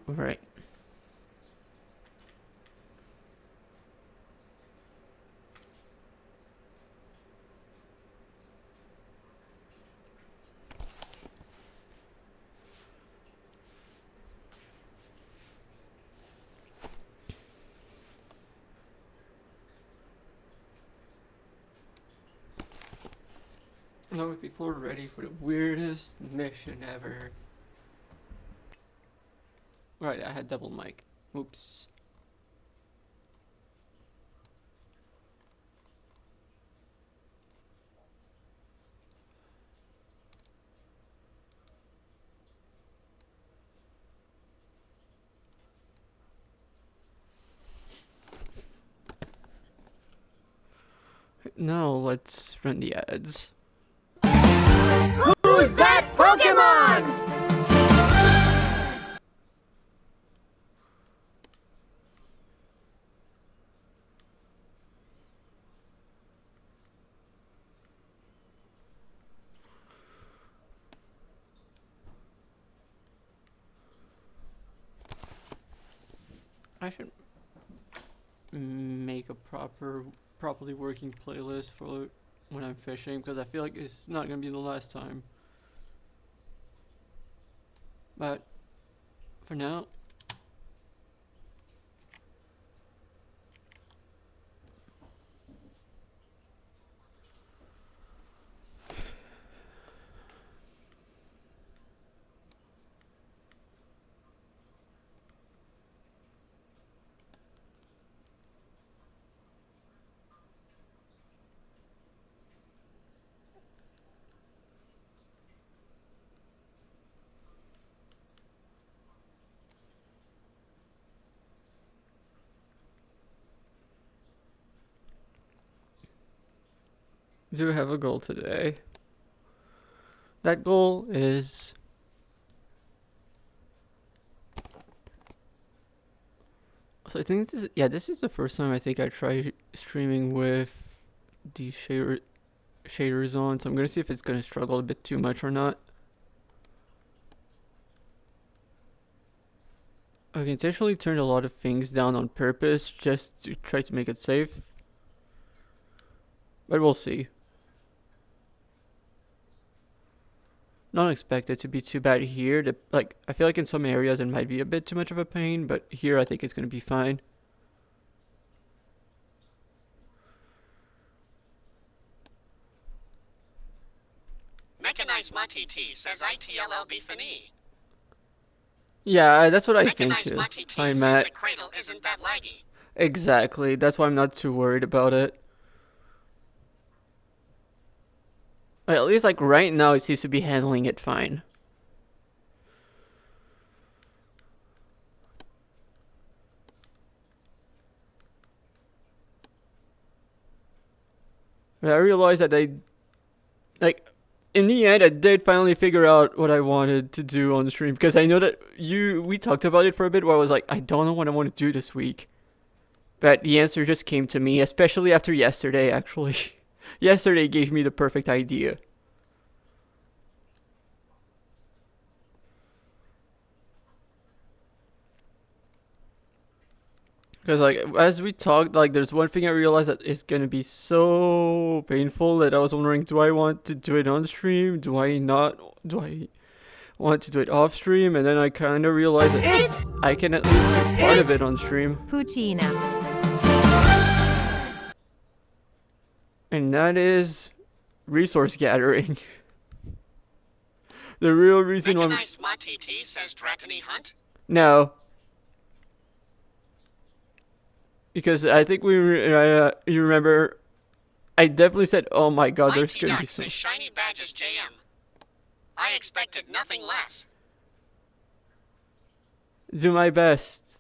Right. No, people are ready for the weirdest mission ever. Right, I had double mic. Oops. Now let's run the ads. Who's that Pokemon? I should make a properly working playlist for when I'm fishing, because I feel like it's not gonna be the last time. But for now, do have a goal today. That goal is so I think this is the first time I think I try streaming with the shaders on, so I'm gonna see if it's gonna struggle a bit too much or not. I intentionally turned a lot of things down on purpose just to try to make it safe, but we'll see. Not expect it to be too bad here. I feel like in some areas it might be a bit too much of a pain, but here I think it's gonna be fine. Mechanized MTT says ITLLB Fini. Yeah, that's what I think Mechanized too. MTT Hi, says Matt. the Cradle isn't that laggy. Exactly. That's why I'm not too worried about it. At least like right now it seems to be handling it fine. But I realized that in the end I did finally figure out what I wanted to do on the stream, because I know that we talked about it for a bit where I was like, I don't know what I want to do this week. But the answer just came to me, especially after yesterday actually. Yesterday gave me the perfect idea. Because like as we talked, like there's one thing I realized that is gonna be so painful that I was wondering, do I want to do it on stream? Do I not? Do I want to do it off stream? And then I kind of realized that I can at least do part of it on stream. Puccina. And that is resource gathering. The real reason why. Mechanized MTT says Dratini Hunt. No. Because I think you remember, I definitely said, oh my god, there's IT gonna be Duck some. says Shiny Badges JM. I expected nothing less. Do my best.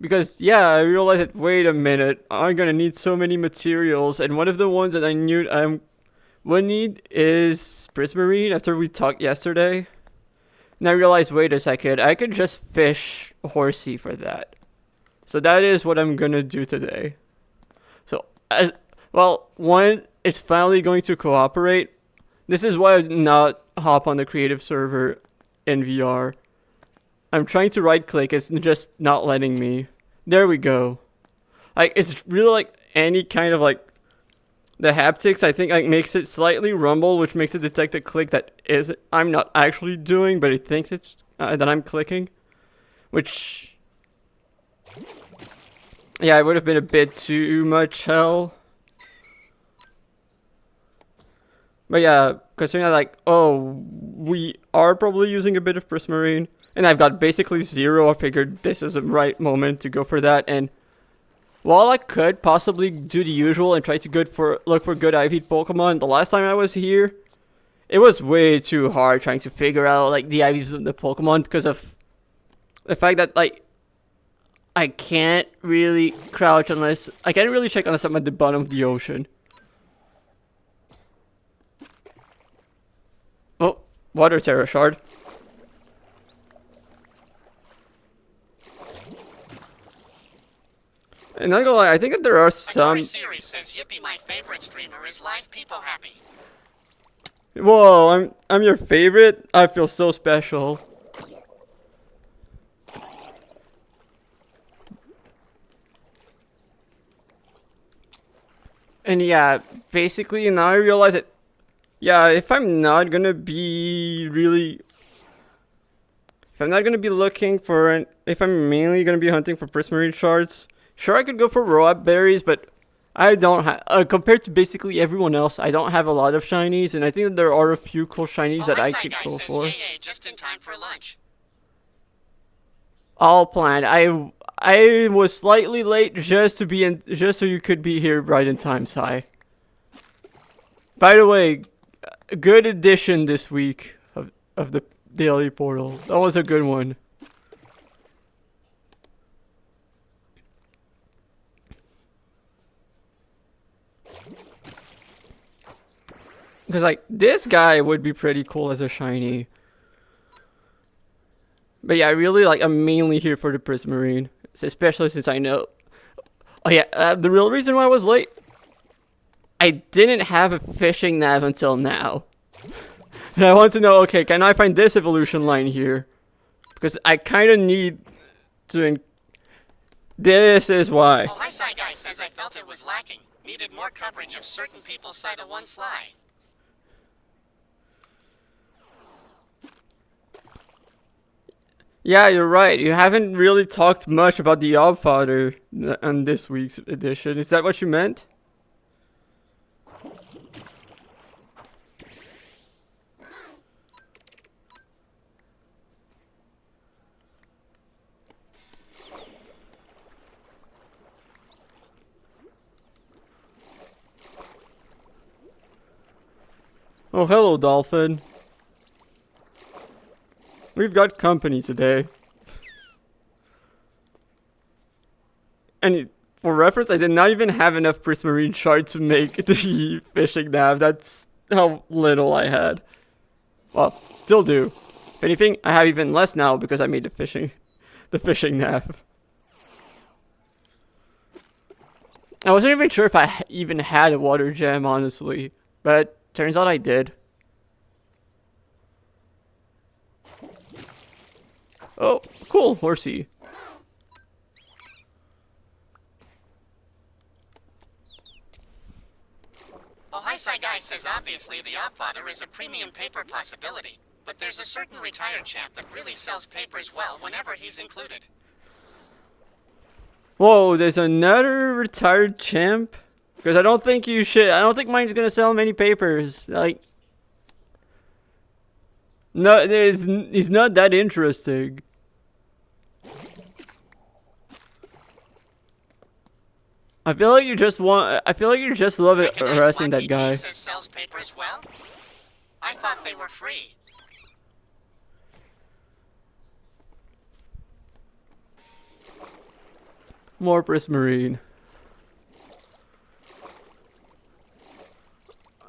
Because, yeah, I realized that, wait a minute, I'm gonna need so many materials, and one of the ones that I knew I would need is Prismarine after we talked yesterday. And I realized, wait a second, I could just fish Horsey for that. So that is what I'm gonna do today. So, one, it's finally going to cooperate. This is why I did not hop on the creative server in VR. I'm trying to right click, it's just not letting me. There we go. Like, it's really like any kind of like the haptics, I think, like makes it slightly rumble, which makes it detect a click that is I'm not actually doing, but it thinks it's that I'm clicking, which yeah, it would have been a bit too much hell. But yeah, considering that, like, oh, we are probably using a bit of Prismarine, and I've got basically 0, I figured this is the right moment to go for that. And while I could possibly do the usual and try to look for good IV Pokemon, the last time I was here, it was way too hard trying to figure out like the IVs of the Pokemon because of the fact that like I can't really crouch unless I can't really check unless I'm at the bottom of the ocean. Oh, Water Terra Shard. And not gonna lie, I think that there are some. Atari Series says Yippee, my favorite streamer, is live people happy. Whoa, I'm your favorite. I feel so special. And yeah, basically now I realize that yeah, if I'm not gonna be looking for if I'm mainly gonna be hunting for Prismarine shards, sure I could go for Roab berries, but I don't have compared to basically everyone else, I don't have a lot of shinies, and I think that there are a few cool shinies that I could go for. Yay, just in time for lunch. All planned. I was slightly late just so you could be here right in time, Sai. By the way, good addition this week of the daily portal. That was a good one. Because like this guy would be pretty cool as a shiny. But yeah, I really like. I'm mainly here for the Prismarine, especially since I know. Oh yeah, the real reason why I was late. I didn't have a fishing nav until now, and I want to know. Okay, can I find this evolution line here? Because I kind of need to. This is why. Oh, hi, Sci Guy says I felt it was lacking. Needed more coverage of certain people's side of one sly. Yeah, you're right. You haven't really talked much about the Obfather on this week's edition. Is that what you meant? Oh, hello, Dolphin. We've got company today. And for reference, I did not even have enough Prismarine shard to make the fishing nav. That's how little I had. Well, still do. If anything, I have even less now because I made the fishing nav. I wasn't even sure if I even had a water gem, honestly. But turns out I did. Oh, cool, horsey. Oh, hi, Sci Guy says obviously the Obfather is a premium paper possibility, but there's a certain retired champ that really sells papers well whenever he's included. Whoa, there's another retired champ? Because I don't think mine's gonna sell many papers. Like, no, he's not that interesting. I feel like you just love it harassing that guy. Says sells papers well? I thought they were free. More Prismarine.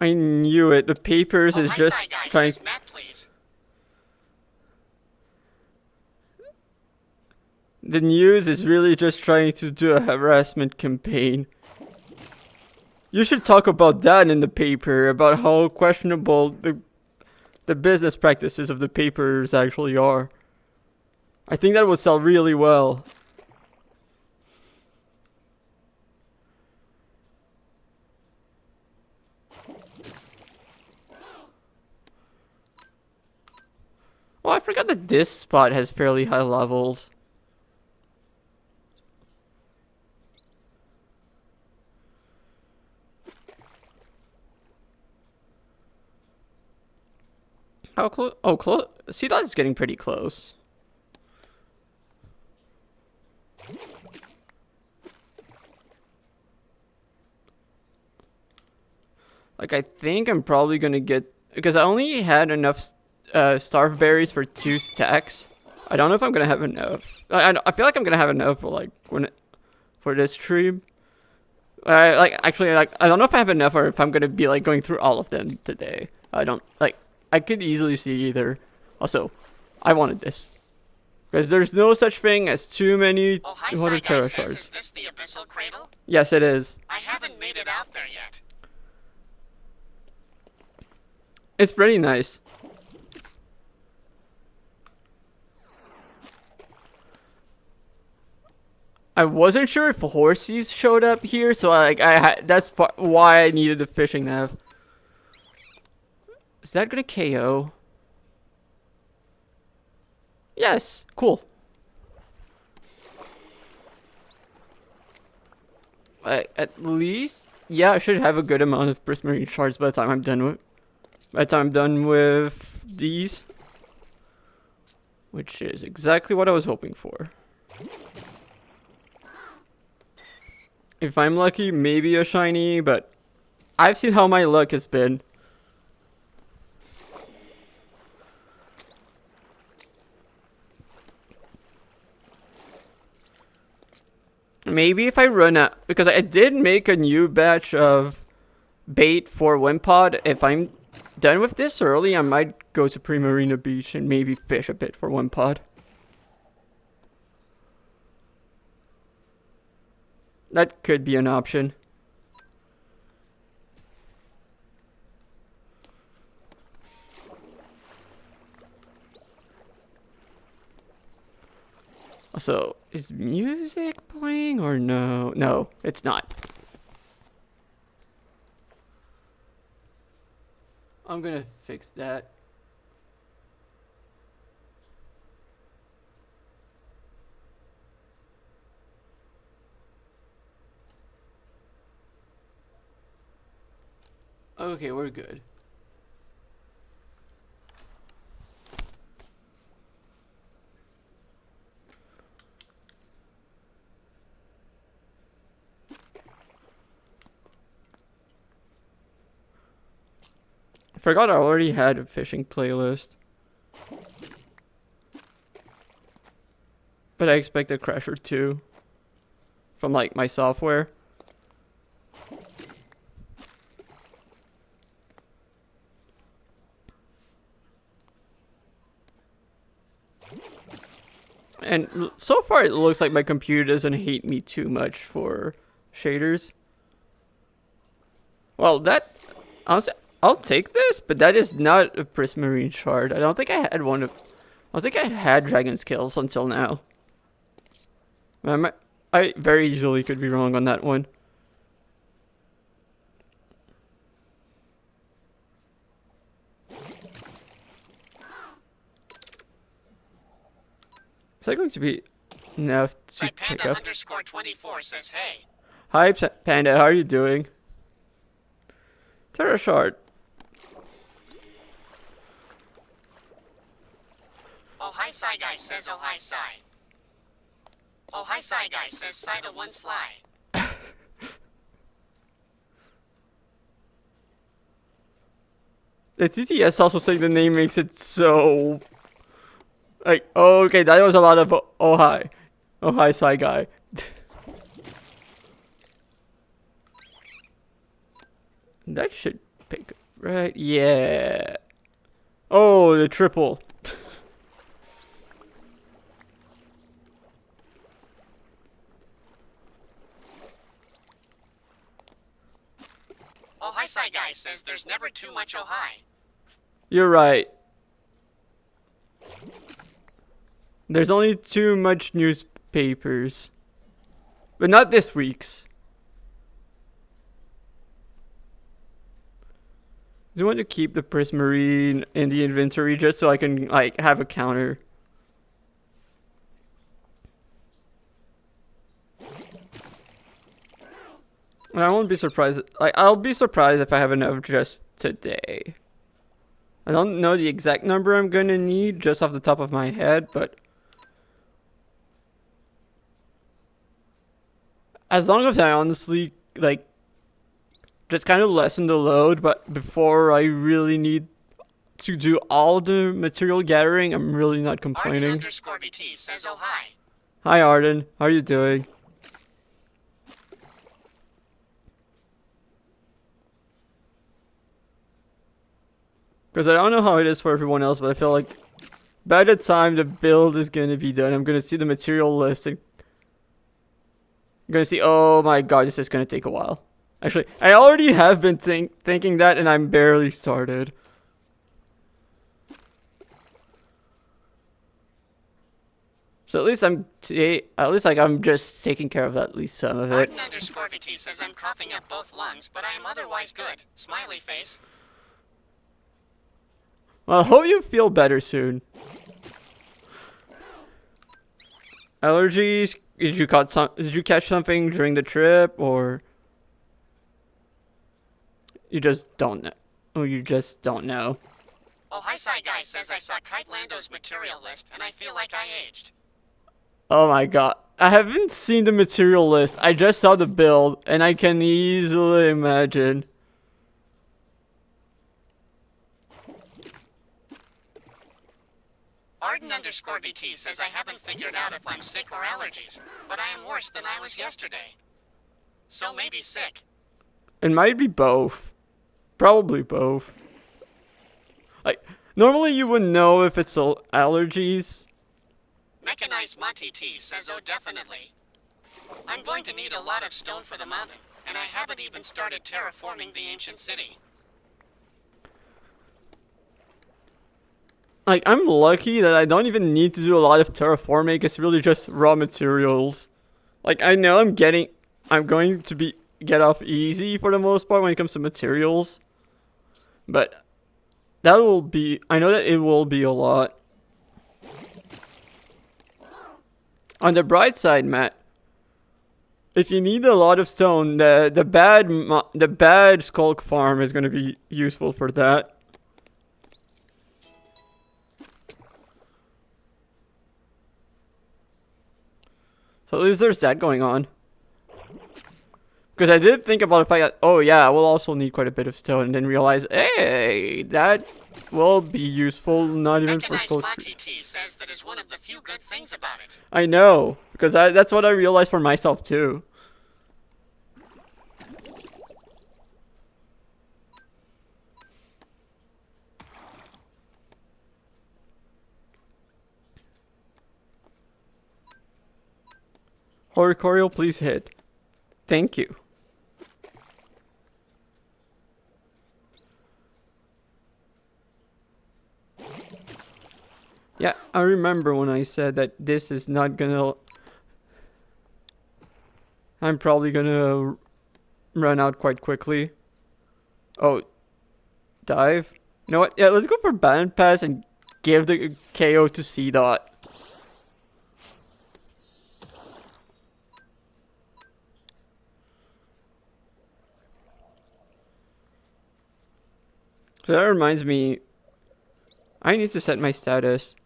I knew it. The papers is just trying. Matt, please. The news is really just trying to do a harassment campaign. You should talk about that in the paper, about how questionable the business practices of the papers actually are. I think that would sell really well. Oh, I forgot that this spot has fairly high levels. How close? Oh, close. See, that's getting pretty close. Like, I think I'm probably gonna get, because I only had enough starve berries for 2 stacks. I don't know if I'm gonna have enough. I feel like I'm gonna have enough for like for this stream. Actually, like, I don't know if I have enough or if I'm gonna be like going through all of them today. I don't like. I could easily see either. Also, I wanted this because there's no such thing as too many Oh, hi, water Side Guy terra says, shards. is this the Abyssal Cradle? Yes, it is. I haven't made it out there yet. It's pretty nice. I wasn't sure if horsies showed up here, so that's why I needed the fishing nav. Is that gonna KO? Yes, cool. At least, yeah, I should have a good amount of prismarine shards by the time I'm done with these, which is exactly what I was hoping for. If I'm lucky, maybe a shiny, but I've seen how my luck has been. Maybe if I run out, because I did make a new batch of bait for Wimpod. If I'm done with this early, I might go to Primarina Beach and maybe fish a bit for Wimpod. That could be an option. So, is music playing or no? No, it's not. I'm gonna fix that. Okay, we're good. I forgot I already had a fishing playlist. But I expect a crash or two from like my software. And so far it looks like my computer doesn't hate me too much for shaders. Well, that honestly, I'll take this, but that is not a prismarine shard. I don't think I had one of. I don't think I had dragon scales until now. I very easily could be wrong on that one. Is that going to be enough to pick up? Panda_24 says, hey. Hi, Panda. How are you doing? Terra shard. Oh, hi, Side Guy says, oh, hi, Side. Oh, hi, Side Guy says, Side the one sly. The TTS also saying the name makes it so... Like, oh, okay, that was a lot of oh hi. Oh hi, Side Guy. That should pick, right? Yeah. Oh, the triple. Oh, hi, Side Guy says, there's never too much oh, hi. You're right. There's only too much newspapers. But not this week's. Do you want to keep the Prismarine in the inventory just so I can like have a counter? And I won't be surprised. Like I'll be surprised if I have enough just today. I don't know the exact number I'm gonna need just off the top of my head, but as long as I honestly like just kind of lessen the load, but before I really need to do all the material gathering, I'm really not complaining. Arden_BT says oh hi. Hi Arden, how are you doing? Because I don't know how it is for everyone else, but I feel like by the time the build is gonna be done, I'm gonna see the material list and I'm gonna see, oh my god, this is gonna take a while. Actually, I already have been thinking that, and I'm barely started. So at least I'm just taking care of at least some of it. Arden_BT says I'm coughing up both lungs, but I am otherwise good. Smiley face. Well, I hope you feel better soon. Allergies? Did you catch something during the trip, or you just don't know? Or you just don't know? Oh, hi, Sci Guy says I saw Kite Lando's material list, and I feel like I aged. Oh my god. I haven't seen the material list. I just saw the build, and I can easily imagine. Arden_BT says I haven't figured out if I'm sick or allergies, but I am worse than I was yesterday. So maybe sick. It might be both. Probably both. Like, normally you would know if it's allergies. Mechanized Monty T says oh definitely. I'm going to need a lot of stone for the mountain, and I haven't even started terraforming the ancient city. Like, I'm lucky that I don't even need to do a lot of terraforming. It's really just raw materials. Like, I know I'm going to get off easy for the most part when it comes to materials. But I know that it will be a lot. On the bright side, Matt, if you need a lot of stone, the bad skulk farm is going to be useful for that. So at least there's that going on. Because I did think about if I got, oh yeah, I will also need quite a bit of stone, and then realize, hey, that will be useful, not even for Mechanized skulk. Monty T says that is one of the few good things about it. I know, because that's what I realized for myself too. Horicorial, please hit. Thank you. Yeah, I remember when I said that this is not gonna... I'm probably gonna run out quite quickly. Oh, dive? You know what? Yeah, let's go for Band Pass and give the KO to C-Dot. So that reminds me, I need to set my status.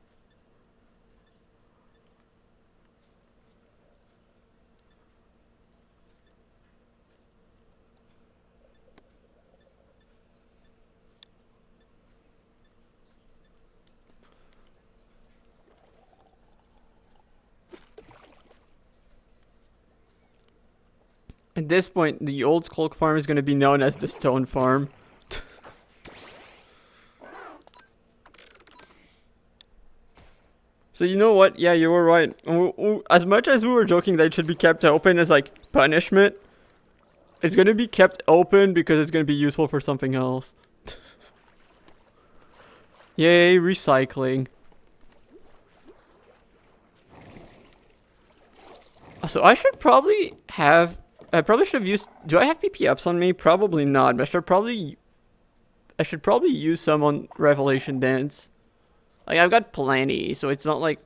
At this point, the old Skulk farm is going to be known as the Stone Farm. So you know what? Yeah, you were right. As much as we were joking that it should be kept open as like punishment, it's going to be kept open because it's going to be useful for something else. Yay, recycling. So I should probably have. I probably should have used. Do I have PP ups on me? Probably not. But I should probably use some on Revelation Dance. Like I've got plenty, so it's not like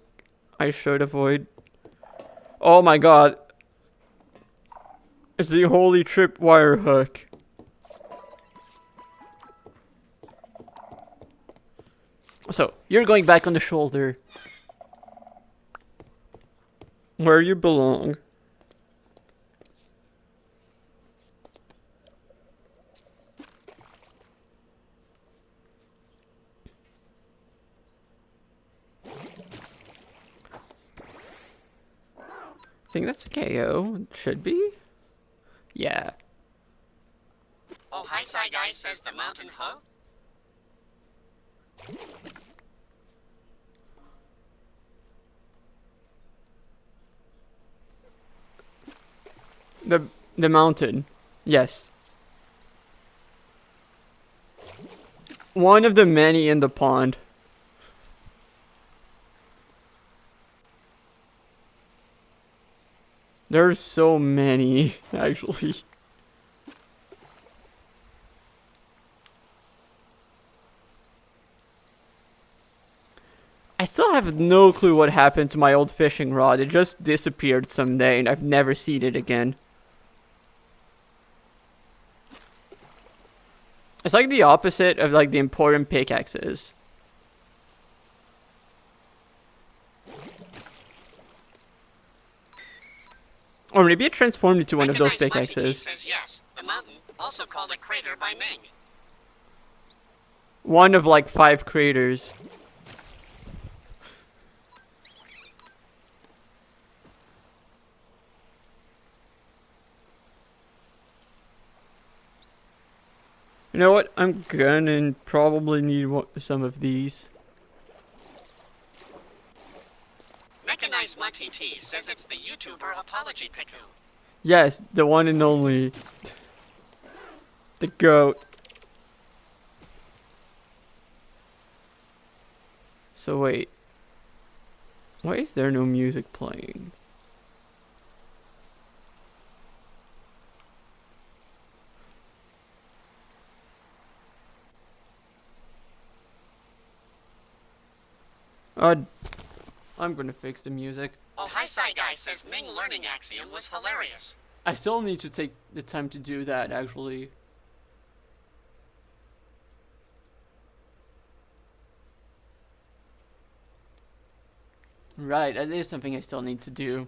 I should avoid. Oh my god! It's the holy tripwire hook. So you're going back on the shoulder, where you belong. I think that's a KO. It should be. Yeah. Oh, hi, Sci Guy, says the mountain hoe. The mountain. Yes. One of the many in the pond. There's so many, actually. I still have no clue what happened to my old fishing rod. It just disappeared someday and I've never seen it again. It's like the opposite of like the important pickaxes. Or maybe it transformed into one of those pickaxes. Says yes. The mountain, also called a crater by Ming. One of like 5 craters. You know what? I'm gonna probably need some of these. Mechanized Monty T says it's the YouTuber Apology Piku. Yes, the one and only. The goat. So wait. Why is there no music playing? I'm gonna fix the music. Oh, hi, Sci Guy says Ming learning axiom was hilarious. I still need to take the time to do that, actually. Right, that is something I still need to do.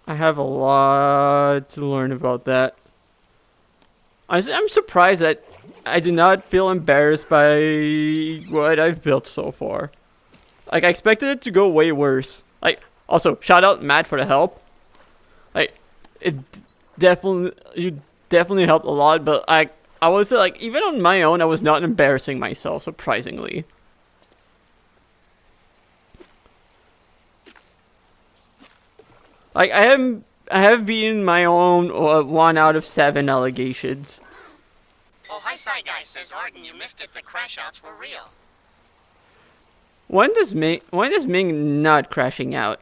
I have a lot to learn about that. I'm surprised that I do not feel embarrassed by what I've built so far. Like, I expected it to go way worse. Like, also, shout out Matt for the help. Like, you definitely helped a lot, but I would say, like, even on my own, I was not embarrassing myself, surprisingly. Like, I have beaten my own 1 out of 7 allegations. Oh, hi, Sci Guy says Arden, you missed it. The crash outs were real. When does Ming not crashing out?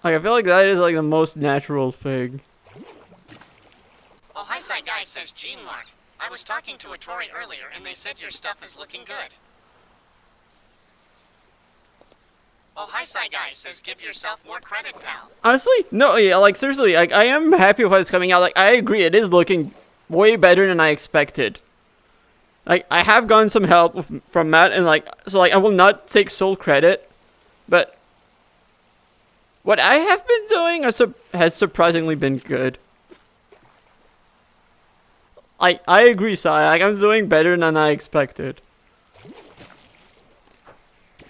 Like, I feel like that is like the most natural thing. Oh, hi, Sci Guy says Gene Mark. I was talking to a Tory earlier and they said your stuff is looking good. Oh, hi, Sci Guy says give yourself more credit, pal. Honestly, no, yeah, like seriously, like I am happy with what's coming out. Like I agree, it is looking way better than I expected. Like I have gotten some help from Matt, and like so, like I will not take sole credit, but what I have been doing has surprisingly been good. I agree, Sai. Like I'm doing better than I expected.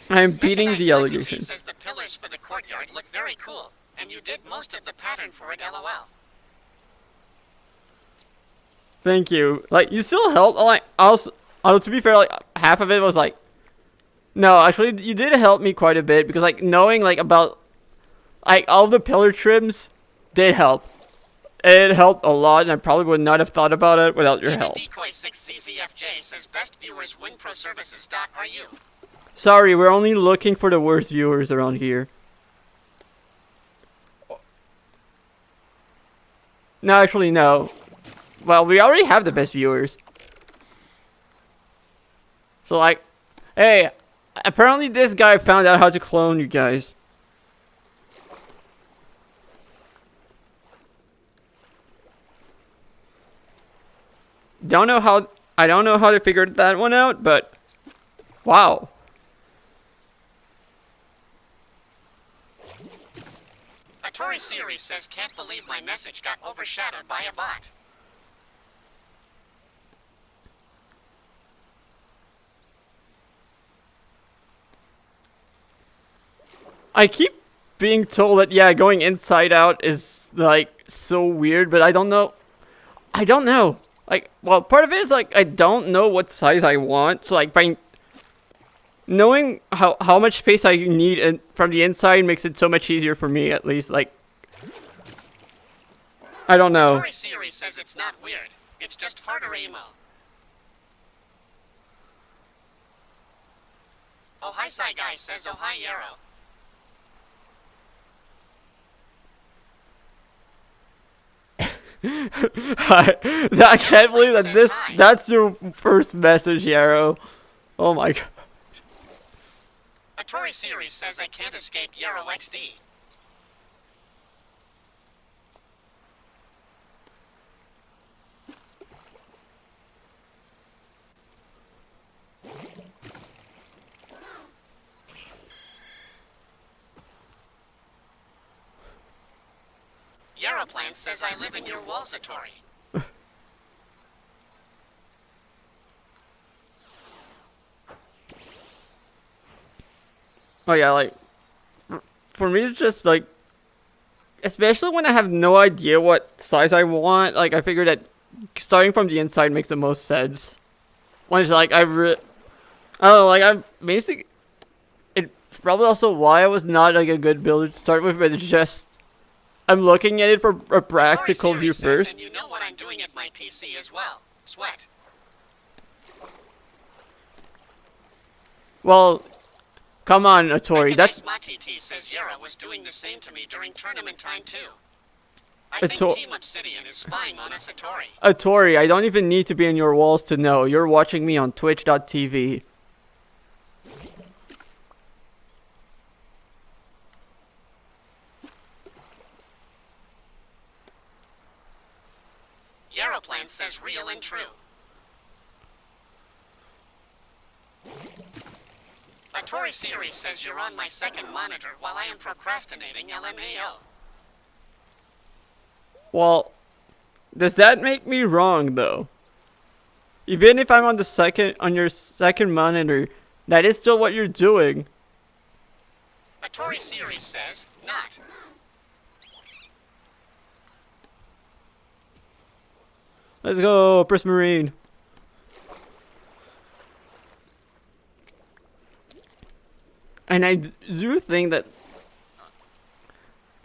I'm beating the allegations. Says the pillars for the courtyard look very cool, and you did most of the pattern for it, LOL. Thank you. Like you still helped. Like although to be fair, like half of it was like, no, actually, you did help me quite a bit because like knowing like about like all the pillar trims did help. It helped a lot, and I probably would not have thought about it without your help. Decoy6czfj says best viewers win pro services. Are you? Sorry, we're only looking for the worst viewers around here. No, actually, no. Well, we already have the best viewers. So, like, hey, apparently this guy found out how to clone you guys. I don't know how they figured that one out, but wow. Atari Series says can't believe my message got overshadowed by a bot. I keep being told that yeah, going inside out is like so weird, but I don't know. Like, well, part of it is like I don't know what size I want, so like by knowing how much space I need from the inside makes it so much easier for me, at least. Like, I don't know. Atari Series says it's not weird. It's just harder emo. Oh hi Sci Guy says oh hi Yarrow. I can't believe that that's your first message, Yarrow. Oh my god. Atari Series says I can't escape Yarrow XD. Yarrowplan says I live in your walls, Atari. Oh yeah, like for me it's just like, especially when I have no idea what size I want. Like I figure that starting from the inside makes the most sense. When it's like I don't know, like I'm basically. It's probably also why I was not like a good builder to start with, but it's just I'm looking at it from a practical view first. And you know what I'm doing at my PC as well. Sweat. Well, come on, Atori. That's Matiti says Yara was doing the same to me during tournament time too. I think Team Obsidian is spying on us, Atori. Atori, I don't even need to be in your walls to know. You're watching me on twitch.tv. Yarrowplan says real and true. Atori Series says you're on my second monitor while I am procrastinating LMAO. Well, does that make me wrong though? Even if I'm on your second monitor, that is still what you're doing. Atori Series says not. Let's go, Prismarine. And I do think that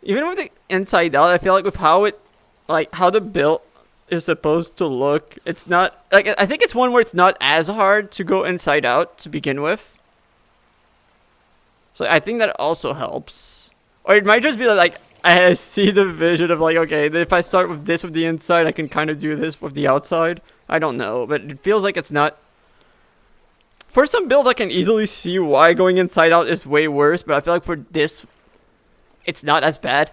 even with the inside out, I feel like with how the build is supposed to look, it's not like, I think it's one where it's not as hard to go inside out to begin with. So I think that also helps. Or it might just be like I see the vision of like, okay, if I start with this with the inside, I can kind of do this with the outside. I don't know, but it feels like it's not. For some builds, I can easily see why going inside out is way worse, but I feel like for this, it's not as bad.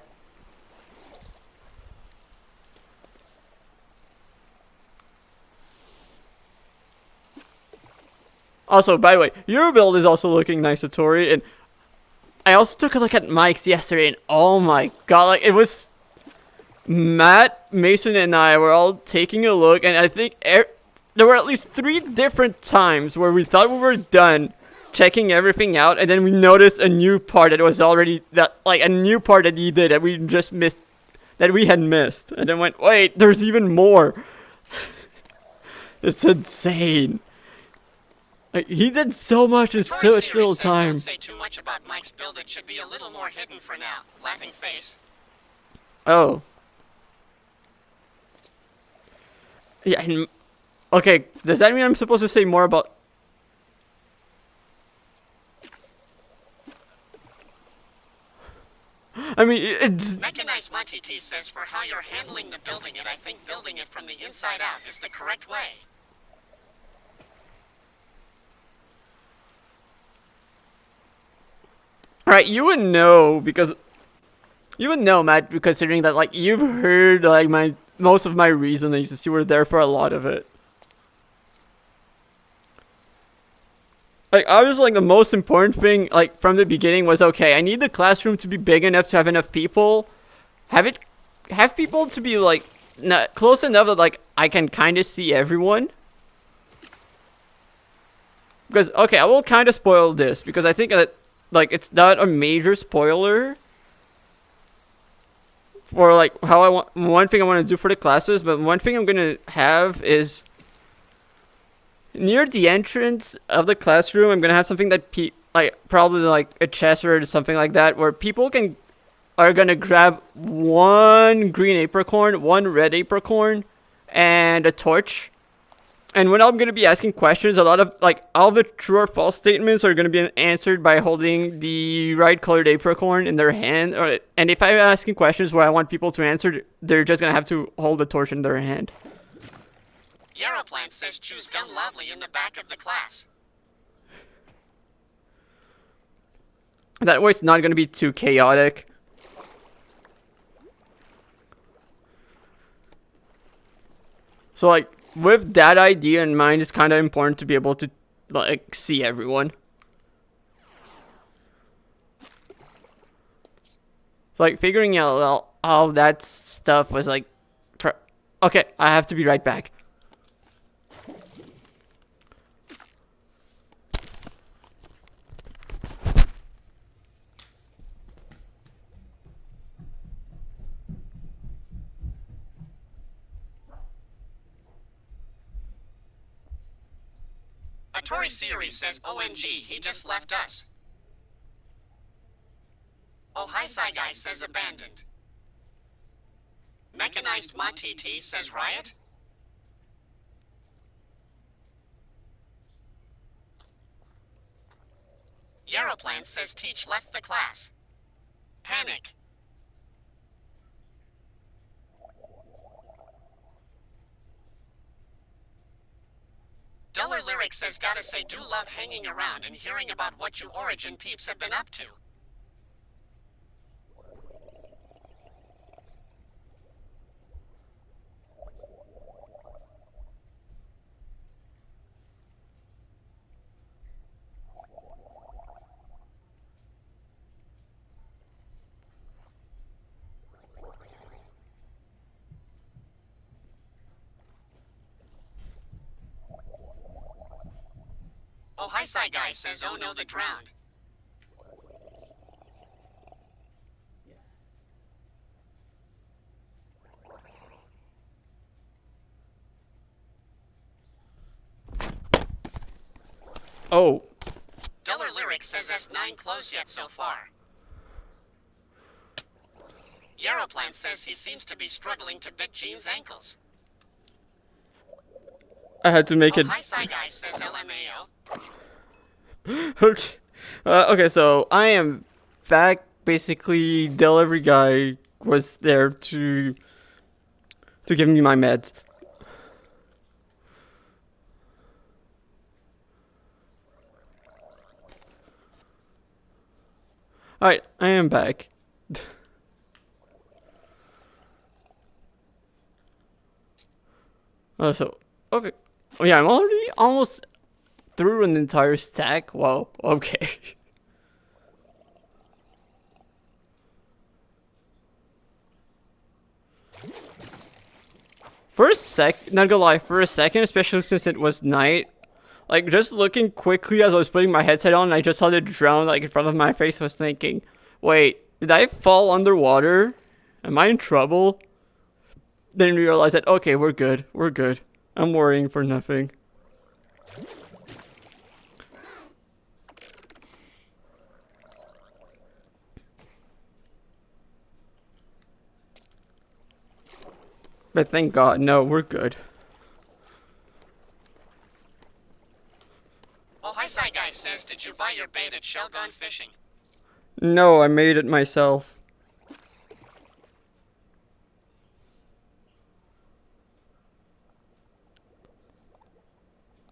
Also, by the way, your build is also looking nice, Atori, and I also took a look at Mike's yesterday, and oh my god, like, it was Matt, Mason, and I were all taking a look, and I think there were at least 3 different times where we thought we were done checking everything out, and then we noticed a new part that was already, a new part that he did that we just missed, that we had missed, and then went, wait, there's even more. It's insane. Like, he did so much in Tory such series little says time. Don't say too much about Mike's build. It should be a little more hidden for now. Laughing face. Oh. Yeah, and, okay, does that mean I'm supposed to say more about... I mean, it's... Mechanized Monty T says for how you're handling the building it, I think building it from the inside out is the correct way. Alright, you would know, because... You would know, Matt, considering that, like, you've heard, like, most of my reasonings since you were there for a lot of it. Like, I was like, the most important thing, like, from the beginning was, okay, I need the classroom to be big enough to have enough people. Have people to be, like, not close enough that, like, I can kind of see everyone. Because, okay, I will kind of spoil this, because I think that, like, it's not a major spoiler for, like, how I want, one thing I want to do for the classes, but one thing I'm going to have is... Near the entrance of the classroom, I'm gonna have something that probably like a chest or something like that, where people are gonna grab one green apricorn, one red apricorn, and a torch. And when I'm gonna be asking questions, a lot of like all the true or false statements are gonna be answered by holding the right colored apricorn in their hand. And if I'm asking questions where I want people to answer, they're just gonna have to hold the torch in their hand. Yarrowplant says choose gun loudly in the back of the class. That way it's not going to be too chaotic. So, like, with that idea in mind, it's kind of important to be able to, like, see everyone. So, like, figuring out all that stuff was, like... Okay, I have to be right back. Tory series says OMG, he just left us. Oh hi Sci Guy says abandoned. Mechanized Ma TT says riot. Yarrowplant says Teach left the class. Panic. Duller Lyric says gotta say do love hanging around and hearing about what you Origin peeps have been up to. Oh hi Sci Guy says oh no the drowned. Oh. Duller Lyric says S9 closed yet so far. Yarrowplant says he seems to be struggling to bit Gene's ankles. I had to make it... Hi Sci Guy says LMAO. Okay. Okay, so I am back. Basically, delivery guy was there to give me my meds. Alright, I am back. So, okay. Oh yeah, I'm already almost through an entire stack. Wow, okay. For a sec, not gonna lie, for a second, especially since it was night, like just looking quickly as I was putting my headset on, I just saw the drone like in front of my face. I was thinking, wait, did I fall underwater? Am I in trouble? Then realize that, okay, we're good. We're good. I'm worrying for nothing. But thank God, no, we're good. Oh, Hi Sci Guy says, did you buy your bait at Shell Gone Fishing? No, I made it myself.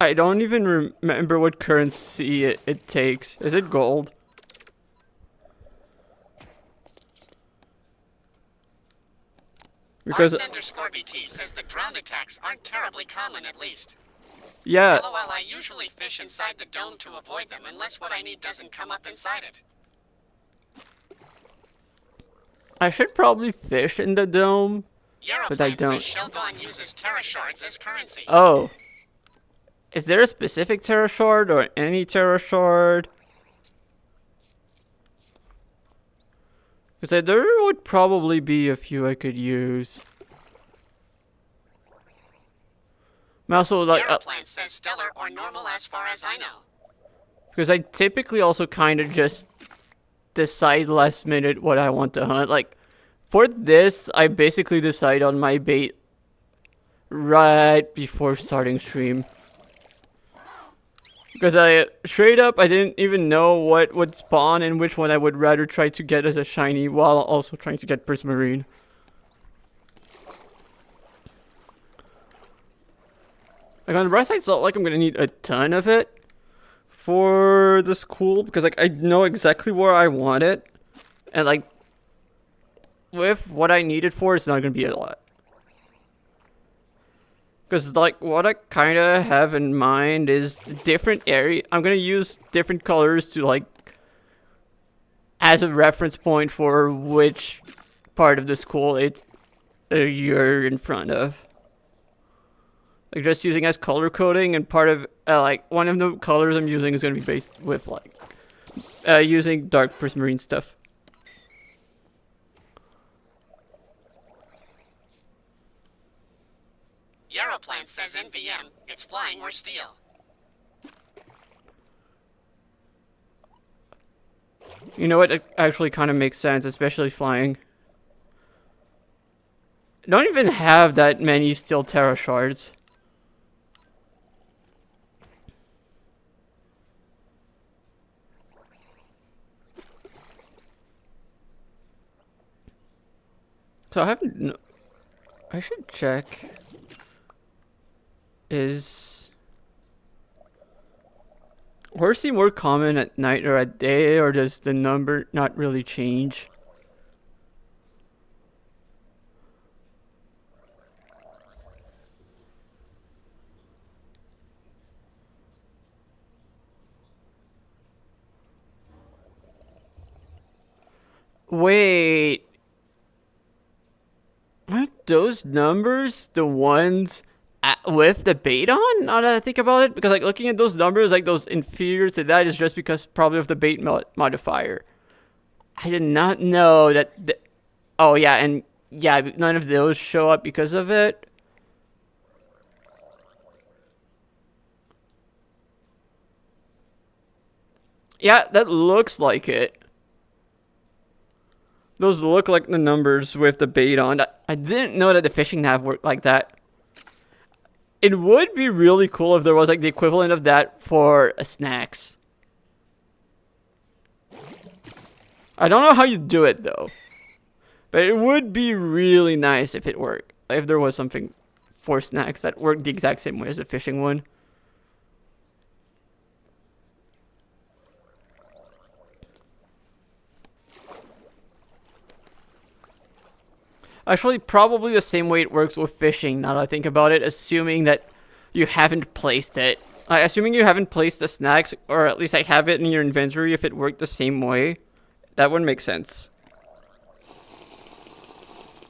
I don't even remember what currency it takes. Is it gold? Because Arden_BT says the ground attacks aren't terribly common, at least. yeah, LOL, I usually fish inside the dome to avoid them unless what I need doesn't come up inside it. I should probably fish in the dome, but I Yarrowplant don't. says Shellgone uses Terra Shards as currency. Oh. Is there a specific Terra Shard or any Terra Shard? Because there would probably be a few I could use. I'm also like, Yarrowplant says stellar or normal as far as I know. because I typically also kind of just decide last minute what I want to hunt. Like, for this, I basically decide on my bait right before starting stream. Because straight up, I didn't even know what would spawn and which one I would rather try to get as a shiny while also trying to get Prismarine. Like, on the bright side, it's not like I'm gonna need a ton of it for the school, because like I know exactly where I want it, and like with what I need it for, it's not gonna be a lot. Because like what I kind of have in mind is the different area. I'm gonna use different colors to like as a reference point for which part of the school you're in front of. Like just using as color coding, and part of like one of the colors I'm using is gonna be based with like using dark prismarine stuff. Yarrowplant says NVM, it's flying or steel. You know what? It actually kind of makes sense, especially flying. I don't even have that many steel Terra shards. So I haven't. No, I should check. Is horsey more common at night or at day, or does the number not really change? Wait. Aren't those numbers the ones with the bait on? Now that I think about it, because like looking at those numbers, like those inferior to that is just because probably of the bait modifier. I did not know that. Oh yeah, and yeah, none of those show up because of it. Yeah, that looks like it. Those look like the numbers with the bait on. I didn't know that the fishing nav worked like that. It would be really cool if there was like the equivalent of that for snacks. I don't know how you do it though. But it would be really nice if it worked. If there was something for snacks that worked the exact same way as the fishing one. Actually, probably the same way it works with fishing, now that I think about it, assuming that you haven't placed it. Assuming you haven't placed the snacks, or at least have it in your inventory, if it worked the same way, that would make sense.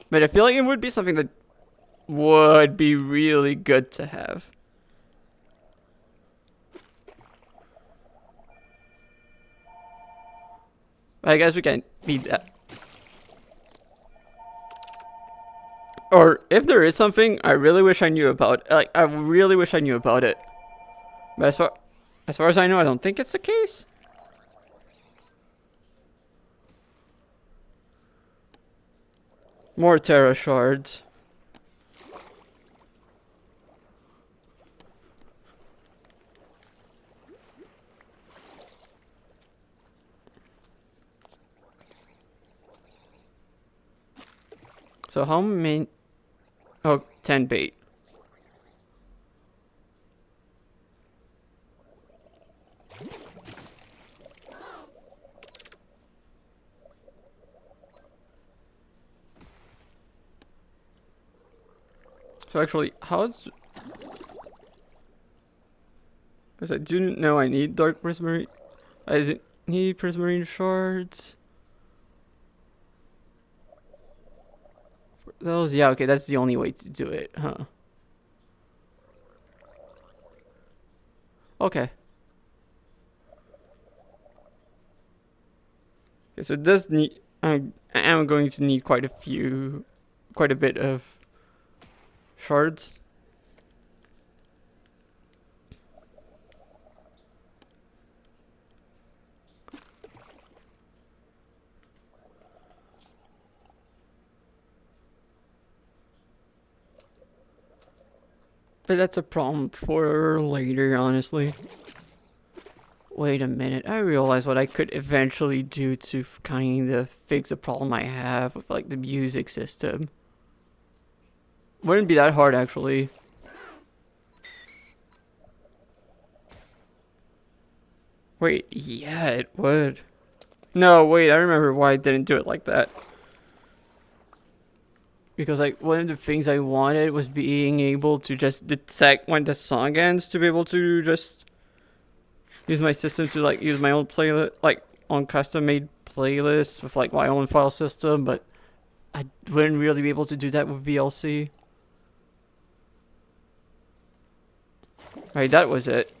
But I feel like it would be something that would be really good to have. I guess we can't beat that. Or if there is something, I really wish I knew about. Like, I really wish I knew about it. But as far as I know, I don't think it's the case. More Terra shards. So how many? Oh, 10 bait. So actually, how's... Because I do know I need dark prismarine. I need prismarine shards. For those, yeah, okay, that's the only way to do it, huh? Okay. Okay, so it does need... I am going to need quite a bit of shards. But that's a problem for later, honestly. Wait a minute, I realized what I could eventually do to kind of fix a problem I have with like the music system. Wouldn't be that hard actually. Wait, yeah, it would. No, wait, I remember why I didn't do it like that. Because like one of the things I wanted was being able to just detect when the song ends, to be able to just use my system to like use my own playlist, like on custom made playlists with like my own file system, but I wouldn't really be able to do that with VLC. Right, that was it.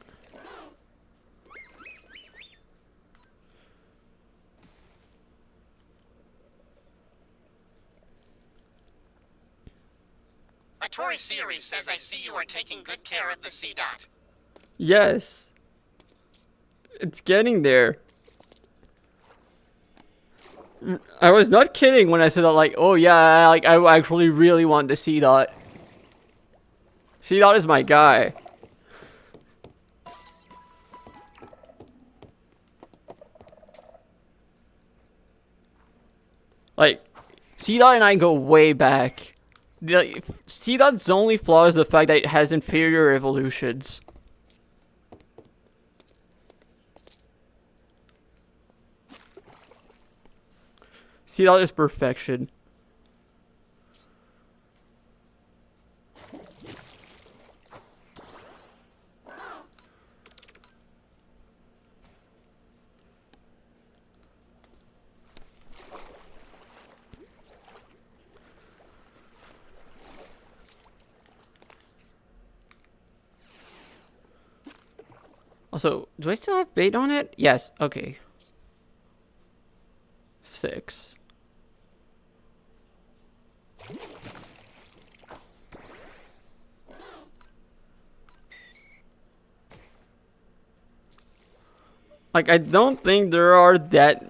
My Tory series says I see you are taking good care of the C dot. Yes. It's getting there. I was not kidding when I said that, like, oh yeah, like I actually really want the C dot. C dot is my guy. Like, C dot and I go way back. C dot's only flaw is the fact that it has inferior evolutions. C dot is perfection. Also, do I still have bait on it? Yes, okay. 6. Like, I don't think there are that...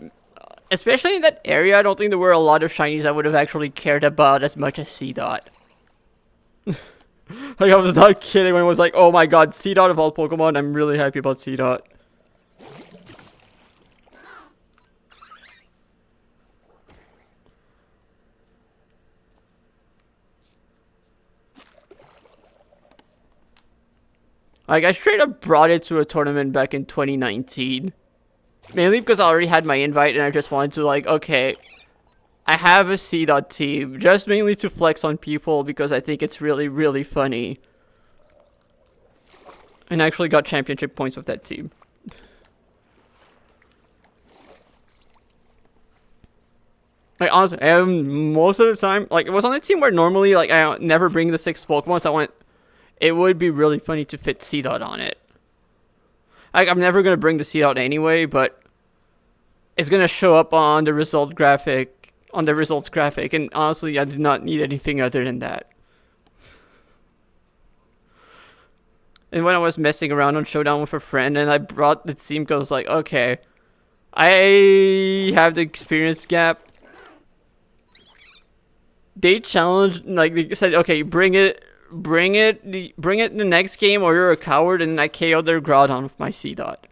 Especially in that area, I don't think there were a lot of shinies I would have actually cared about as much as C-Dot. Like, I was not kidding when it was like, oh my god, C-Dot of all Pokemon, I'm really happy about C-Dot. Like, I straight up brought it to a tournament back in 2019. Mainly because I already had my invite and I just wanted to, like, okay, I have a C-Dot team. Just mainly to flex on people because I think it's really, really funny. And I actually got championship points with that team. Like, honestly, most of the time, like, it was on a team where normally, like, I never bring the 6 Pokemon, so I went, it would be really funny to fit C-Dot on it. Like, I'm never going to bring the C-Dot anyway, but it's going to show up on the results graphic, and honestly, I do not need anything other than that. And when I was messing around on Showdown with a friend, and I brought the team because I was like, okay, I have the experience gap. They challenged, like, they said, okay, bring it in the next game or you're a coward, and I KO'd their Groudon with my C-Dot.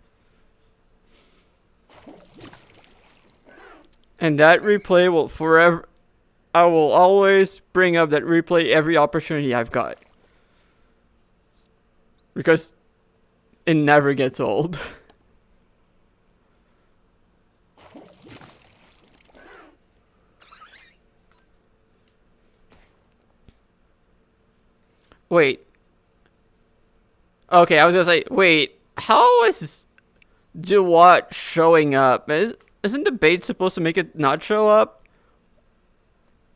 And that replay will forever... I will always bring up that replay every opportunity I've got. Because it never gets old. Wait. Okay, I was gonna say, wait, how is do what showing up? Isn't the bait supposed to make it not show up?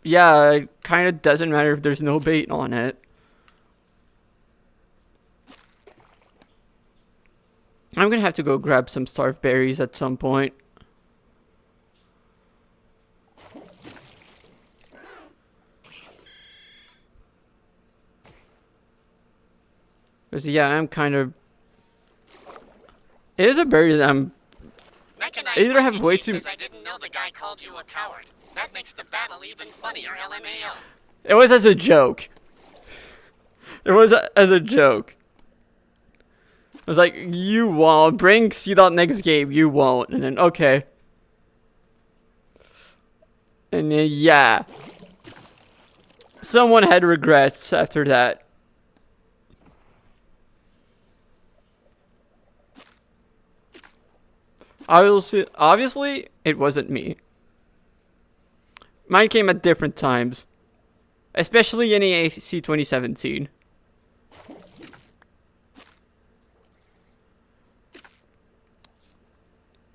Yeah, it kind of doesn't matter if there's no bait on it. I'm gonna have to go grab some starve berries at some point. Because, yeah, I'm kind of... It is a berry that I'm... Mechanized Either have Monkey way T too... says I didn't know the guy called you a coward. That makes the battle even funnier, LMAO. It was as a joke. It was as a joke. I was like, you won't. Bring C-Dot next game. You won't. And then, okay. And then, yeah. Someone had regrets after that. Obviously, it wasn't me. Mine came at different times. Especially in AAC 2017.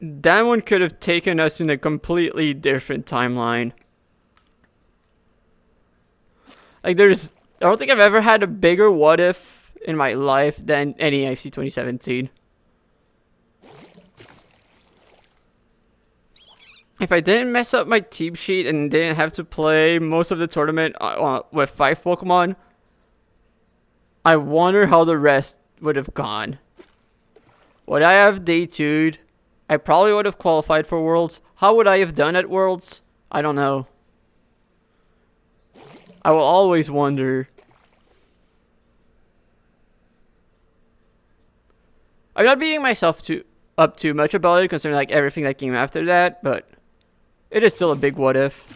That one could have taken us in a completely different timeline. Like, I don't think I've ever had a bigger what if in my life than any AFC 2017. If I didn't mess up my team sheet and didn't have to play most of the tournament with 5 Pokemon, I wonder how the rest would have gone. Would I have day 2'd? I probably would have qualified for Worlds. How would I have done at Worlds? I don't know. I will always wonder. I'm not beating myself up too much about it, considering like everything that came after that, but it is still a big what if.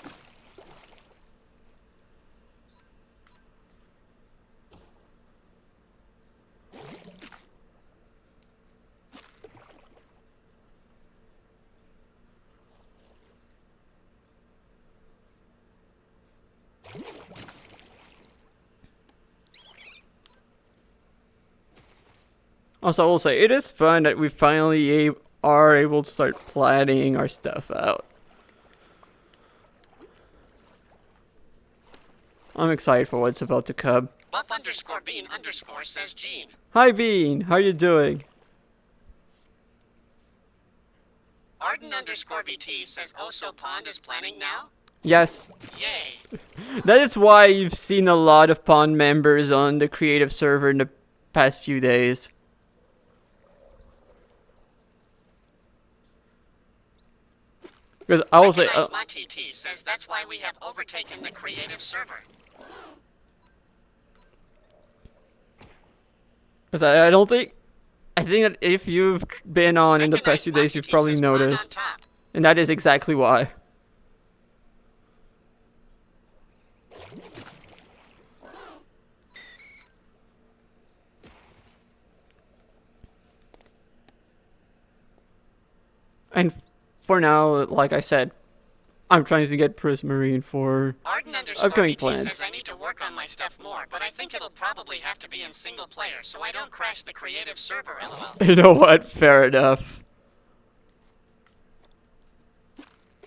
Also, I will say, it is fun that we finally are able to start planning our stuff out. I'm excited for what's about to come. Buff_Bean_ says Gene. Hi Bean, how you doing? Arden_BT says Oso Pond is planning now? Yes. Yay. That is why you've seen a lot of Pond members on the creative server in the past few days. Because I will say... TT says that's why we have overtaken the creative server. Because I don't think... I think that if you've been on in the past few days, you've probably noticed. And that is exactly why. And for now, like I said, I'm trying to get Prismarine for upcoming plans. Says I need to work on my stuff more, but I think it'll probably have to be in single player, so I don't crash the creative server, lol. You know what? Fair enough.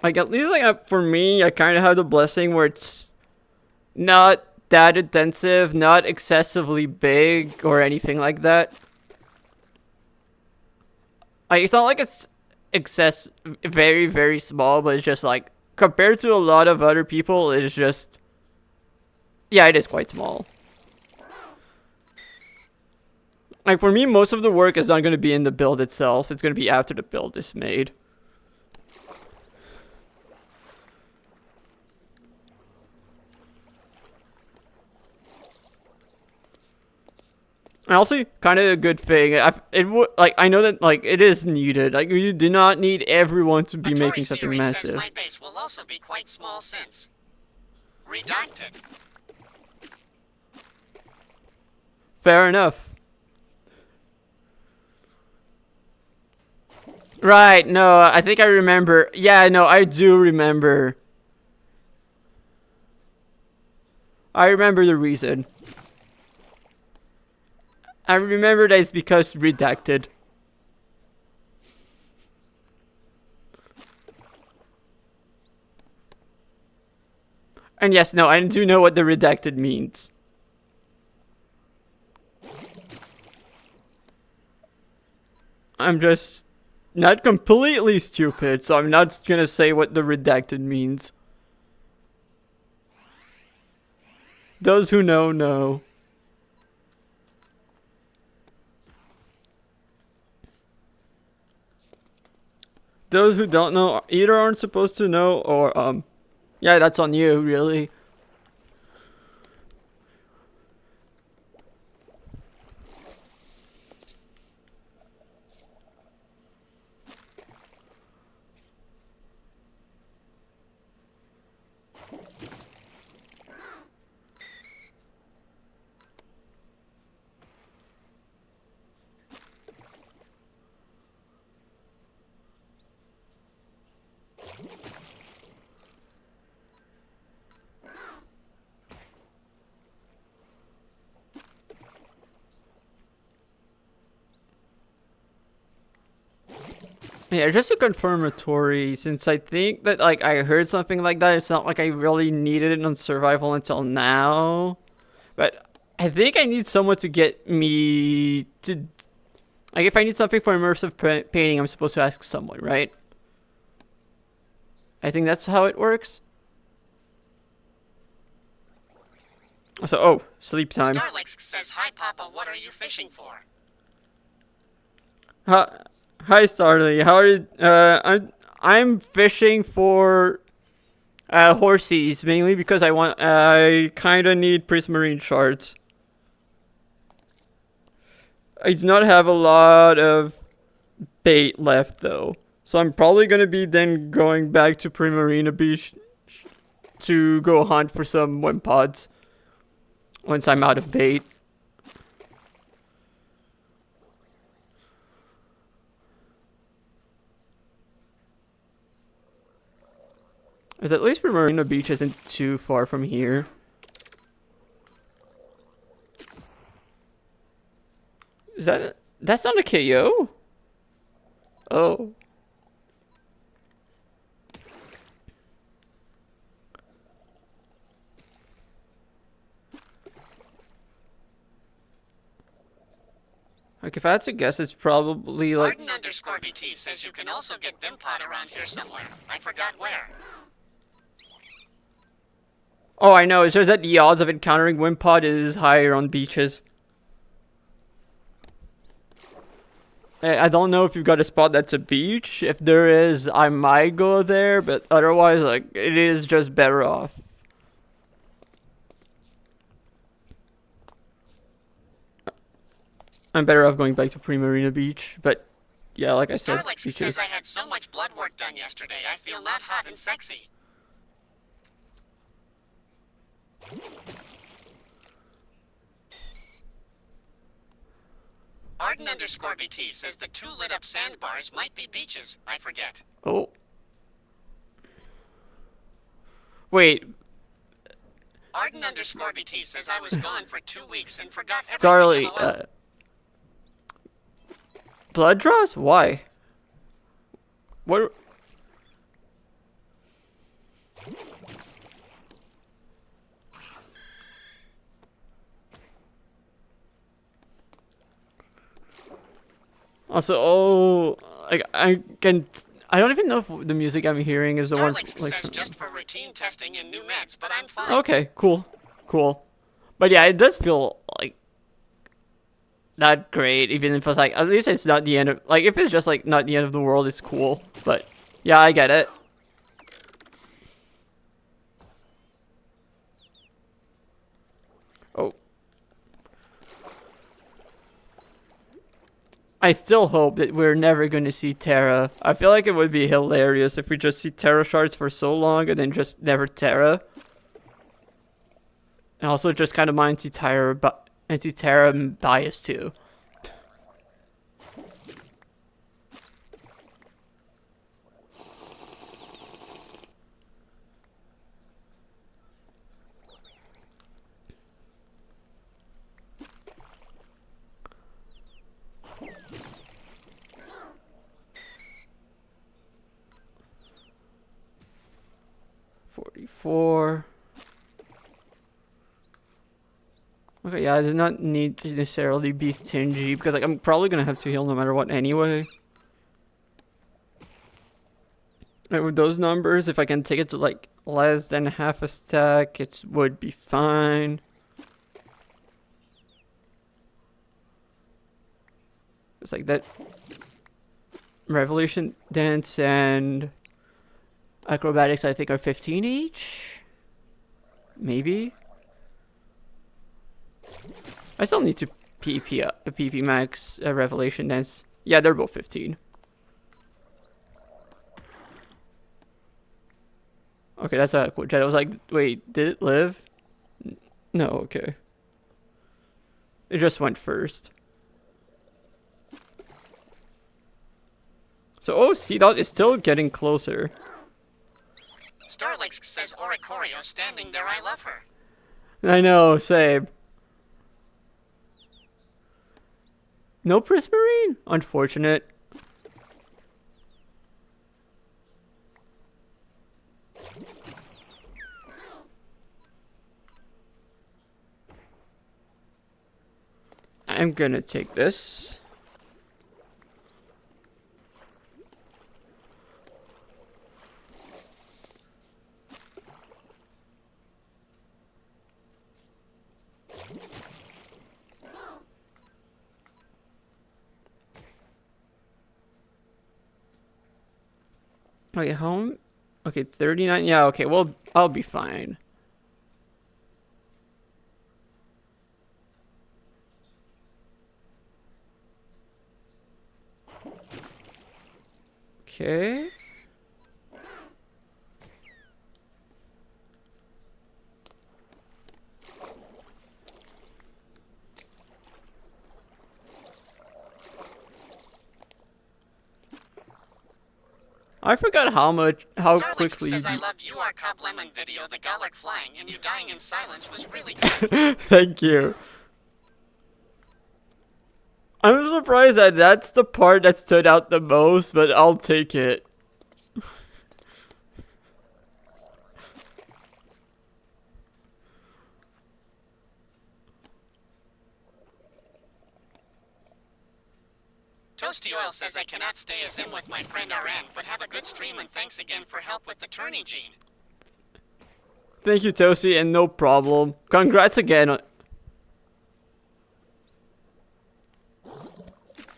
Like, at least like for me, I kind of have the blessing where it's not that intensive, not excessively big or anything like that. Like, it's not like it's very, very small, but it's just like, compared to a lot of other people, it's just, yeah, it is quite small. Like, for me, most of the work is not going to be in the build itself. It's going to be after the build is made. And also, kind of a good thing. I know that like it is needed. Like, you do not need everyone to be making something massive. Says my base will also be quite small since Redacted. Fair enough. Right, no, I think I remember. Yeah, no, I do remember. I remember the reason. I remember that it's because redacted. And yes, no, I do know what the redacted means. I'm just not completely stupid, so I'm not gonna say what the redacted means. Those who know, know. Those who don't know either aren't supposed to know, or, yeah, that's on you, really. Yeah, just a confirmatory, since I think that, like, I heard something like that. It's not like I really needed it on survival until now. But I think I need someone to get me to... Like, if I need something for immersive painting, I'm supposed to ask someone, right? I think that's how it works. So, oh, sleep time. Starlix says, "Hi, Papa. What are you fishing for?" Hi, Starly. How are you? I'm fishing for horsies, mainly because I kind of need prismarine shards. I do not have a lot of bait left though, so I'm probably gonna be then going back to Primarina Beach to go hunt for some wimp pods once I'm out of bait. As at least Primarina Beach isn't too far from here. That's not a KO? Oh. Like, if I had to guess, it's probably like... Arden_BT says you can also get Vimpod around here somewhere. I forgot where. Oh, I know. It shows that the odds of encountering Wimpod is higher on beaches. I don't know if you've got a spot that's a beach. If there is, I might go there, but otherwise, like, it is just better off. I'm better off going back to Primarina Beach, but yeah, like I said, Starlix beaches. says I had so much blood work done yesterday. I feel not hot and sexy. Arden_BT says the 2 lit up sandbars might be beaches. I forget. Oh. Wait. Arden_BT says I was gone for 2 weeks and forgot Starly, everything. LOL. blood draws? Why? What? Also, oh, like I don't even know if the music I'm hearing is the one. Starlix Like, says just for routine testing and new meds, but I'm fine. okay, cool. But yeah, it does feel like not great, even if it's like, at least it's not the end of, like, if it's just like not the end of the world, it's cool. But yeah, I get it. Oh. I still hope that we're never going to see Terra. I feel like it would be hilarious if we just see Terra shards for so long and then just never Terra. And also just kind of my anti-Terra bias too. $44. Okay, yeah, I do not need to necessarily be stingy because like I'm probably gonna have to heal no matter what anyway. And with those numbers, if I can take it to like less than half a stack, it would be fine. It's like that Revolution Dance and Acrobatics I think are 15 each? Maybe? I still need to PP max Revelation Dance. Yeah, they're both 15. Okay, that's a cool jet. I was like, wait, did it live? No, okay. It just went first. So, oh, C-Dot is still getting closer. Starlix says Oricorio standing there, I love her. I know, same. No Prismarine? Unfortunate. I'm gonna take this. Wait, home? Okay, 39. Yeah, okay, well, I'll be fine. Okay. I forgot how Starlix quickly. says I loved you our Cobblemon video, the Gallic flying and you dying in silence was really good. Thank you. I'm surprised that that's the part that stood out the most, but I'll take it. Toasty Oil says I cannot stay as in with my friend RN, but have a good stream and thanks again for help with the tourney gene. Thank you, Toasty, and no problem. Congrats again.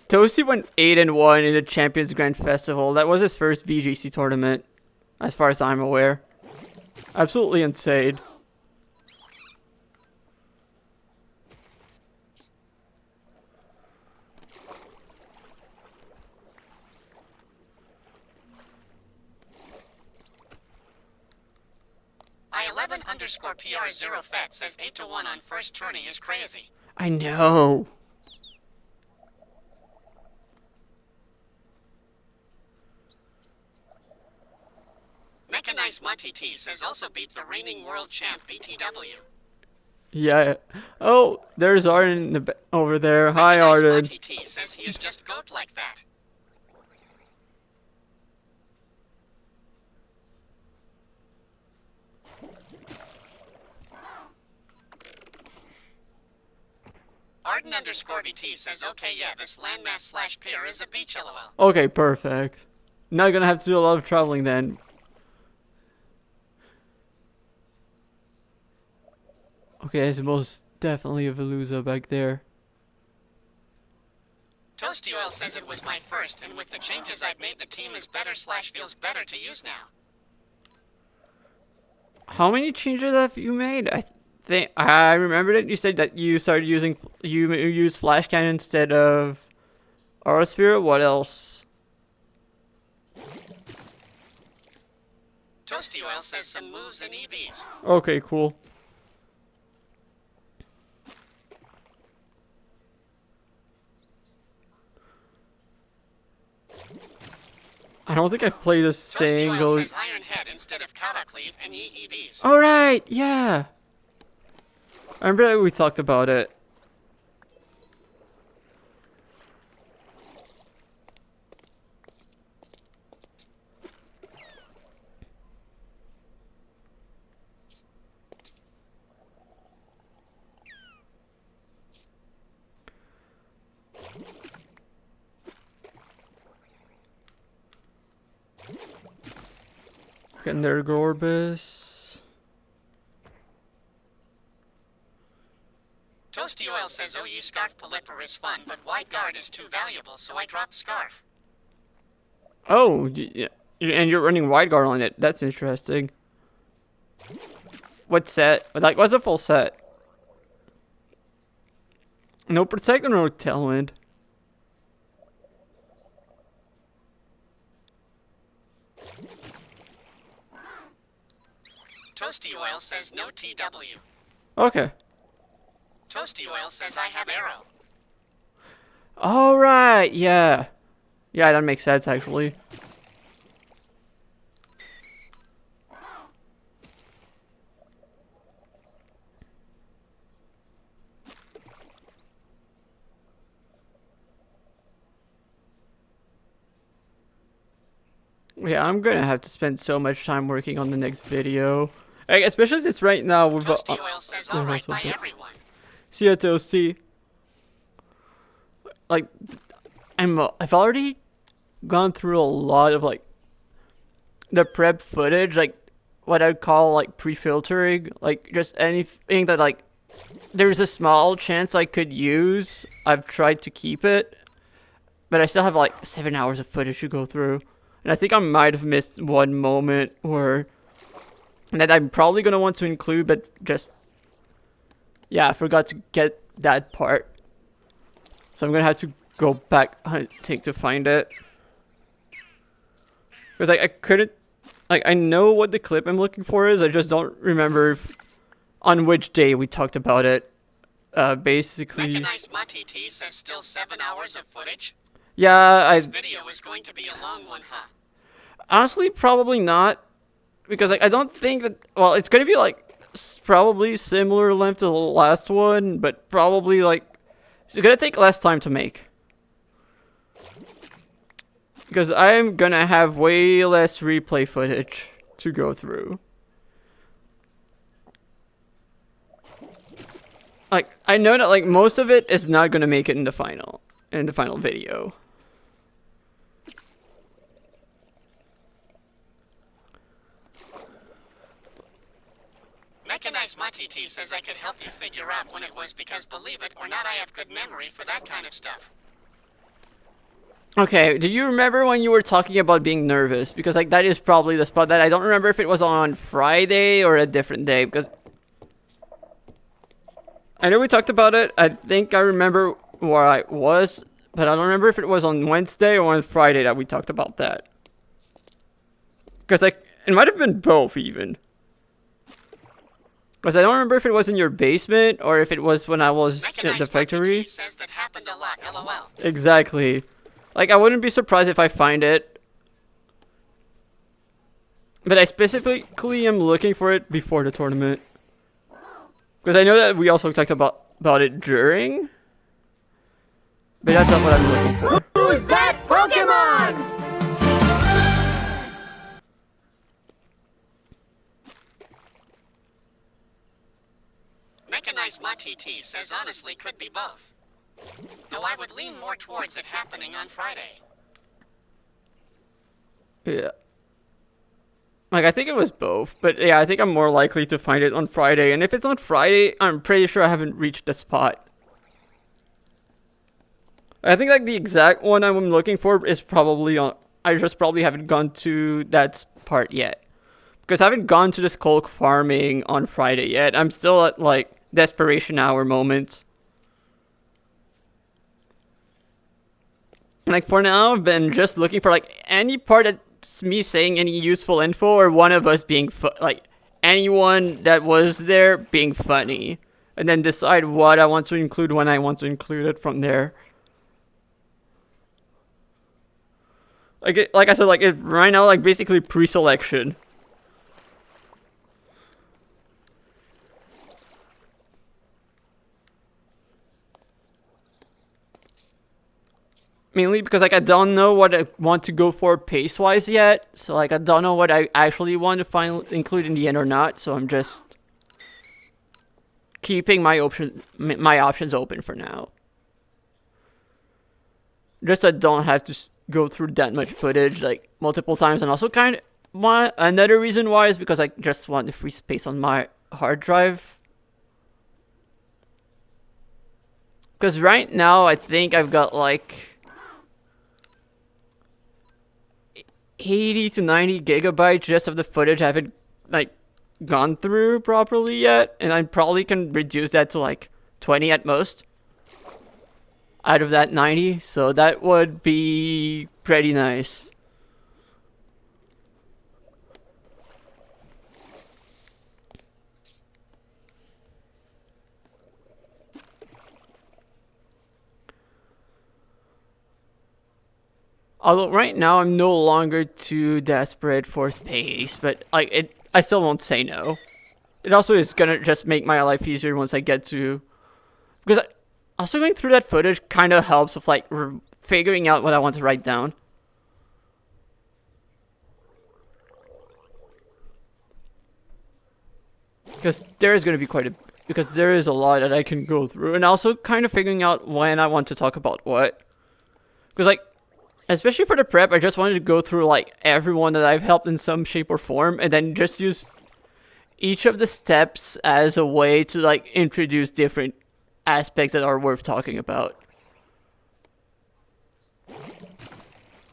Toasty went 8-1 in the Champions Grand Festival. That was his first VGC tournament, as far as I'm aware. Absolutely insane. I11_PR0FET says 8-1 on first tourney is crazy. I know. Mechanized Monty T says also beat the reigning world champ BTW. Yeah. Oh, there's Arden over there. Hi, Mechanized Arden. Monty T says he is just goat like that. Arden_BT says okay yeah this landmass / pier is a beach lol. Okay, perfect. Not gonna have to do a lot of traveling then. Okay, it's most definitely a Veluza back there. Toasty Oil says it was my first, and with the changes I've made, the team is better / feels better to use now. How many changes have you made? I remember that you said that you started using you use flash cannon instead of Aerosphere. What else? Toasty Oil says some moves in EVs. Okay, cool. don't think I've played this Toasty Oil single. says Iron Head instead of Cowdocleave and EEDs. Alright, yeah. I remember that we talked about it. Getting Gorbis. Toasty Oil says OU Scarf Polyper is fun, but Wide Guard is too valuable, so I dropped Scarf. Oh, yeah. And you're running Wide Guard on it. That's interesting. What set? Like, what's a full set? No Protect and no Tailwind. Toasty Oil says no TW. Okay. Toasty Oil says I have Arrow. Alright, yeah. Yeah, that makes sense, actually. Yeah, I'm gonna have to spend so much time working on the next video. Like, especially since right now we've... Toasty Oil says alright by everyone. See ya, Toasty. Like, I've already gone through a lot of, like, the prep footage, like, what I'd call, like, pre-filtering. Like, just anything that, like, there's a small chance I could use. I've tried to keep it. But I still have, like, 7 hours of footage to go through. And I think I might have missed one moment where... that I'm probably going to want to include, but just... yeah, I forgot to get that part. So I'm going to have to go back hunting to find it. Because I couldn't... like, I know what the clip I'm looking for is, I just don't remember on which day we talked about it. Basically... Mechanized Mati T says still 7 hours of footage? Yeah, This video is going to be a long one, huh? honestly, probably not. Because, like, I don't think that... well, it's going to be, like, probably similar length to the last one, but probably, like... it's going to take less time to make. Because I'm going to have way less replay footage to go through. Like, I know that, like, most of it is not going to make it in the final video. Mechanized Mati T says I could help you figure out when it was because, believe it or not, I have good memory for that kind of stuff. Okay, do you remember when you were talking about being nervous? Because, like, that is probably the spot that I don't remember if it was on Friday or a different day, because... I know we talked about it. I think I remember where I was, but I don't remember if it was on Wednesday or on Friday that we talked about that. Because, like, it might have been both, even. Because I don't remember if it was in your basement or if it was when I was at the factory. Says that happened a lot, LOL. Exactly. Like, I wouldn't be surprised if I find it. But I specifically am looking for it before the tournament. Because I know that we also talked about it during. But that's not what I'm looking for. Who's that Pokemon? Mechanized Mati T says honestly could be both. Though I would lean more towards it happening on Friday. Yeah. Like, I think it was both. But yeah, I think I'm more likely to find it on Friday. And if it's on Friday, I'm pretty sure I haven't reached the spot. I think, like, the exact one I'm looking for is probably on... I just probably haven't gone to that part yet. Because I haven't gone to the Skulk farming on Friday yet. I'm still at, like, desperation hour moments. Like, for now, I've been just looking for, like, any part that's me saying any useful info or one of us being, like, anyone that was there being funny. And then decide what I want to include when I want to include it from there. Like I said, like right now, like basically pre-selection. Mainly because like I don't know what I want to go for pace-wise yet, so like I don't know what I actually want to include in the end or not. So I'm just keeping my options open for now. Just so I don't have to go through that much footage like multiple times, and also kind of another reason why is because I just want the free space on my hard drive. Because right now I think I've got like 80 to 90 gigabytes just of the footage I haven't like gone through properly yet, and I probably can reduce that to like 20 at most out of that 90, so that would be pretty nice. Although right now I'm no longer too desperate for space, but I still won't say no. It also is gonna just make my life easier once I get to, because also going through that footage kind of helps with like figuring out what I want to write down. Because there is gonna be because there is a lot that I can go through, and also kind of figuring out when I want to talk about what. Because like, especially for the prep, I just wanted to go through like everyone that I've helped in some shape or form, and then just use each of the steps as a way to like introduce different aspects that are worth talking about.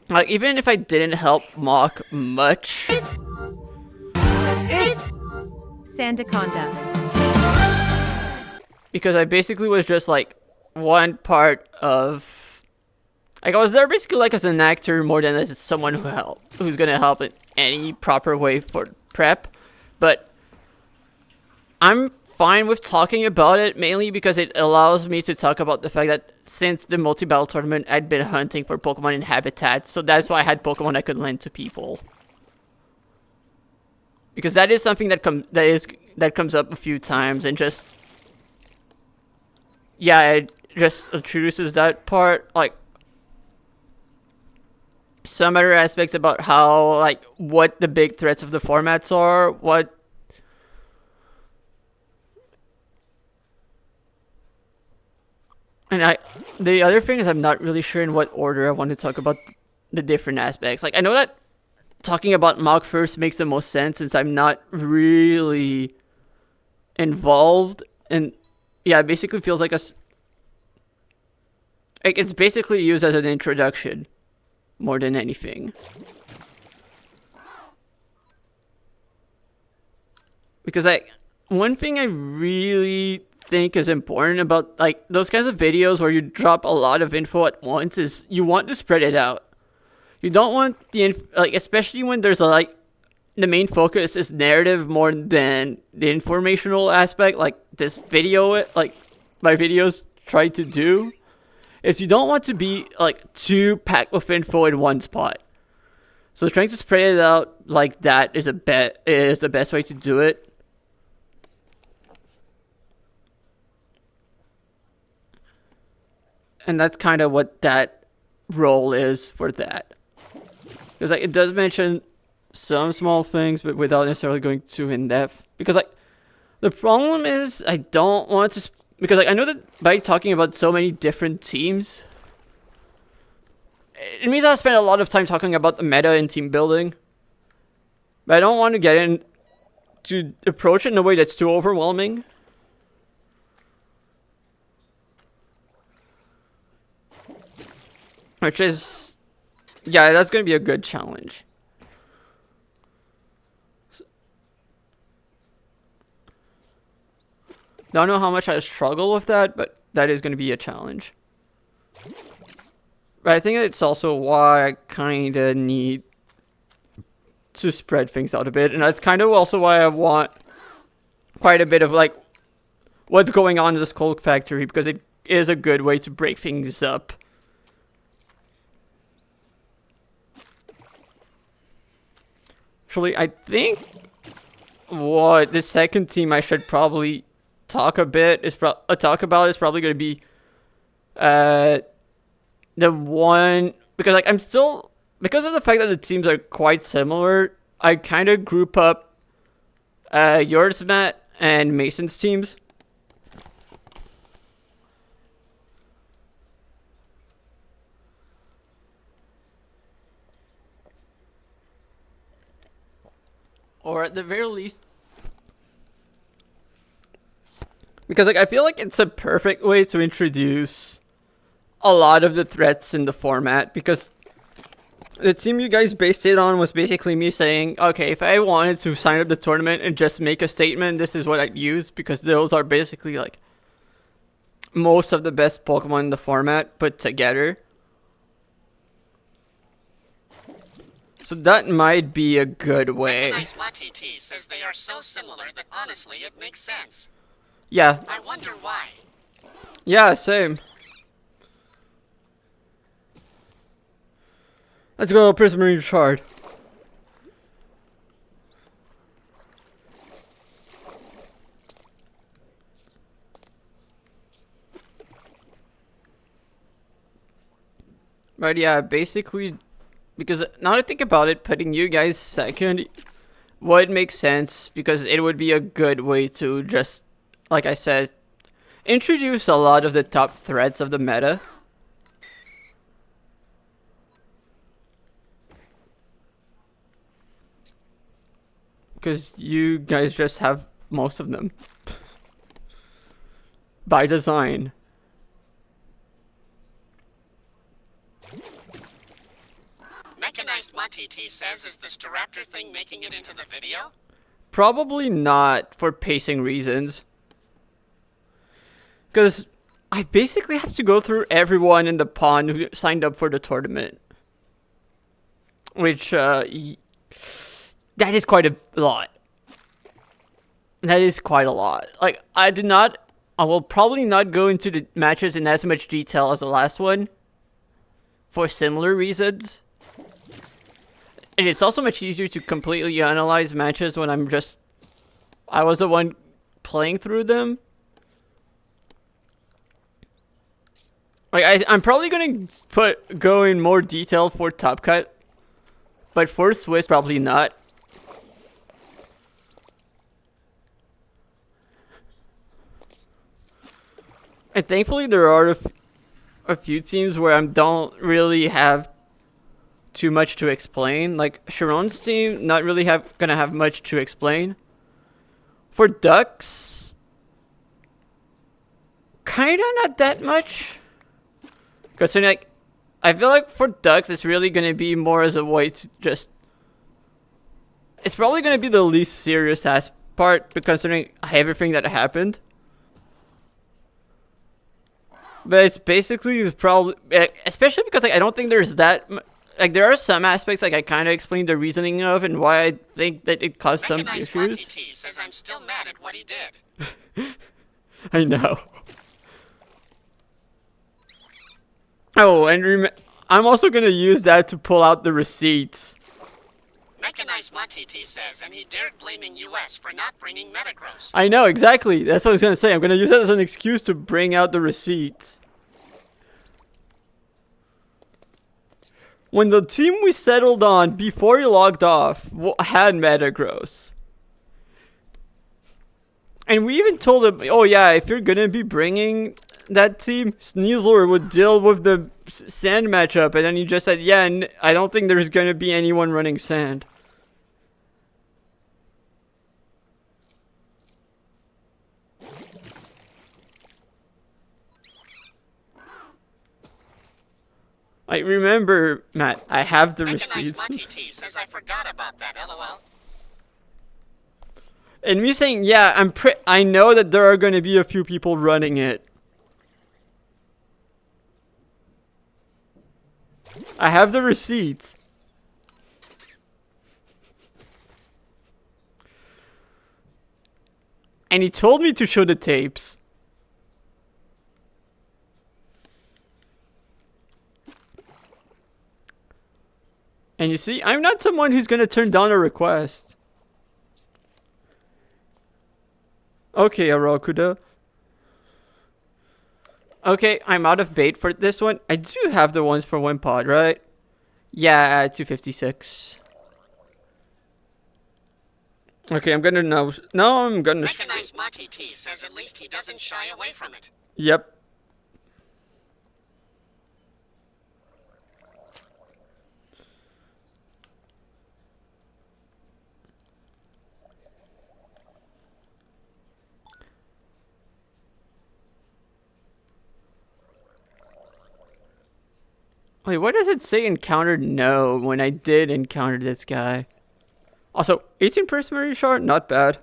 Like, even if I didn't help Mock much. It's Sandaconda. Because I basically was just like one part of. Like, I was there basically like as an actor more than as someone who's gonna help in any proper way for prep. But I'm fine with talking about it, mainly because it allows me to talk about the fact that since the multi-battle tournament, I'd been hunting for Pokemon in habitats, so that's why I had Pokemon I could lend to people. Because that is something that comes up a few times, and just it just introduces that part. Like, some other aspects about how, like, what the big threats of the formats are, and the other thing is I'm not really sure in what order I want to talk about the different aspects. Like, I know that talking about Mog first makes the most sense since I'm not really involved, and yeah, it basically feels like it's basically used as an introduction more than anything. Because one thing I really think is important about like those kinds of videos where you drop a lot of info at once is you want to spread it out. You don't want especially when there's the main focus is narrative more than the informational aspect, like this video, like my videos try to do. Is you don't want to be like too packed with info in one spot. So trying to spread it out like that is the best way to do it. And that's kind of what that role is for that. Because like it does mention some small things, but without necessarily going too in depth. Because like the problem is I don't want to. Because like I know that by talking about so many different teams, it means I spend a lot of time talking about the meta and team building. But I don't want to get in to approach it in a way that's too overwhelming. Which is, yeah, that's going to be a good challenge. Don't know how much I struggle with that, but that is going to be a challenge. But I think it's also why I kind of need to spread things out a bit. And that's kind of also why I want quite a bit of like what's going on in the Skull Factory, because it is a good way to break things up. actually. I think what the second team I should probably talk a bit is talk about is probably going to be the one, because like I'm still, because of the fact that the teams are quite similar, I kind of group up yours, Matt, and Mason's teams. Or at the very least, because like I feel like it's a perfect way to introduce a lot of the threats in the format, because the team you guys based it on was basically me saying, okay, if I wanted to sign up the tournament and just make a statement, this is what I'd use, because those are basically like most of the best Pokemon in the format put together. So that might be a good way. Nice TT says they are so similar that honestly it makes sense. Yeah. I wonder why. Yeah, same. Let's go Prismarine Shard. But yeah, basically, because now that I think about it, putting you guys second would make sense, because it would be a good way to just, like I said, introduce a lot of the top threats of the meta. Because you guys just have most of them. By design. Mechanized TT says, is the Staraptor thing making it into the video? Probably not, for pacing reasons. Because I basically have to go through everyone in the pond who signed up for the tournament. Which, that is quite a lot. That is quite a lot. Like, I will probably not go into the matches in as much detail as the last one. For similar reasons. And it's also much easier to completely analyze matches when I was the one playing through them. Like, I'm probably gonna go in more detail for Top Cut. But for Swiss, probably not. And thankfully, there are a few teams where I don't really have too much to explain. Like Sharon's team, not really gonna have much to explain. For Ducks, kinda not that much. Because like, I feel like for Ducks, it's really gonna be more as a way to just. It's probably gonna be the least serious ass part, considering everything that happened. But it's basically probably, especially because like I don't think there's that. Like, there are some aspects, like, I kind of explained the reasoning of and why I think that it caused some issues. TT says I'm still mad at what he did. I know. Oh, and I'm also going to use that to pull out the receipts. Mechanized TT says, and he dared blaming US for not bringing Metagross. I know, exactly. That's what I was going to say. I'm going to use that as an excuse to bring out the receipts. When the team we settled on before he logged off had Metagross. And we even told him, oh yeah, if you're gonna be bringing that team, Sneasler would deal with the sand matchup. And then he just said, yeah, I don't think there's gonna be anyone running sand. I remember, Matt, I have the receipts. TT says I forgot about that, LOL. And me saying, yeah, I know that there are going to be a few people running it. I have the receipts. And he told me to show the tapes. And you see, I'm not someone who's gonna turn down a request. Okay, Arakuda. Okay, I'm out of bait for this one. I do have the ones for one pod, right? Yeah, 256. Okay, I'm gonna now. Now I'm gonna. Mechanized Mati T says at least he doesn't shy away from it. Yep. Wait, why does it say encountered no when I did encounter this guy? Also, 18 prismarine shard, not bad.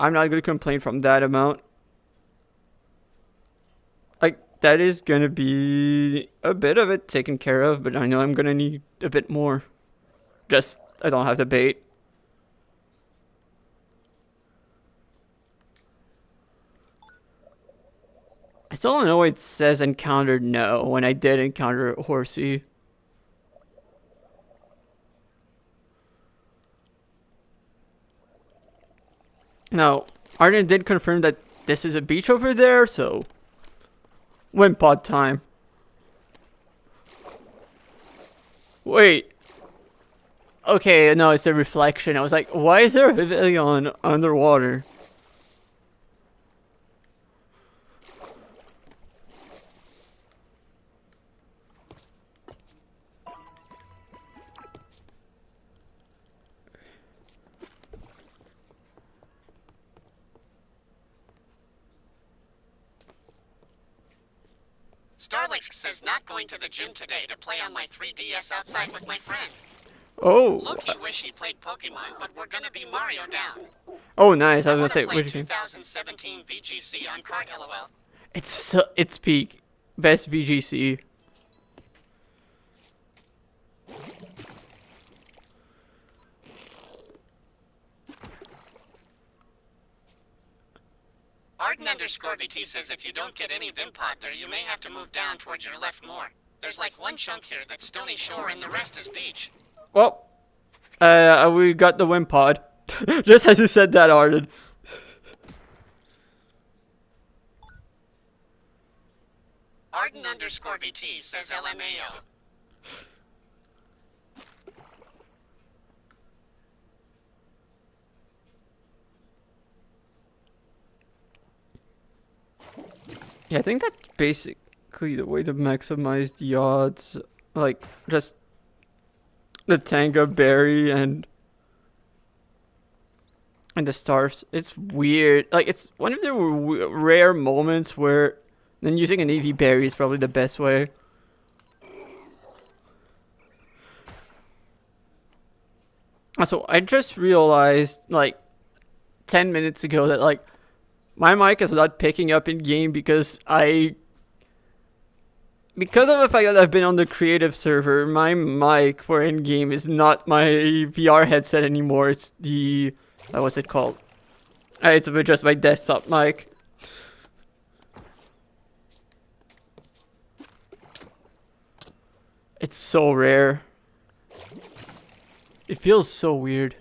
I'm not gonna complain from that amount. Like, that is gonna be a bit of it taken care of, but I know I'm gonna need a bit more. Just, I don't have the bait. I still don't know why it says encountered no when I did encounter Horsey. Now, Arden did confirm that this is a beach over there, so wind pod time. Wait. Okay, no, it's a reflection. I was like, why is there a pavilion underwater? Starlix says not going to the gym today to play on my 3DS outside with my friend. Oh. Loki wish he played Pokemon, but we're gonna be Mario down. Oh, nice. I was gonna say, play which game? 2017 VGC on card, LOL. It's peak. Best VGC. Arden_VT says if you don't get any Vimpod there, you may have to move down towards your left more. There's like one chunk here that's stony shore and the rest is beach. Well, we got the wind pod. Just as you said that, Arden. Arden_VT says LMAO. Yeah, I think that's basically the way to maximize the odds. Like, just the Tanga Berry and the stars. It's weird. Like, it's one of the rare moments where then using an AV Berry is probably the best way. Also, I just realized, like, 10 minutes ago that, like, my mic is not picking up in game because of the fact that I've been on the creative server. My mic for in game is not my VR headset anymore. It's the what's it called? It's just my desktop mic. It's so rare. It feels so weird.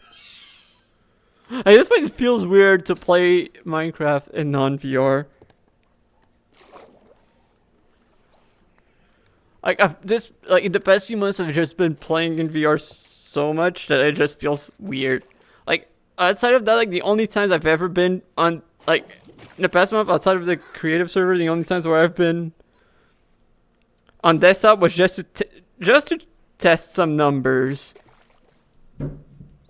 At this point, it feels weird to play Minecraft in non-VR. Like in the past few months, I've just been playing in VR so much that it just feels weird. Like outside of that, like the only times I've ever been on, like in the past month, outside of the creative server, the only times where I've been on desktop was just to test some numbers.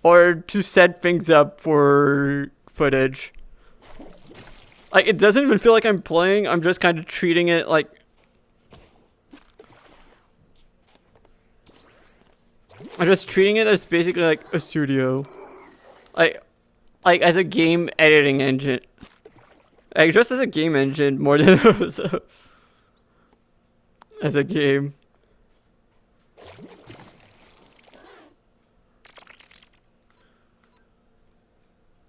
Or to set things up for footage. Like, it doesn't even feel like I'm playing. I'm just kind of treating it like... I'm just treating it as basically like a studio. Like as a game editing engine. Like, just as a game engine more than as a game.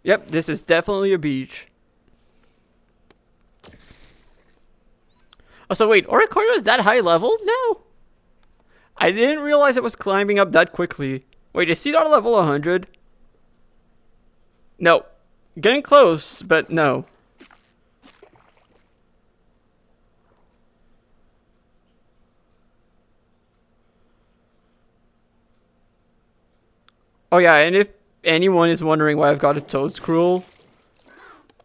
Yep, this is definitely a beach. Oh, so wait, Oricorio is that high level? No. I didn't realize it was climbing up that quickly. Wait, is Seedot level 100? No. Getting close, but no. Oh yeah, and if anyone is wondering why I've got a Toad Scroll,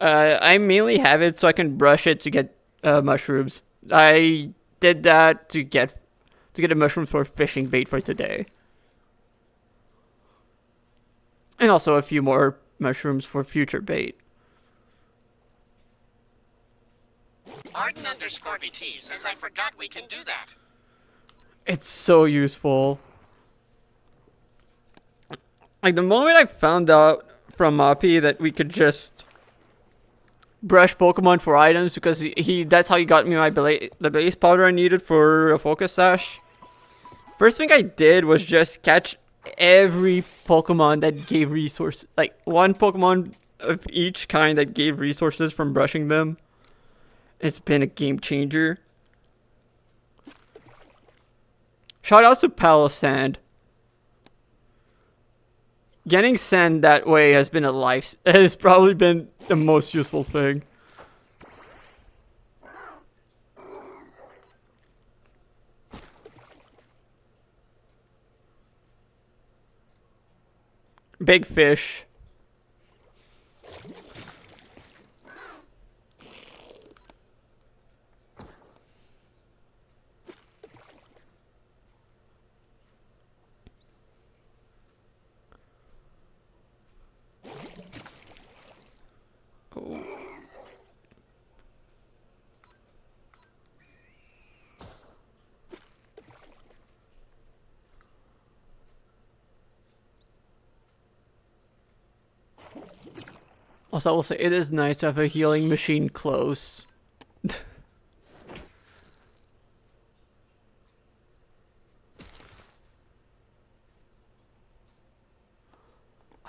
I mainly have it so I can brush it to get mushrooms. I did that to get a mushroom for fishing bait for today. And also a few more mushrooms for future bait. Arden_BT says I forgot we can do that. It's so useful. Like the moment I found out from Moppy that we could just brush Pokemon for items, because that's how he got me the base powder I needed for a Focus Sash. First thing I did was just catch every Pokemon that gave resources, like one Pokemon of each kind that gave resources from brushing them. It's been a game changer. Shout out to Palo Sand. Getting sand that way has been has probably been the most useful thing. Big fish. Oh. Also, I will say it is nice to have a healing machine close.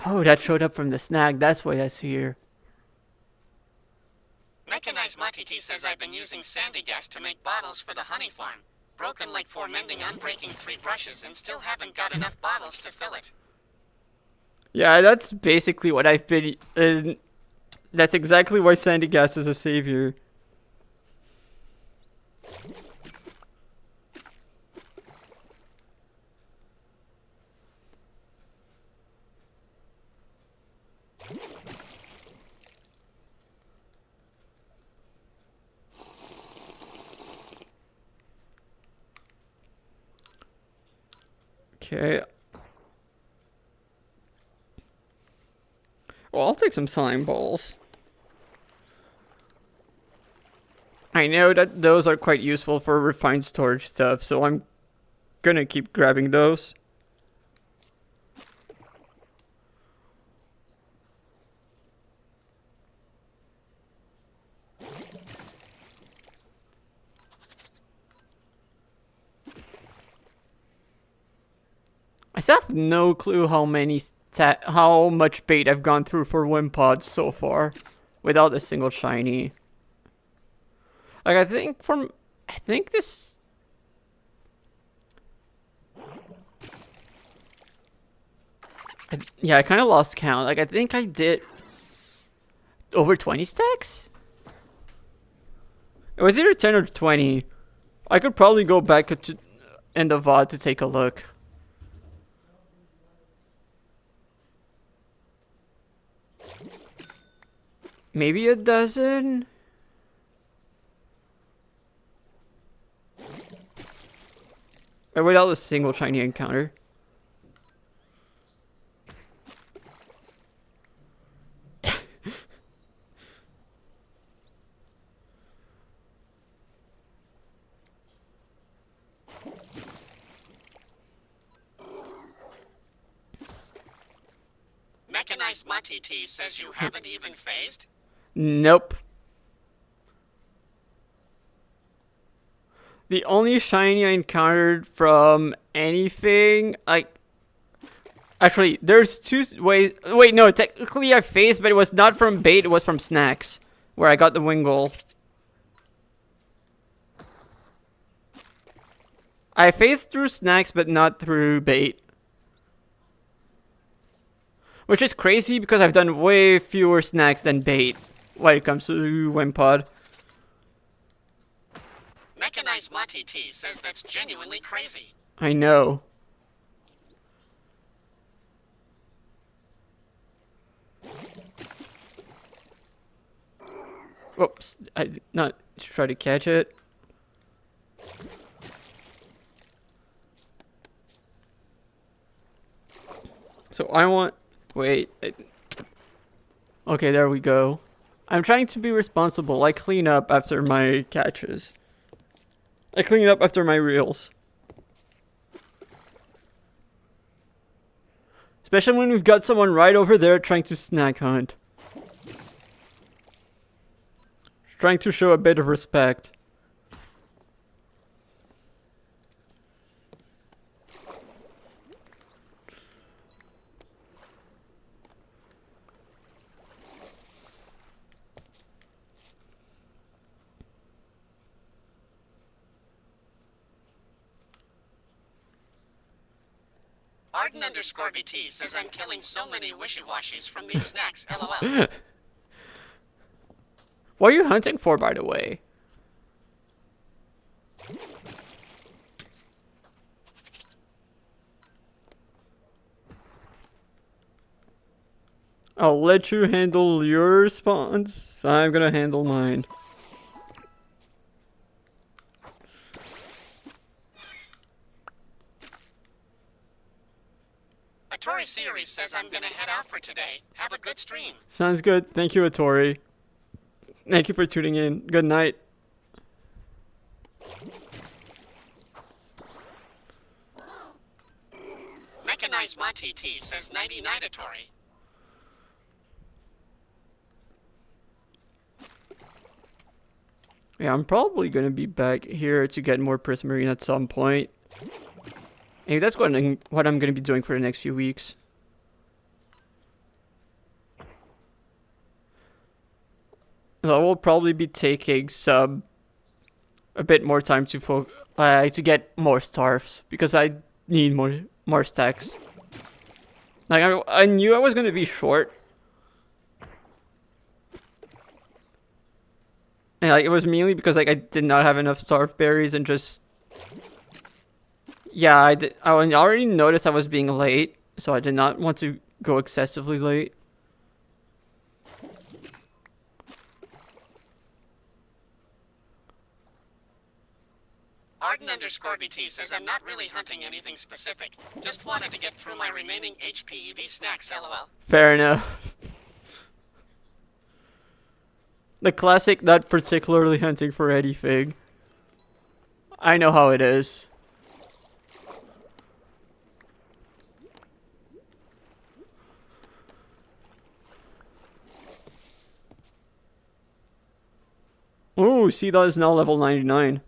Oh, that showed up from the snag. That's why that's here. Mechanized Matiti says I've been using sandy gas to make bottles for the honey farm. Broken like 4 mending unbreaking 3 brushes and still haven't got enough bottles to fill it. Yeah, that's basically what I've been... that's exactly why sandy gas is a savior. Okay. Well, I'll take some slime balls. I know that those are quite useful for refined storage stuff, so I'm gonna keep grabbing those. I still have no clue how much bait I've gone through for Wimpods so far, without a single shiny. Like I think this. Yeah, I kind of lost count. Like I think I did over 20 stacks. It was either 10 or 20. I could probably go back in the VOD to take a look. Maybe a dozen? Without a single shiny encounter. Mechanized Matiti says you haven't even phased? Nope. The only shiny I encountered from anything, like... Actually, there's 2 ways... Wait, no, technically I phased, but it was not from bait, it was from snacks. Where I got the Wingull. I phased through snacks, but not through bait. Which is crazy because I've done way fewer snacks than bait when it comes to Wimpod. Mechanized Mati T says that's genuinely crazy. I know. Whoops, I did not try to catch it. So I want... Wait. Okay, there we go. I'm trying to be responsible. I clean up after my catches. I clean up after my reels. Especially when we've got someone right over there trying to snack hunt. Trying to show a bit of respect. Arden_BT says I'm killing so many wishy-washies from these snacks, lol. What are you hunting for, by the way? I'll let you handle your spawns. I'm gonna handle mine. Atori Series says I'm gonna head out for today. Have a good stream. Sounds good. Thank you, Atori. Thank you for tuning in. Good night. Mechanized Mati T says 99 Atori. Yeah, I'm probably gonna be back here to get more Prismarine at some point. Hey, that's what I'm gonna be doing for the next few weeks. So I will probably be taking a bit more time to get more starves because I need more stacks. Like I knew I was gonna be short. And like it was mainly because like I did not have enough starve berries and just yeah, I already noticed I was being late, so I did not want to go excessively late. Arden_BT says I'm not really hunting anything specific. Just wanted to get through my remaining HPEV snacks, lol. Fair enough. The classic not particularly hunting for anything. I know how it is. Ooh, see, that is now level 99.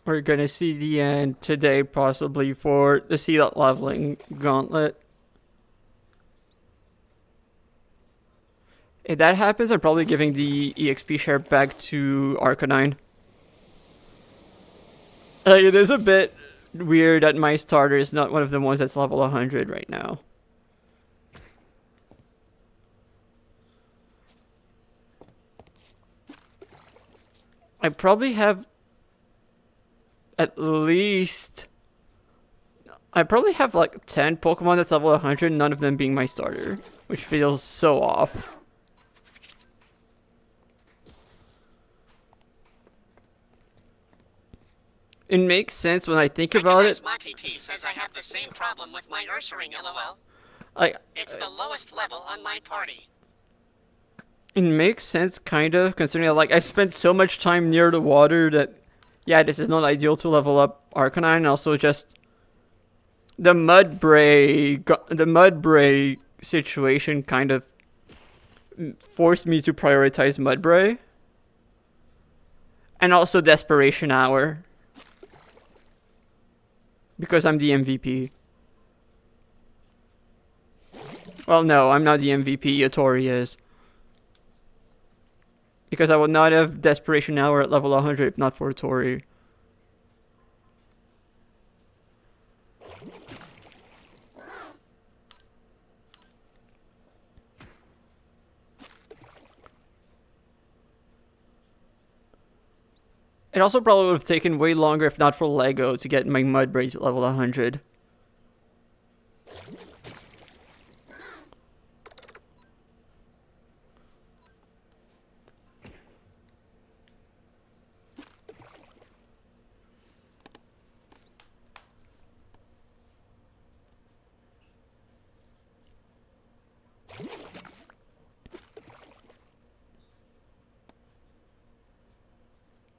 We're gonna see the end today, possibly, for the Sea Leveling Gauntlet. If that happens, I'm probably giving the EXP share back to Arcanine. It is a bit weird that my starter is not one of the ones that's level 100 right now. I probably have at least... I probably have like 10 Pokemon that's level 100, none of them being my starter, which feels so off. It makes sense when I think about it. Mati T says I have the same problem with my Ursaring, lol. It's the lowest level on my party. It makes sense, kind of, considering that, like, I spent so much time near the water that, yeah, this is not ideal to level up Arcanine. And also, just the Mudbray situation kind of forced me to prioritize Mudbray, and also Desperation Hour because I'm the MVP. Well, no, I'm not the MVP. Yatori is. Because I would not have Desperation Hour at level 100 if not for Yatori. It also probably would have taken way longer if not for Lego to get my Mud Braids at level 100.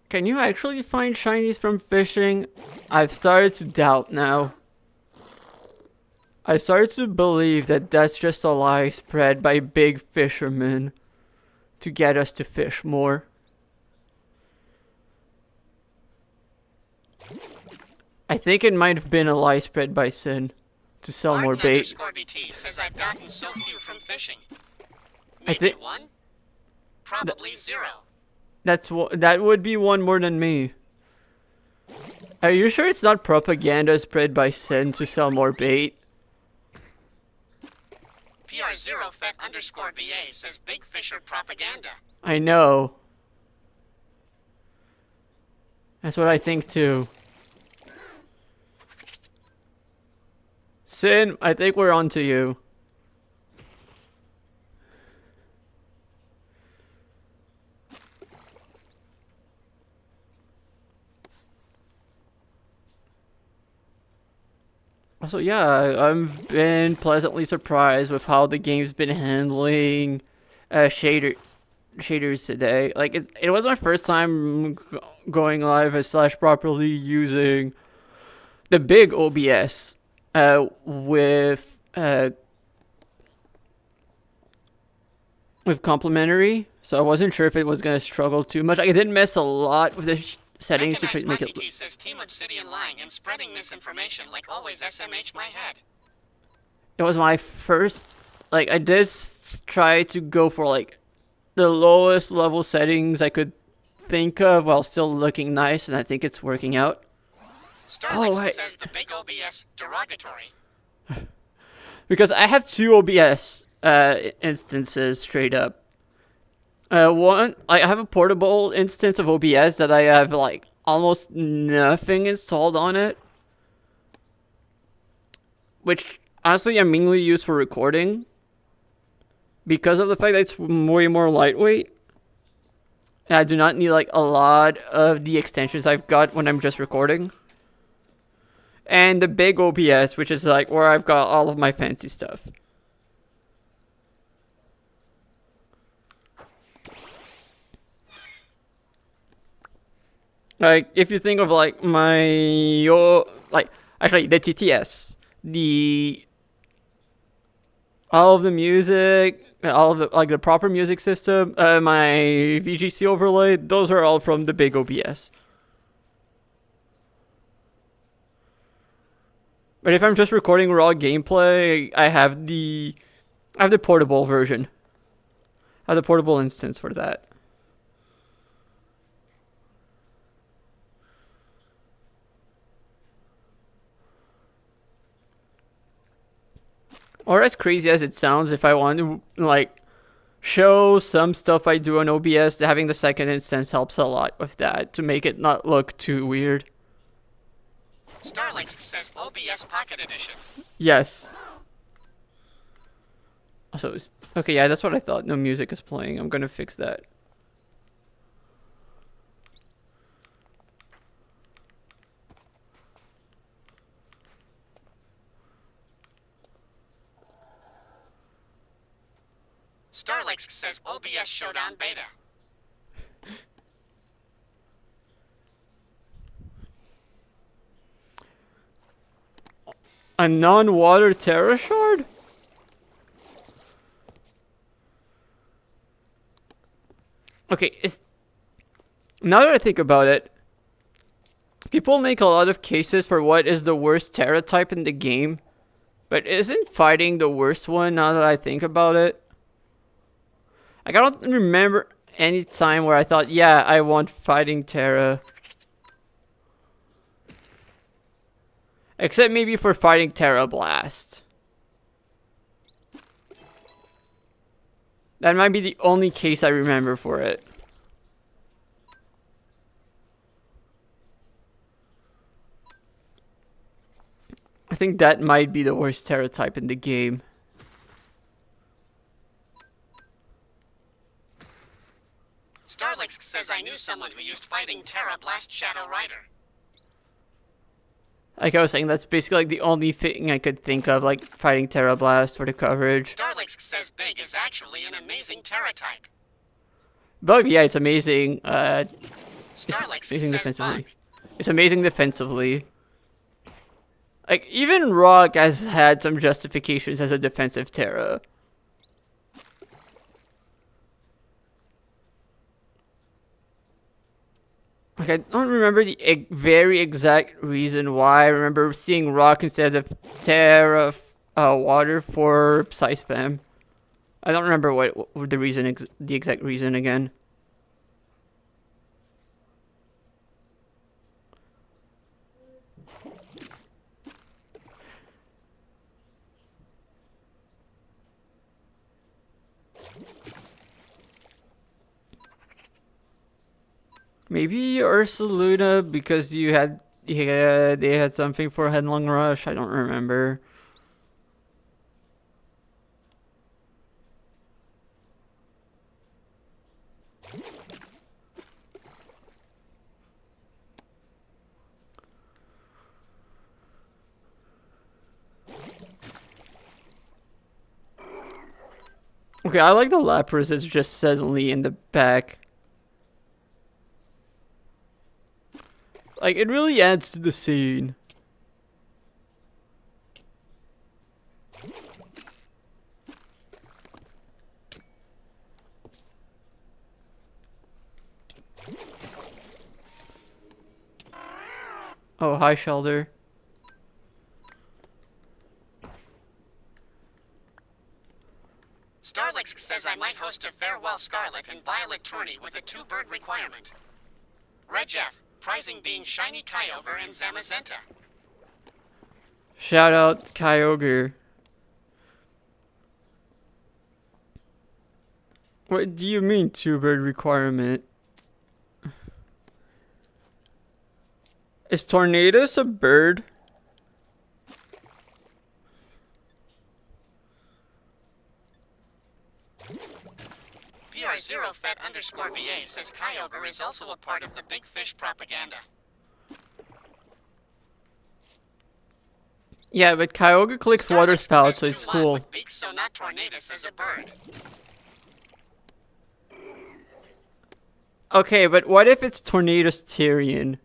Can you actually find shinies from fishing? I've started to doubt now. I started to believe that that's just a lie spread by big fishermen to get us to fish more. I think it might have been a lie spread by Sin to sell more bait. BT says I've gotten so few from fishing. I Maybe think one? Probably zero. that would be one more than me. Are you sure it's not propaganda spread by Sin to sell more bait? PR0fet_VA says Big Fisher propaganda. I know. That's what I think too. Sin, I think we're on to you. Also, yeah, I've been pleasantly surprised with how the game's been handling shaders today. Like, it was my first time going live / properly using the big OBS with complimentary, so I wasn't sure if it was gonna struggle too much. I didn't mess a lot with the settings to try to make it. Says Team Obsidian lying and spreading misinformation like always. SMH my head. It was my first. Like, I did try to go for like the lowest level settings I could think of while still looking nice, and I think it's working out. Starlix says the big OBS derogatory. Because I have two OBS instances straight up. One, I have a portable instance of OBS that I have like almost nothing installed on it, which honestly I mainly use for recording because of the fact that it's way more lightweight. And I do not need like a lot of the extensions I've got when I'm just recording. And the big OBS, which is like where I've got all of my fancy stuff. Like, if you think of like actually the TTS, all of the music, all of the like the proper music system, my VGC overlay, those are all from the big OBS. But if I'm just recording raw gameplay, I have the portable version. I have the portable instance for that. Or as crazy as it sounds, if I want to like show some stuff I do on OBS, having the second instance helps a lot with that to make it not look too weird. Starlix says OBS Pocket Edition. Yes. Also, okay, yeah, that's what I thought. No music is playing. I'm gonna fix that. Starlix says OBS Showdown Beta. A non-water Terra Shard? Okay, now that I think about it, people make a lot of cases for what is the worst Terra type in the game. But isn't fighting the worst one now that I think about it? Like, I don't remember any time where I thought, yeah, I want fighting Terra. Except maybe for fighting Terra Blast. That might be the only case I remember for it. I think that might be the worst Terra type in the game. Starlix says I knew someone who used fighting Terra Blast Shadow Rider. Like I was saying, that's basically like the only thing I could think of, like fighting Terra Blast for the coverage. Starlix says Big is actually an amazing Terra type. Bug, yeah, it's amazing. Starlix Amazing says defensively. Bug. It's amazing defensively. Like, even Rock has had some justifications as a defensive Terra. Like, I don't remember the very exact reason why. I remember seeing Rock instead of Terra Water for Psy Spam. I don't remember what the reason, the exact reason again. Maybe Ursaluna because they had something for Headlong Rush. I don't remember. Okay, I like the Lapras that's just suddenly in the back. Like, it really adds to the scene. Oh, hi, Shelder. Starlix says I might host a Farewell Scarlet and Violet tourney with a 2-bird requirement. Red Jeff, prizing being Shiny Kyogre and Zamazenta. Shout out Kyogre. What do you mean 2-bird requirement? Is Tornadus a bird? PR0Fet_VA says Kyogre is also a part of the Big Fish propaganda. Yeah, but Kyogre collects water spouts, so it's cool. With beaks, so not Tornadus as a bird. Okay, but what if it's Tornadus Tyrion?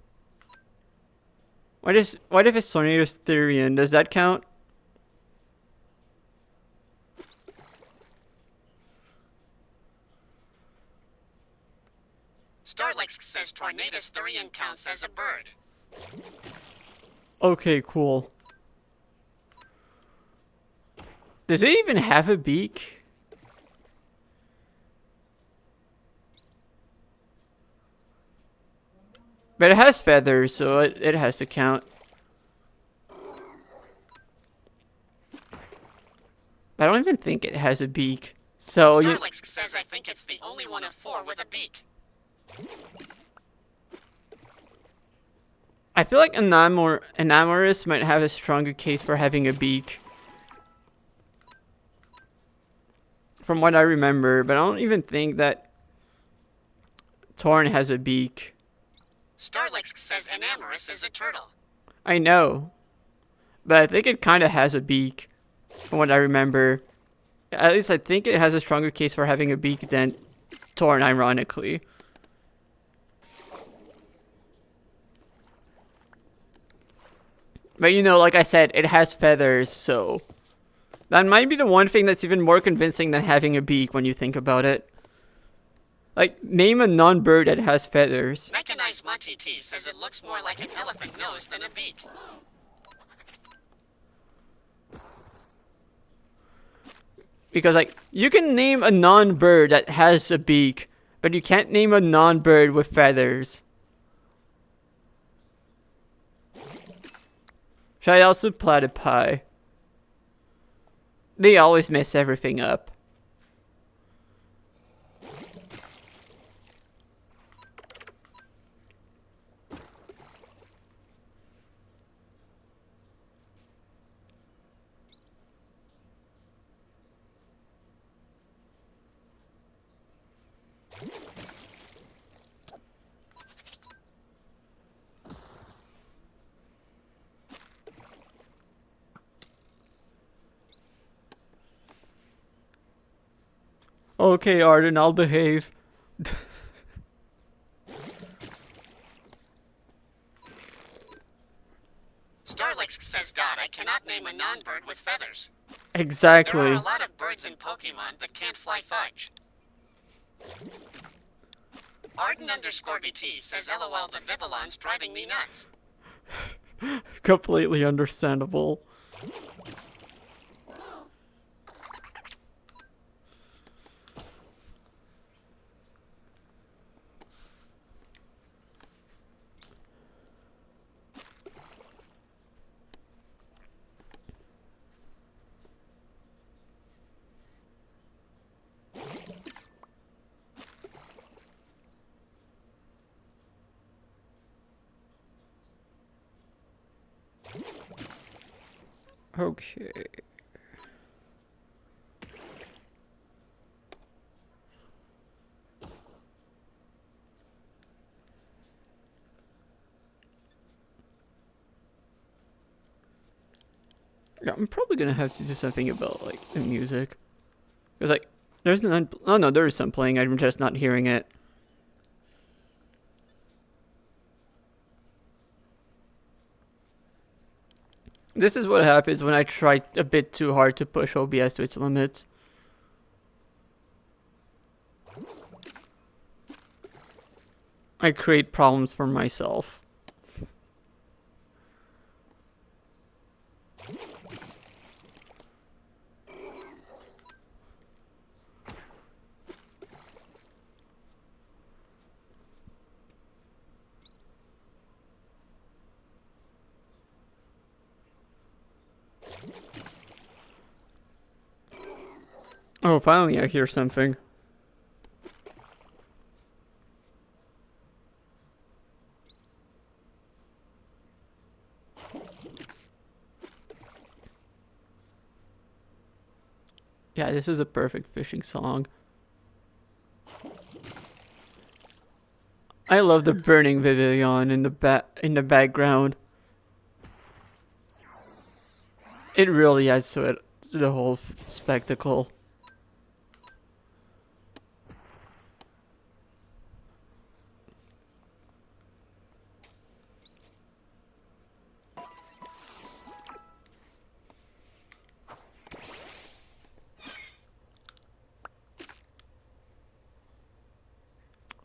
What if it's Tornadus Tyrion? Does that count? Starlix says Tornadus Therian counts as a bird. Okay, cool. Does it even have a beak? But it has feathers, so it has to count. I don't even think it has a beak. So Starlix says I think it's the only one of 4 with a beak. I feel like Enamorus might have a stronger case for having a beak. From what I remember, but I don't even think that Torn has a beak. Starlix says Enamorus is a turtle. I know. But I think it kind of has a beak. From what I remember. At least I think it has a stronger case for having a beak than Torn, ironically. But you know, like I said, it has feathers, so... That might be the one thing that's even more convincing than having a beak when you think about it. Like, name a non-bird that has feathers. Mechanized Monty T says it looks more like an elephant nose than a beak. Because, like, you can name a non-bird that has a beak, but you can't name a non-bird with feathers. Should I also platypi? They always mess everything up. Okay, Arden, I'll behave. Starlix says, God, I cannot name a non-bird with feathers. There Exactly. are a lot of birds in Pokemon that can't fly fudge. Arden_VT says, LOL, the Vivillon's driving me nuts. Completely understandable. Okay. Yeah, I'm probably gonna have to do something about, like, the music. Because, like, there's none. Oh no, there is some playing, I'm just not hearing it. This is what happens when I try a bit too hard to push OBS to its limits. I create problems for myself. Oh, finally I hear something. Yeah, this is a perfect fishing song. I love the burning pavilion in the background. It really adds to it, to the whole spectacle.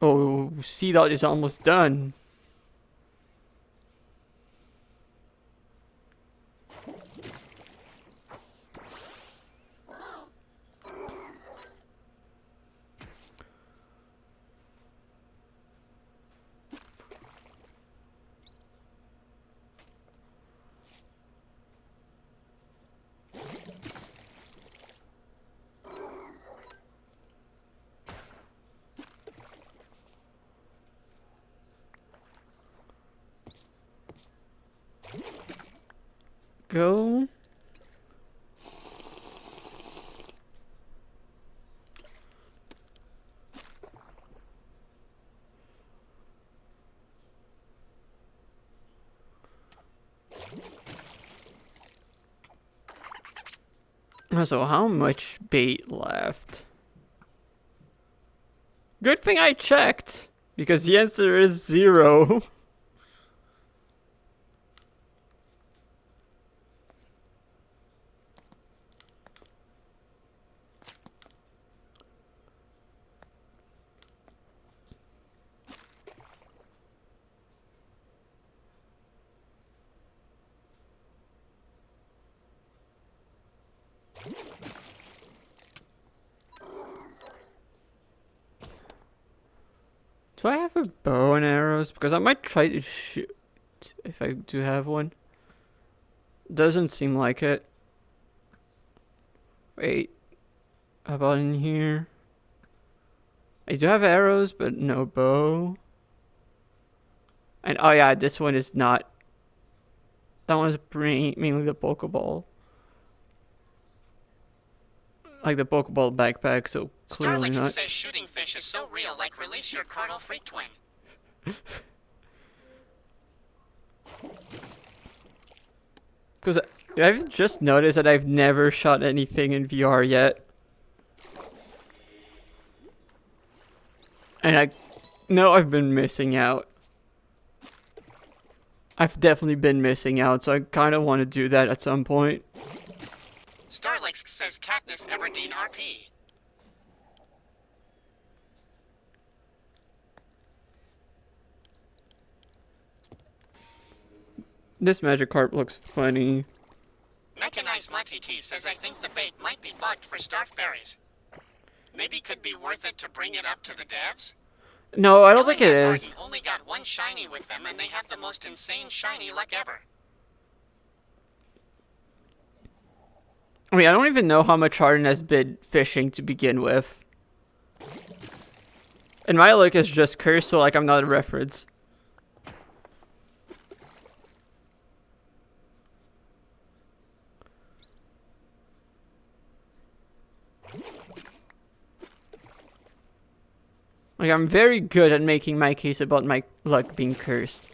Oh, C dot is almost done. Go. So how much bait left? Good thing I checked, because the answer is 0. Do I have a bow and arrows? Because I might try to shoot if I do have one. Doesn't seem like it. Wait. How about in here? I do have arrows, but no bow. And oh yeah, this one is not. That one is mainly the Pokeball. Like the Pokeball backpack, so clearly Starlix not. says shooting fish is so real, like release your Cradle freak twin. Because I've just noticed that I've never shot anything in VR yet. And I know I've been missing out. I've definitely been missing out, so I kind of want to do that at some point. Starlix says Katniss Everdeen RP. This Magikarp looks funny. Mechanized Matiti says I think the bait might be bugged for Starfberries. Maybe could be worth it to bring it up to the devs? No, I don't think it Knowing that is. Arden only got one shiny with them and they have the most insane shiny luck ever. I mean, I don't even know how much Arden has been fishing to begin with. And my luck is just cursed, so like I'm not a reference. Like, I'm very good at making my case about my luck being cursed.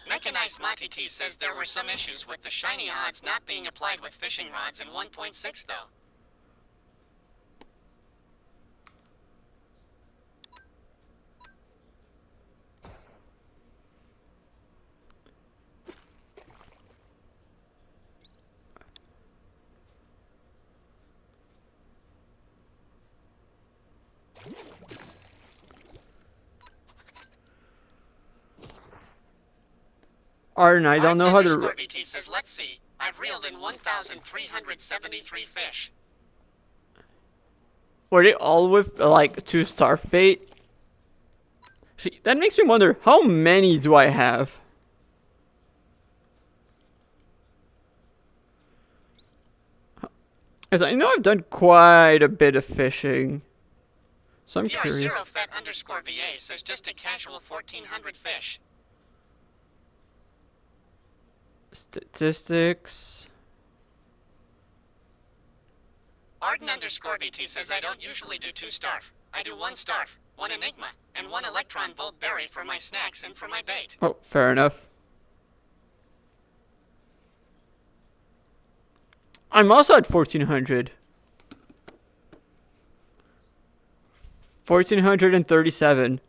Mechanized Matiti says there were some issues with the shiny odds not being applied with fishing rods in 1.6 though. Arden, I don't know how to... VT says, let's see. I've reeled in 1,373 fish. Were they all with, like, 2 starf bait? See, that makes me wonder, how many do I have? Because I know I've done quite a bit of fishing. So I'm curious. PR0Fet_VA says just a casual 1,400 fish. Statistics. Arden_VT says I don't usually do 2 starf. I do 1 starf, 1 enigma, and 1 electron volt berry for my snacks and for my bait. Oh, fair enough. I'm also at 1,400. 1,437.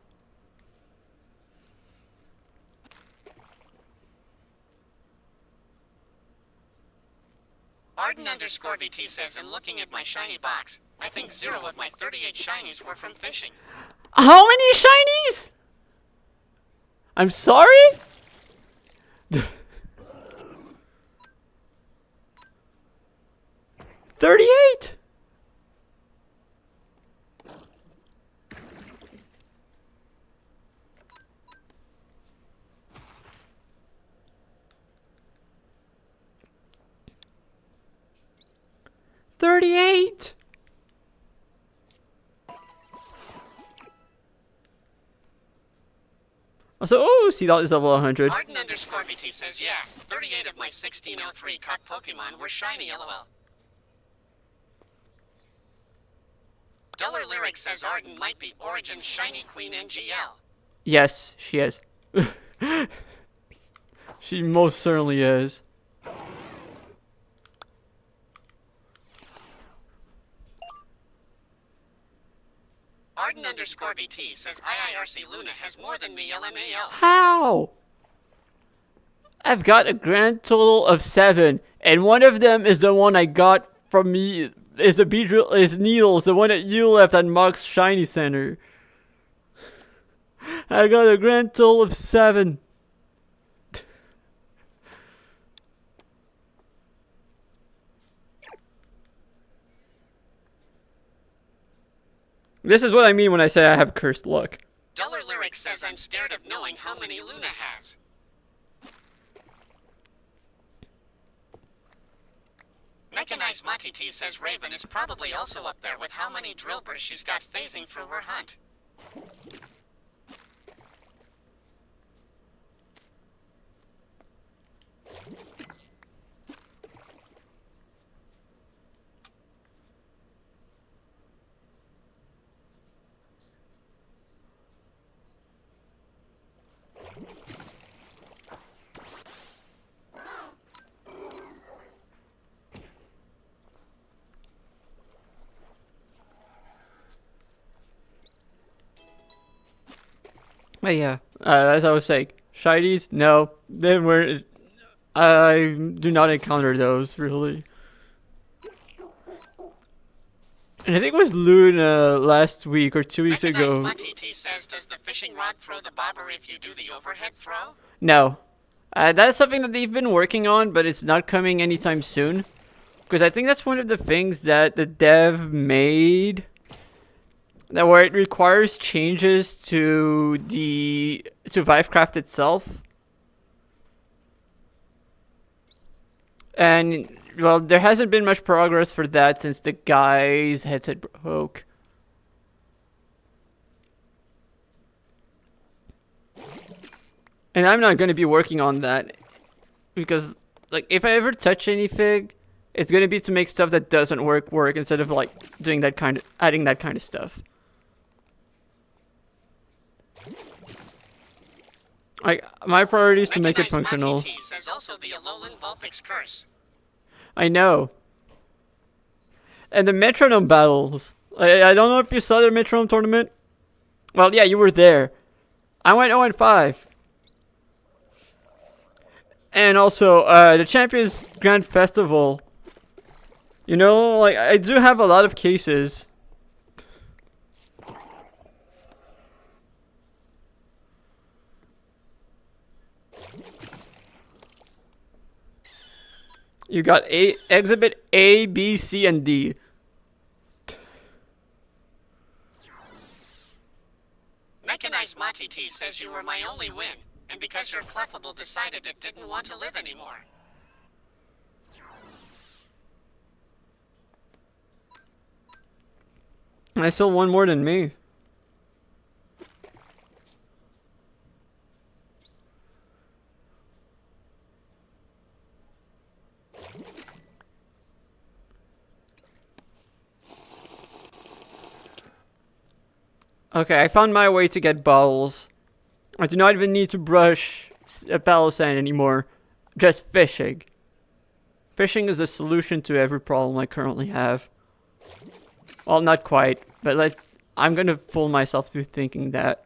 Arden_VT says, in looking at my shiny box, I think 0 of my 38 shinies were from fishing. How many shinies? I'm sorry? 38. Also, oh, see that is level 100. Arden_VT says, yeah, 38 of my 1603 caught Pokemon were shiny, lol. Duller Lyric says Arden might be Origin's shiny queen NGL. Yes, she is. She most certainly is. Arden_VT says IIRC Luna has more than me, LMAO. How? I've got a grand total of 7, and one of them is the one I got from me. Is the Beedrill, is Needles, the one that you left at Mox Shiny Center. I got a grand total of 7. This is what I mean when I say I have cursed luck. Duller Lyric says I'm scared of knowing how many Luna has. Mechanized Matiti says Raven is probably also up there with how many Drillburs she's got phasing through her hunt. But yeah, as I was saying, shinies, no, they weren't. I do not encounter those really. And I think it was Luna last week or 2 weeks ago. Mechanized Matiti says, does the fishing rod throw the bobber if you do the overhead throw? No, that's something that they've been working on, but it's not coming anytime soon. Because I think that's one of the things that the dev made, that where it requires changes to the Vivecraft itself. And well, there hasn't been much progress for that since the guy's headset broke. And I'm not going to be working on that because, like, if I ever touch anything, it's going to be to make stuff that doesn't work instead of like doing that kind of adding that kind of stuff. Like, my priority is to make it functional. Matiti says also the Alolan Vulpix curse. I know. And the metronome battles. I don't know if you saw the metronome tournament. Well, yeah, you were there. I went 0-5. And also, the Champions Grand Festival. You know, like, I do have a lot of cases. You got exhibit A, B, C, and D. Mechanized Matiti says you were my only win, and because your Clefable decided it didn't want to live anymore. I still won more than me. Okay, I found my way to get bottles. I do not even need to brush a Palisand anymore. Just fishing. Fishing is the solution to every problem I currently have. Well, not quite, but I'm gonna fool myself through thinking that.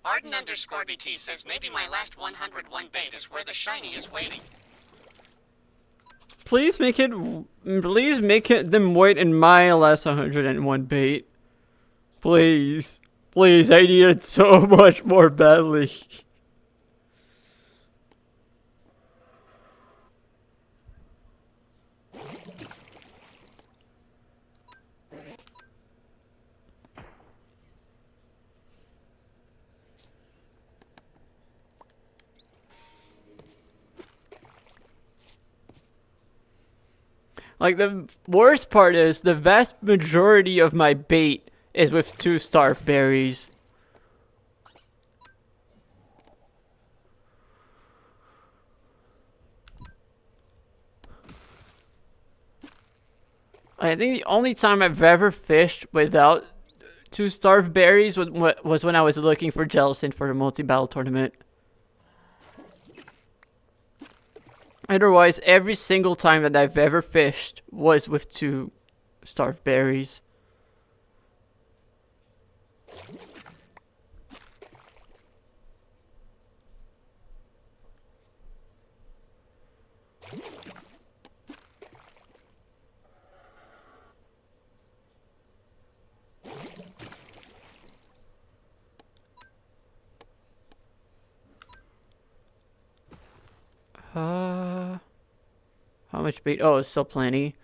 Arden_BT says maybe my last 101 bait is where the shiny is waiting. Please make it them wait in my last 101 bait. Please. Please, I need it so much more badly. Like, the worst part is the vast majority of my bait is with 2 starve berries. I think the only time I've ever fished without 2 starve berries was when I was looking for gelatin for the multi-battle tournament. Otherwise, every single time that I've ever fished was with 2 starved berries. How much bait? Oh, it's still plenty.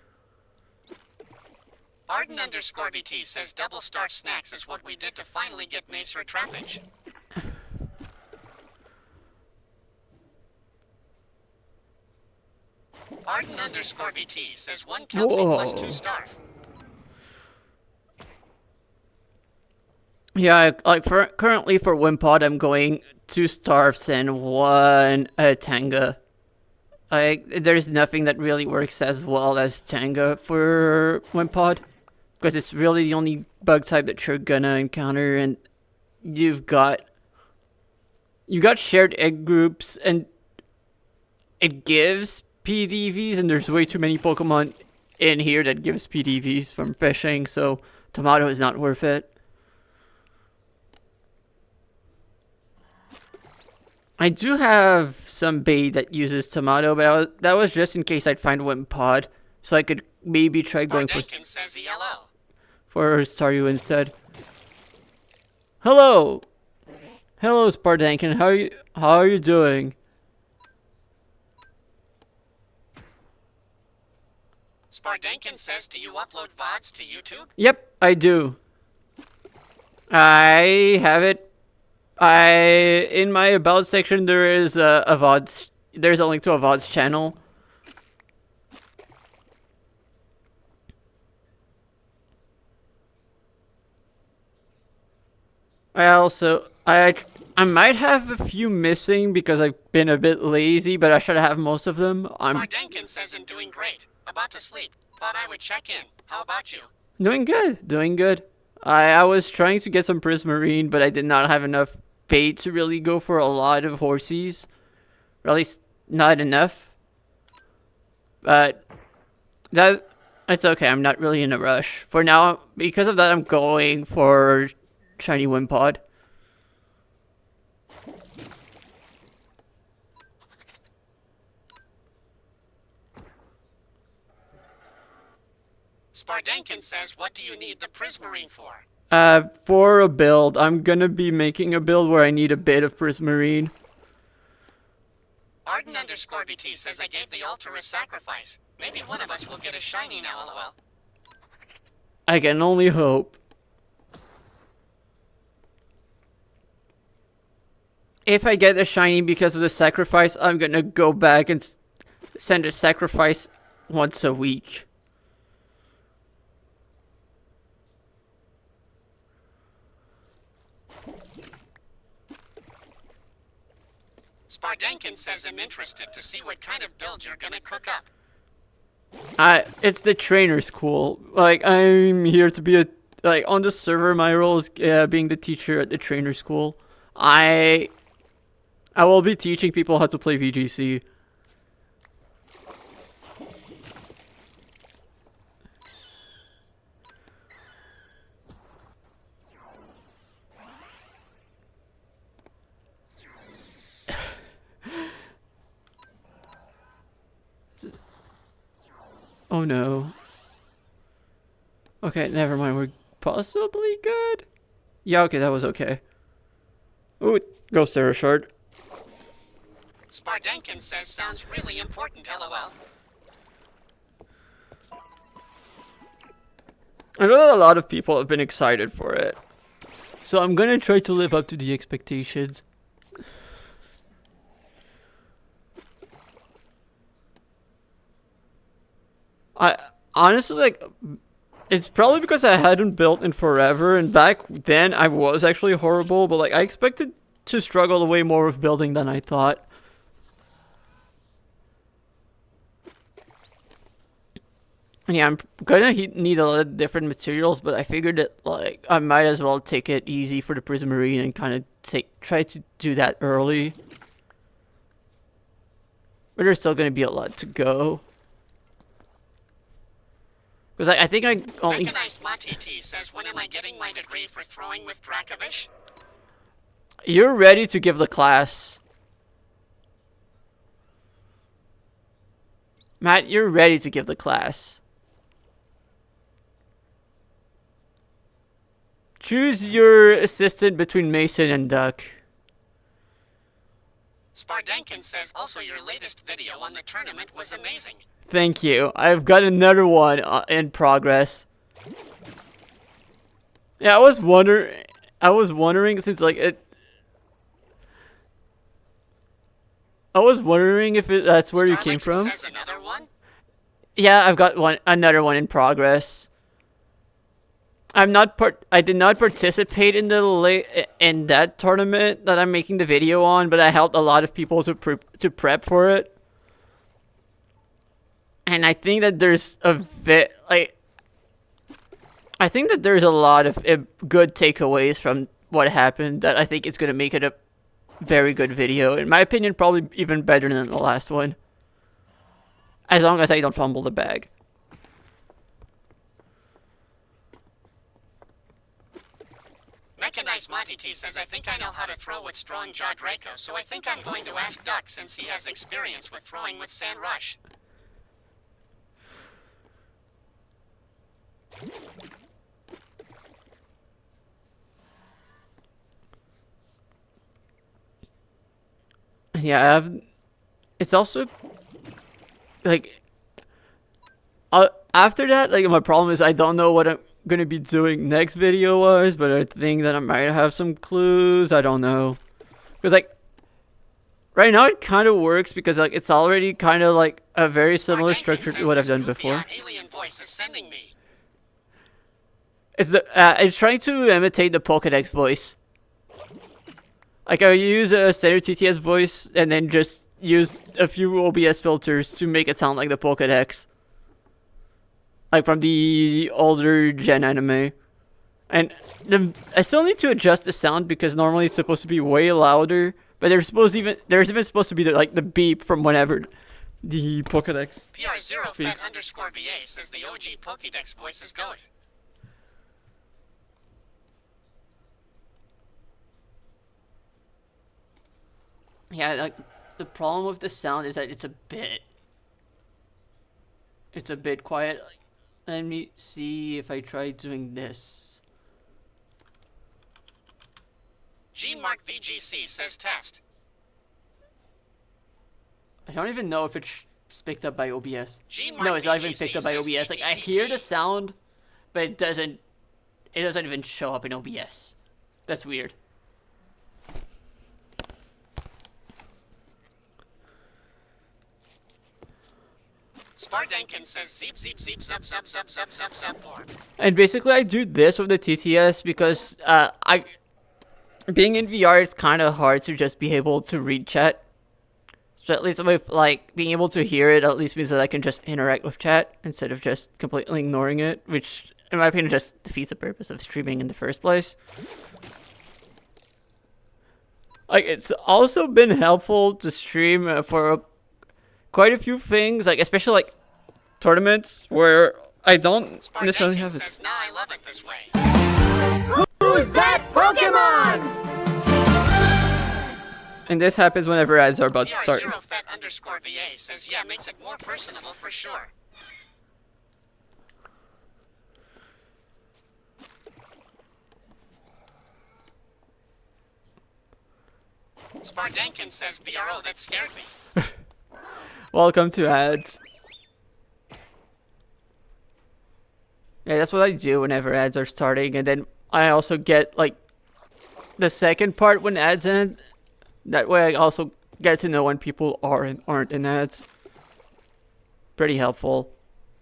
Arden_BT says double starch snacks is what we did to finally get Macer trappage. Arden_BT says 1 kelpie plus 2 starve. Yeah, like currently for Wimpod, I'm going 2 starves and 1 tanga. There's nothing that really works as well as tanga for Wimpod, because it's really the only bug type that you're gonna encounter, and you got shared egg groups, and it gives PDVs, and there's way too many Pokemon in here that gives PDVs from fishing, so Tomato is not worth it. I do have some bait that uses Tomato, but that was just in case I'd find Wimpod, so I could maybe try going for says ELO. for Staryu instead. Hello, Spardankin. How are you doing? Spardankin says, do you upload VODs to YouTube? Yep, I do. I have it. In my about section there is a VODs. There's a link to a VODs channel. I might have a few missing because I've been a bit lazy, but I should have most of them. Spardankin says I'm doing great. About to sleep. Thought I would check in. How about you? Doing good. I was trying to get some Prismarine, but I did not have enough bait to really go for a lot of horsies. Or at least not enough. But it's okay. I'm not really in a rush. For now, because of that, I'm going for Shiny Wimpod. Spardankin says, what do you need the Prismarine for? For a build, I'm gonna be making a build where I need a bit of Prismarine. Arden_BT says I gave the altar a sacrifice. Maybe one of us will get a shiny now, lol. I can only hope. If I get a shiny because of the sacrifice, I'm gonna go back and send a sacrifice once a week. Spardankin says I'm interested to see what kind of build you're gonna cook up. It's the trainer school. Like, I'm here to be on the server, my role is being the teacher at the trainer school. I will be teaching people how to play VGC. Oh no. Okay, never mind. We're possibly good. Yeah, okay, that was okay. Ooh, Ghost Arrow Shard. Spardankin says sounds really important, lol. I know that a lot of people have been excited for it. So I'm gonna try to live up to the expectations. I honestly, it's probably because I hadn't built in forever, and back then I was actually horrible, but I expected to struggle way more with building than I thought. Yeah, I'm gonna need a lot of different materials, but I figured that I might as well take it easy for the Prismarine and kind of try to do that early. But there's still gonna be a lot to go. Because I think I only... Mechanized Matiti says, when am I getting my degree for throwing with Dracovish? You're ready to give the class. Matt, you're ready to give the class. Choose your assistant between Mason and Duck. Spardankin says, also your latest video on the tournament was amazing. Thank you. I've got another one in progress. Yeah, I was wondering since like it. I was wondering if that's where you came from. Says another one? Yeah, I've got another one in progress. I did not participate in in that tournament that I'm making the video on, but I helped a lot of people to prep for it. And I think that there's a I think that there's a lot of good takeaways from what happened that I think it's going to make it a very good video. In my opinion, probably even better than the last one. As long as I don't fumble the bag. Mechanized Matiti says, I think I know how to throw with Strong Jaw Draco, so I think I'm going to ask Duck since he has experience with throwing with Sand Rush. Yeah, it's also like after that, like my problem is I don't know what I'm gonna be doing next video wise, but I think that I might have some clues. I don't know, because like right now it kind of works because like it's already kind of like a very similar structure to what I've done before. Alien voice is sending me. It's trying to imitate the Pokédex voice. Like I use a standard TTS voice and then just use a few OBS filters to make it sound like the Pokédex. Like from the older gen anime. And I still need to adjust the sound because normally it's supposed to be way louder. But there's even supposed to be the beep from whenever the Pokédex speaks. PR0FET_VA says the OG Pokédex voice is goat. Yeah, like the problem with the sound is that it's a bit quiet. Let me see if I try doing this. Gmark VGC says test. I don't even know if it's picked up by OBS. Gmark No, it's not even VGC picked up by says OBS. Like I hear the sound, but it doesn't even show up in OBS. That's weird. Spardankin says zeep zeep zeep zup zup zup zup zup zup or. And basically, I do this with the TTS because being in VR, it's kind of hard to just be able to read chat. So at least with like being able to hear it, at least means that I can just interact with chat instead of just completely ignoring it, which in my opinion just defeats the purpose of streaming in the first place. Like it's also been helpful to stream for quite a few things, like especially like tournaments where I don't necessarily have it. Says, nah, I love it this way. Who's that Pokemon? And this happens whenever ads are about to start. PR0FET_VA says, yeah, makes it more personable for sure. Spardankin says, BRO, that scared me. Welcome to ads. Yeah, that's what I do whenever ads are starting, and then I also get like the second part when ads end. That way I also get to know when people are and aren't in ads. Pretty helpful.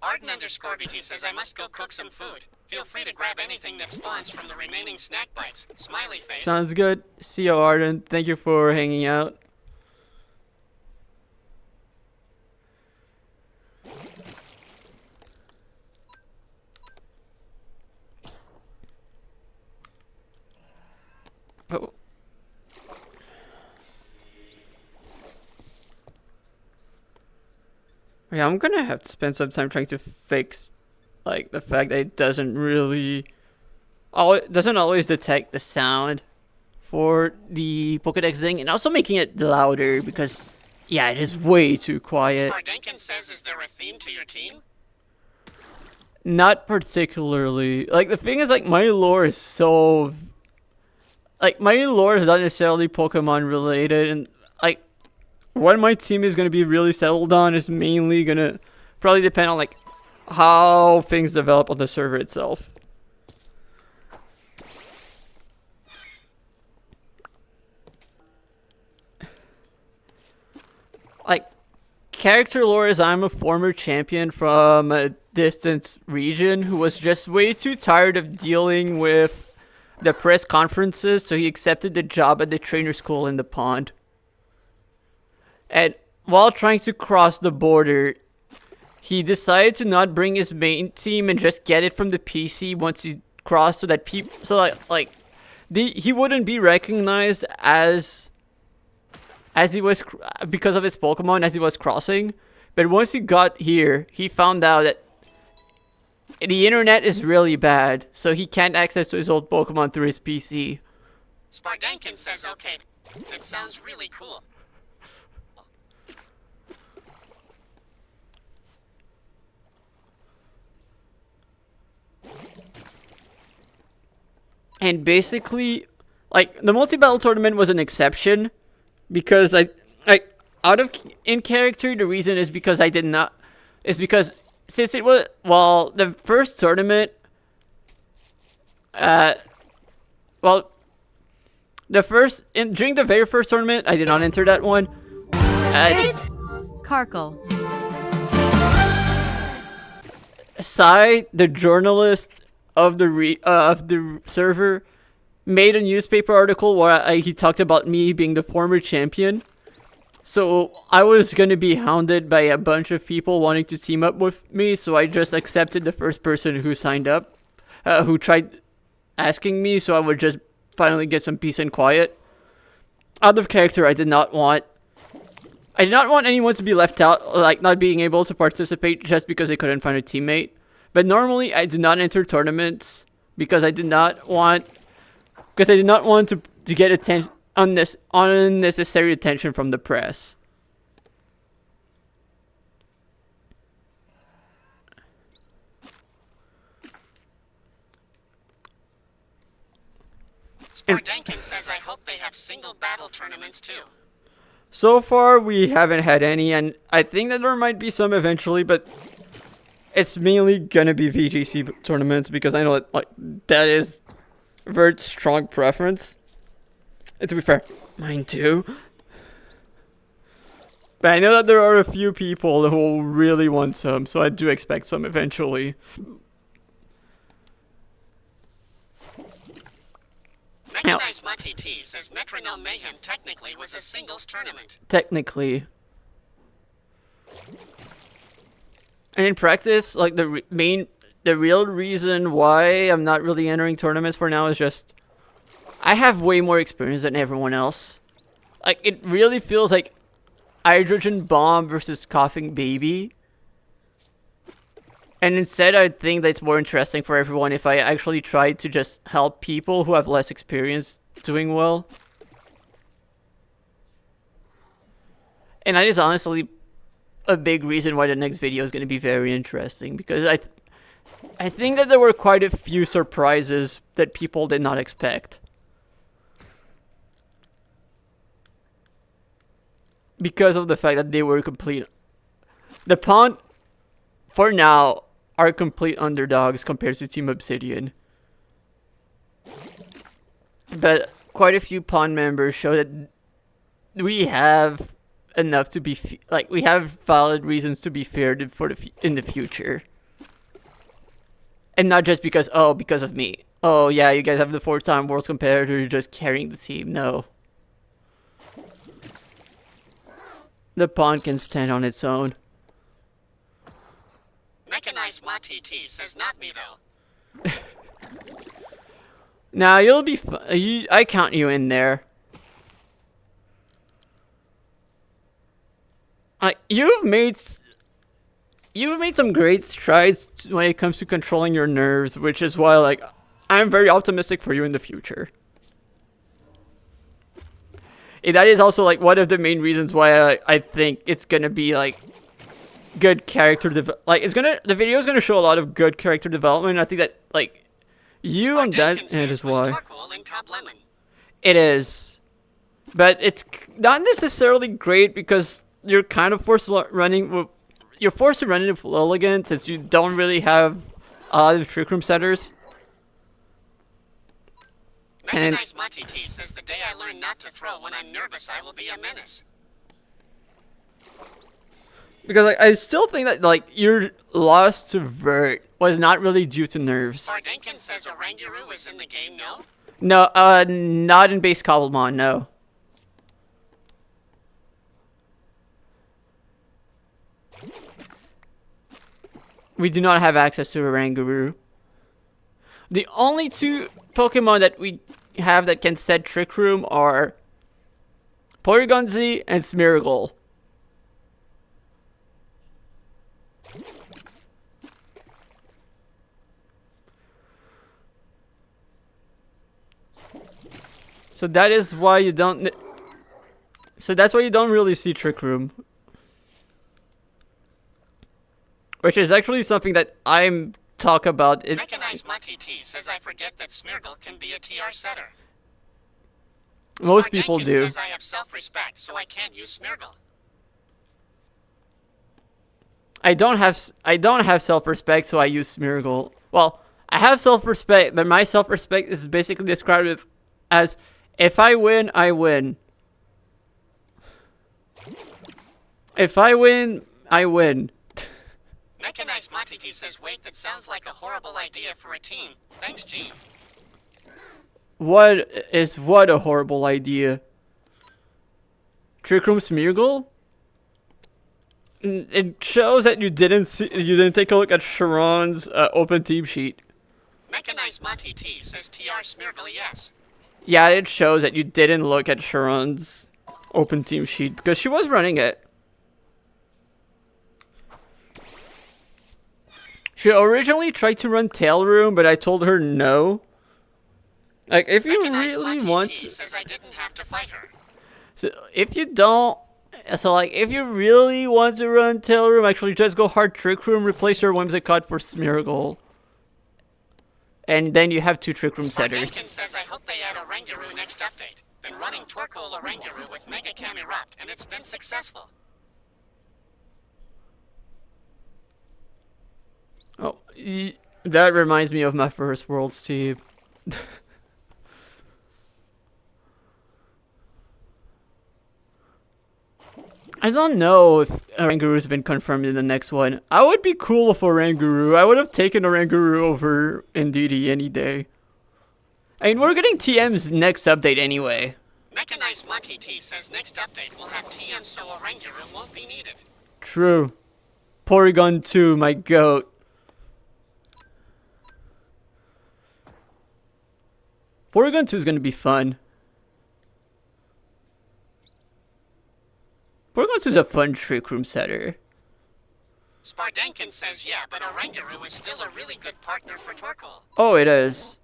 Arden_BT says, I must go cook some food. Feel free to grab anything that spawns from the remaining snack bites. Smiley face. Sounds good. See you, Arden. Thank you for hanging out. Oh. Yeah, I'm gonna have to spend some time trying to fix, like, the fact that it doesn't really, doesn't always detect the sound for the Pokédex thing, and also making it louder because, yeah, it is way too quiet. Spardankin says, is there a theme to your team? Not particularly. Like, the thing is, like, my lore is so, like, my lore is not necessarily Pokemon related, and, like, what my team is going to be really settled on is mainly going to probably depend on, like, how things develop on the server itself. Like, character lore is I'm a former champion from a distant region who was just way too tired of dealing with the press conferences, so he accepted the job at the trainer school in the pond. And while trying to cross the border, he decided to not bring his main team and just get it from the PC once he crossed, so that people, he wouldn't be recognized as he was, because of his Pokemon as he was crossing. But once he got here, he found out that the internet is really bad, so he can't access his old Pokemon through his PC. Spardankin says, okay, that sounds really cool. And basically, like, the multi-battle tournament was an exception because in character, the reason is because since it was, well, the first tournament, during the very first tournament, I did not enter that one. Carkle. Sai, the journalist of the server, made a newspaper article where he talked about me being the former champion. So I was gonna be hounded by a bunch of people wanting to team up with me, so I just accepted the first person who signed up, who tried asking me, so I would just finally get some peace and quiet. Out of character, I did not want anyone to be left out, like not being able to participate just because they couldn't find a teammate. But normally, I do not enter tournaments because I did not want to get unnecessary attention from the press. Spardankin says, I hope they have single battle tournaments too. So far, we haven't had any, and I think that there might be some eventually, but it's mainly gonna be VGC tournaments because I know that is a very strong preference. And to be fair, mine too. But I know that there are a few people who really want some, so I do expect some eventually. Mechanized Mati T says Metronome Mayhem technically was a singles tournament. Technically. And in practice, like, the real reason why I'm not really entering tournaments for now is just I have way more experience than everyone else. Like, it really feels like Hydrogen Bomb versus Coughing Baby. And instead, I think that it's more interesting for everyone if I actually try to just help people who have less experience doing well. And that is honestly a big reason why the next video is going to be very interesting, because I think that there were quite a few surprises that people did not expect. Because of the fact that they were complete. The Pond, for now, are complete underdogs compared to Team Obsidian. But quite a few Pond members show that we have enough to be we have valid reasons to be fair in the future, and not just because of me. Oh yeah, you guys have the 4-time world competitor, you're just carrying the team. No, the Pond can stand on its own. Mechanized Mati T says not me though. Now you'll be. I count you in there. You've made you've made some great strides when it comes to controlling your nerves, which is why, like, I'm very optimistic for you in the future. And that is also, like, one of the main reasons why I think it's gonna be, like, good character the video is gonna show a lot of good character development. I think that, like, you on that, and it is why. It is. But it's not necessarily great because you're kind of forced to run into Lilligant since you don't really have a lot of Trick Room setters. Mechanized Monty T says the day I learn not to throw when I'm nervous, I will be a menace. Because like, I still think that like your loss to Vert was not really due to nerves. Bardenkin says Oranguru is in the game, no? No, not in base Cobblemon, no. We do not have access to Oranguru. The only two Pokemon that we have that can set Trick Room are Porygon Z and Smeargle. So that is why you don't. So that's why you don't really see Trick Room. Which is actually something that I'm talk about. Mechanized Monty T says I forget that Smeargle can be a TR setter. Most people do. Says I have self-respect, so I can't use Smeargle. I don't have self-respect, so I use Smeargle. Well, I have self-respect, but my self-respect is basically described as if I win, I win. If I win, I win. Mechanized Monty T says, wait, that sounds like a horrible idea for a team. Thanks, Gene. What a horrible idea. Trick Room Smeargle? It shows that you didn't take a look at Sharon's open team sheet. Mechanized Monty T says TR Smeargle, yes. Yeah, it shows that you didn't look at Sharon's open team sheet because she was running it. She originally tried to run Tail Room, but I told her no. Like, if you really want to, says I didn't have to fight her. So if you don't, so like if you really want to run Tail Room, actually just go hard Trick Room, replace your Whimsicott for Smeargle, and then you have two Trick Room setters. Says I hope they add Oranguru next update. Been running Torkoal Oranguru with Mega Cam Erupt, and it's been successful. Oh, that reminds me of my first Worlds team. I don't know if Oranguru's been confirmed in the next one. I would be cool with Oranguru. I would have taken Oranguru over Indeedee any day. I mean, we're getting TM's next update anyway. Mechanized Monty T says next update will have TM so Oranguru won't be needed. True. Porygon 2, my goat. Porygon 2 is going to be fun. Porygon 2 is a fun Trick Room setter. Spardenkin says yeah, but Oranguru is still a really good partner for Torkoal. Oh, it is.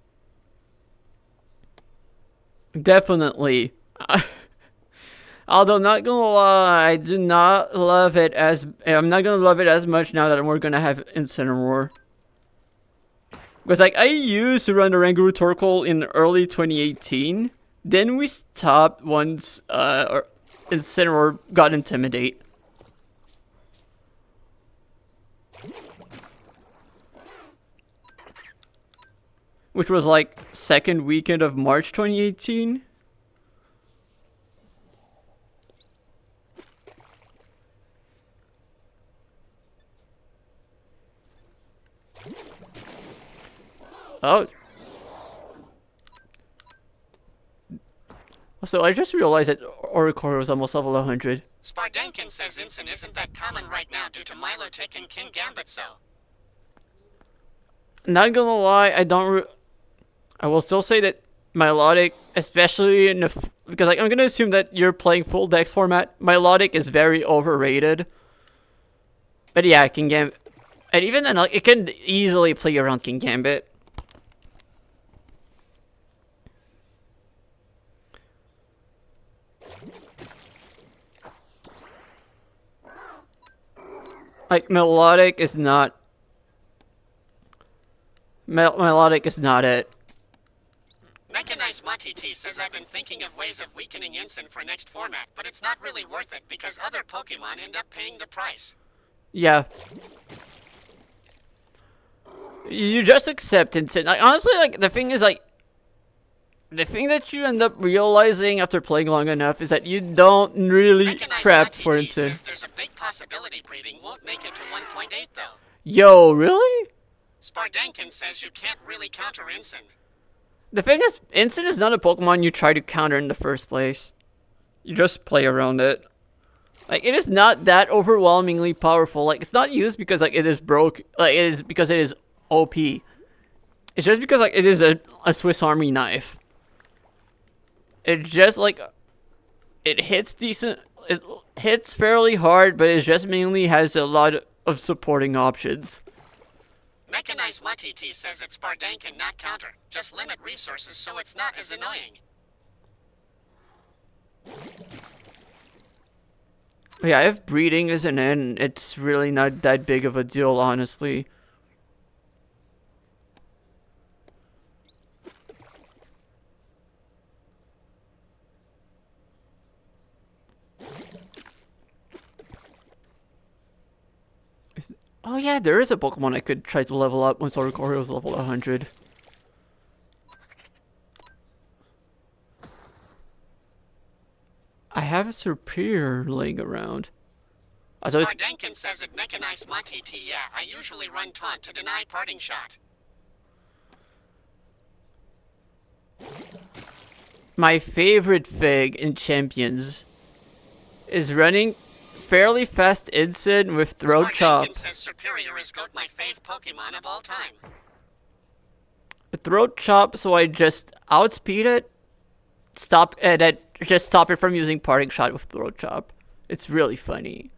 Definitely. Although, not gonna lie, I do not love it as... I'm not gonna love it as much now that we're gonna have Incineroar. Because, like, I used to run Oranguru Torkoal in early 2018. Then we stopped once Incineroar got Intimidate. Which was, like, second weekend of March 2018. Oh. So I just realized that Oricorio was almost level 100. Spardenkin says Incin isn't that common right now due to Milotic and King Gambit so. Not gonna lie, I will still say that Milotic, especially in because like I'm gonna assume that you're playing full Dex format, Milotic is very overrated. But yeah, And even then, like, it can easily play around King Gambit. Like, melodic is not... melodic is not it. Mechanized Matiti says I've been thinking of ways of weakening Ensign for next format, but it's not really worth it because other Pokemon end up paying the price. Yeah. You just accept Ensign. Like, honestly, like, the thing is, like... the thing that you end up realizing after playing long enough is that you don't really Mechanized prep for Matiti Ensign. says there's a big possibility breeding won't make it to 1.8 though. Yo, really? Spardankin says you can't really counter Ensign. The thing is, Ensign is not a Pokemon you try to counter in the first place. You just play around it. Like, it is not that overwhelmingly powerful. Like, it's not used because, like, it is broke. Like, it is because it is OP. It's just because, like, it is a Swiss Army knife. It just, like, it hits decent. It hits fairly hard, but it just mainly has a lot of supporting options. Mechanized Matiti says it's Spardankin, not counter. Just limit resources so it's not as annoying. Yeah, if breeding isn't in, it's really not that big of a deal, honestly. Oh yeah, there is a Pokemon I could try to level up once Oricorio is level 100. I have a Superior laying around. Spardankin says it Mechanized Matiti, yeah, I usually run Taunt to deny Parting Shot. My favorite Fig in Champions is running fairly fast Ensign with Throat Chop. Spardankin says Superior is GOAT, my fave Pokemon of all time. Throat Chop, so I just outspeed it, just stop it from using Parting Shot with Throat Chop. It's really funny.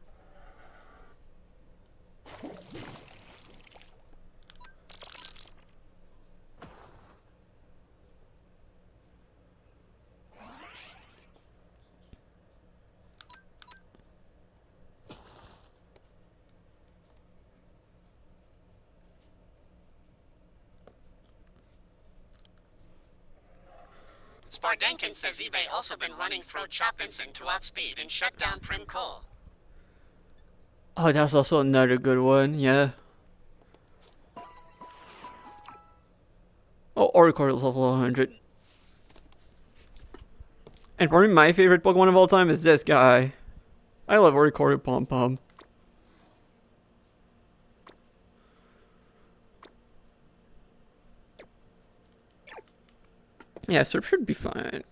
Spardankin says eBay also been running Throat Chop Ensign to outspeed and shut down Prim Cole. Oh, that's also another good one, yeah. Oh, Oricorio is level 100. And for me, my favorite Pokemon of all time is this guy. I love Oricorio Pom Pom. Yeah, Serp should be fine.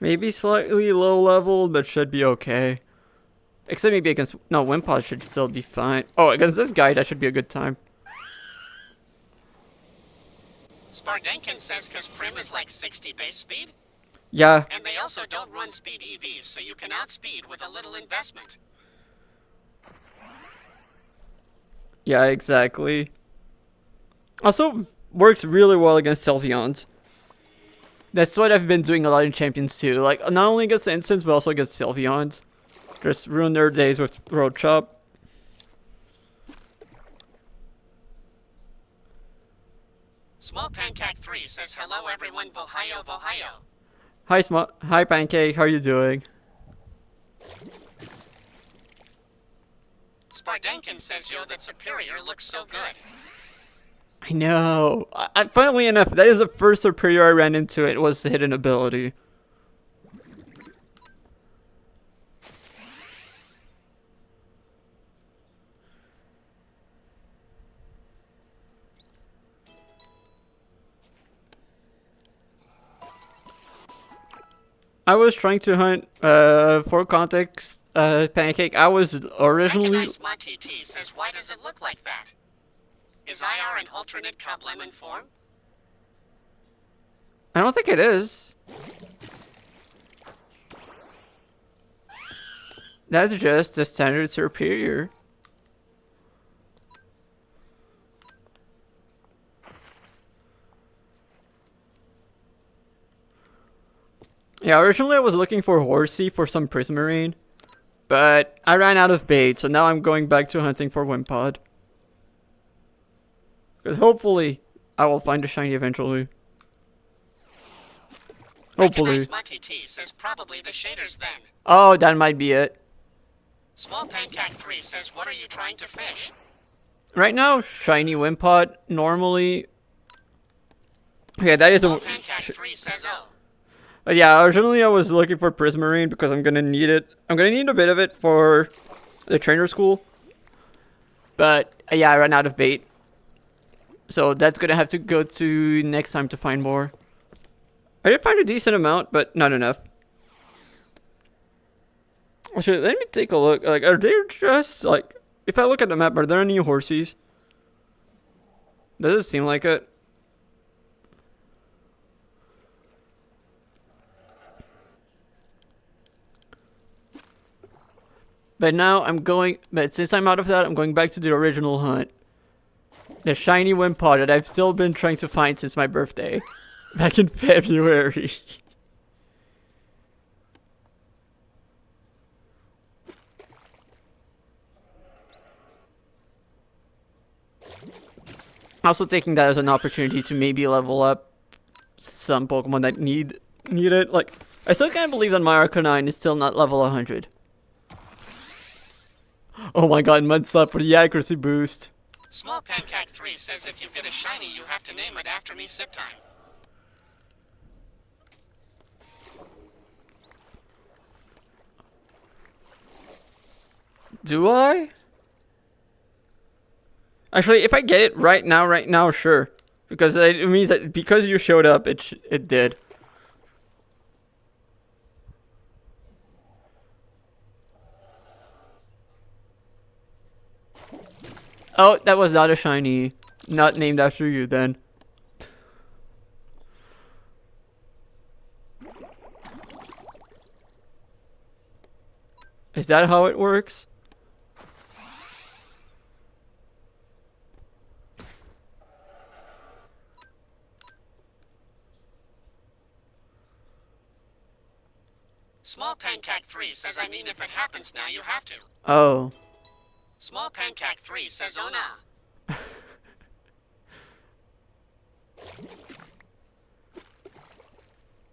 Maybe slightly low level, but should be okay. Except maybe against... no, Wimpod should still be fine. Oh, against this guy, that should be a good time. Spardankin says cause Prim is like 60 base speed? Yeah. And they also don't run speed EVs, so you can outspeed with a little investment. Yeah, exactly. Also, works really well against Sylveons. That's what I've been doing a lot in Champions too. Like, not only against Instants, but also against Sylveons. Just ruin their days with Throat Chop. Small Pancake 3 says hello everyone, Vohayo Vohayo. Hi Pancake, how are you doing? Spardankin says yo that Superior looks so good. I know. Funnily enough, that is the first Superior I ran into. It was the hidden ability. I was trying to hunt, for context, Pancake. I was originally... Mechanized Matiti says why does it look like that? Is IR an alternate Cobblemon form? I don't think it is. That's just the standard superior. Yeah, originally I was looking for Horsey for some Prismarine, but I ran out of bait, so now I'm going back to hunting for Wimpod. Because hopefully, I will find a shiny eventually. Hopefully. Recognize Mati T says probably the shaders then. Oh, that might be it. Small Pancake 3 says, what are you trying to fish? Right now, shiny Wimpod, normally... Yeah, that is Small a... Pancake 3 says, oh. Yeah, originally I was looking for Prismarine because I'm gonna need it. I'm gonna need a bit of it for the trainer school. But, yeah, I ran out of bait. So that's gonna have to go to next time to find more. I did find a decent amount, but not enough. Actually, let me take a look. Like, are there just, like... If I look at the map, are there any horsies? Does it seem like it? But now I'm going... But since I'm out of that, I'm going back to the original hunt. The shiny Wimpod that I've still been trying to find since my birthday. Back in February. Also taking that as an opportunity to maybe level up some Pokemon that need it. Like, I still can't believe that my Arcanine is still not level 100. Oh my god, Mudslap for the accuracy boost. Small Pancake 3 says if you get a shiny, you have to name it after me sip time. Do I? Actually, if I get it right now, sure. Because it means that because you showed up, it did. Oh, that was not a shiny. Not named after you then. Is that how it works? Small Pancake 3 says, I mean, if it happens now, you have to. Oh. Small Pancake 3 says, oh nah.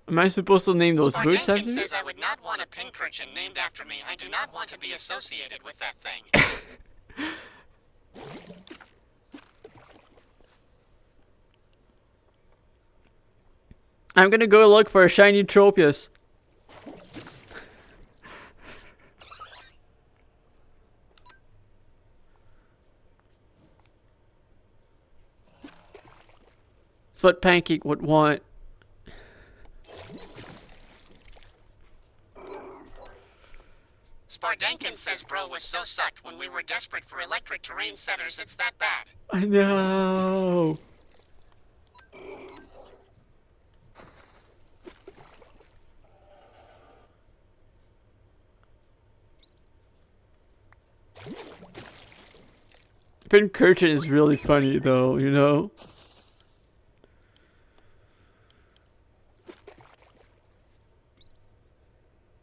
Am I supposed to name those boots Spardankin after me? says, I would not want a Pincurchin named after me. I do not want to be associated with that thing. I'm gonna go look for a shiny Tropius. That's what Pancake would want. Spardankin says bro was so sucked when we were desperate for electric terrain setters, it's that bad. I know. Pincurchin is really funny though, you know?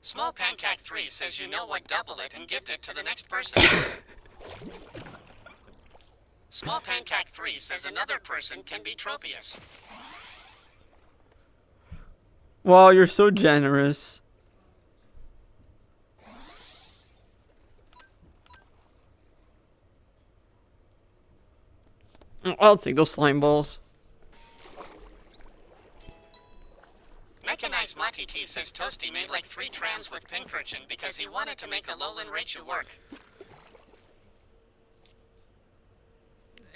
Small Pancake 3 says, you know what, double it and gift it to the next person. Small Pancake 3 says another person can be Tropius. Wow, you're so generous. I'll take those slime balls. Mechanized Mati T says Toasty made like 3 trams with Pincurchin because he wanted to make a Alolan Raichu work.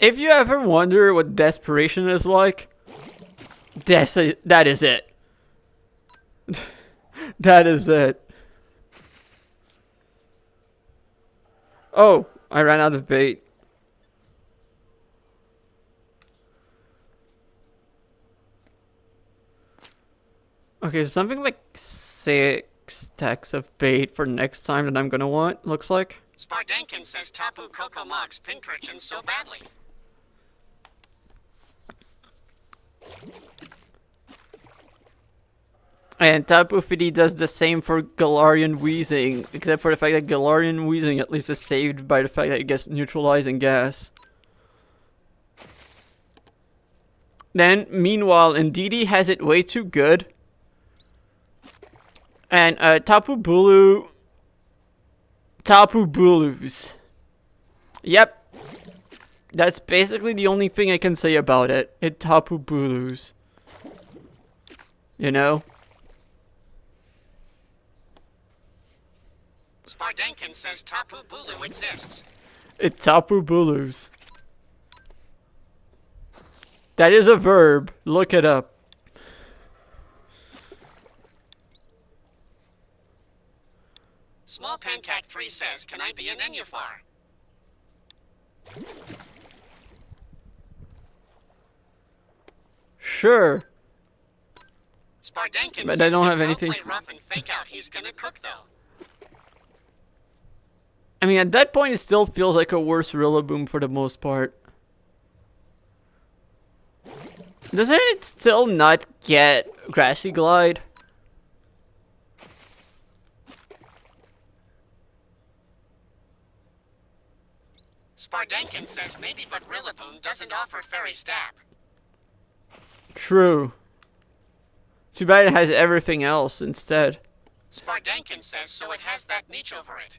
If you ever wonder what desperation is like, that is it. That is it. Oh, I ran out of bait. Okay, so something like 6 stacks of bait for next time that I'm gonna want, looks like. Spardankin says Tapu Koko mugs Pincurchin so badly. And Tapu Fini does the same for Galarian Wheezing, except for the fact that Galarian Wheezing at least is saved by the fact that it gets neutralizing gas. Then, meanwhile, Indeedee has it way too good. And Tapu Bulu's. Yep. That's basically the only thing I can say about it. It Tapu Bulu's. You know? Spardankin says Tapu Bulu exists. It Tapu Bulu's. That is a verb. Look it up. Small Pancake 3 says, can I be an Enufar? Sure. Spardankin But says, I don't have can anything play to- rough and fake out he's gonna cook though. I mean, at that point, it still feels like a worse Rillaboom for the most part. Doesn't it still not get Grassy Glide? Spardankin says maybe, but Rillaboom doesn't offer Fairy Stab. True. Too bad it has everything else instead. Spardankin says so it has that niche over it.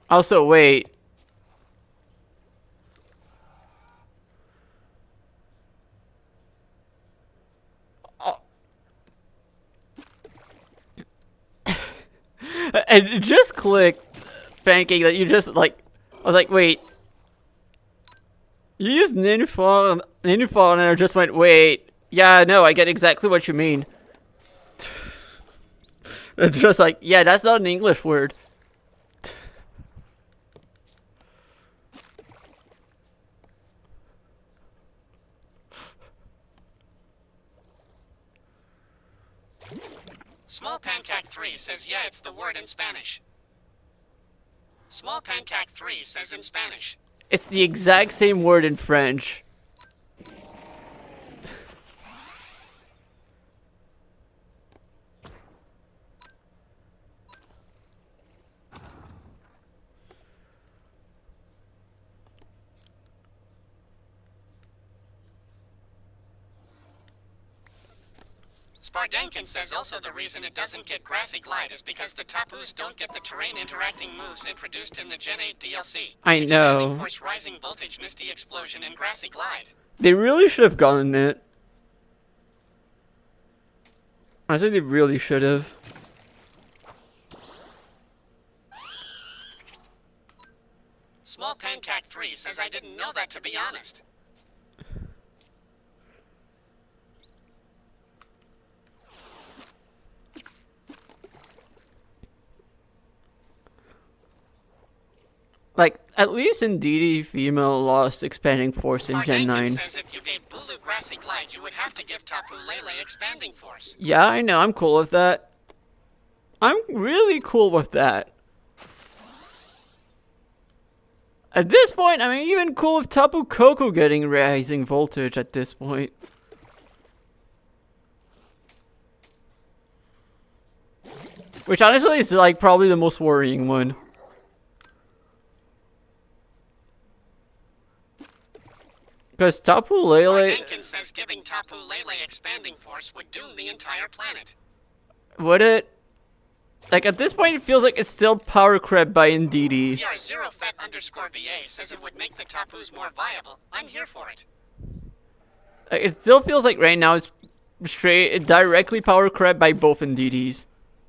Also, wait. And it just clicked, Pancake, that you just, like, I was like, wait. You used Ninfall, and I just went, wait. Yeah, no, I get exactly what you mean. It's just like, yeah, that's not an English word. Small Pancake 3 says yeah, it's the word in Spanish. Small Pancake 3 says in Spanish. It's the exact same word in French. Spardankin says also the reason it doesn't get Grassy Glide is because the Tapus don't get the terrain interacting moves introduced in the Gen 8 DLC. I know. Expanding Force, Rising Voltage, Misty Explosion, and Grassy Glide. They really should have gotten it. I think they really should have. Small Pancake 3 says I didn't know that, to be honest. Like, at least Indeedee female lost expanding force in Gen Spardankin 9. says if you gave Bulu Grassy Glide, you would have to give Tapu Lele Expanding Force. Yeah, I know, I'm cool with that. I'm really cool with that. At this point, I'm even cool with Tapu Koko getting Rising Voltage at this point. Which honestly is like probably the most worrying one. Because Tapu Lele... Spardankin says giving Tapu Lele Expanding Force would doom the entire planet. Would it? Like, at this point, it feels like it's still power crept by Indeedee. PR0FET_VA says it would make the Tapus more viable. I'm here for it. Like, it still feels like right now it's straight, directly power crept by both Indeedees.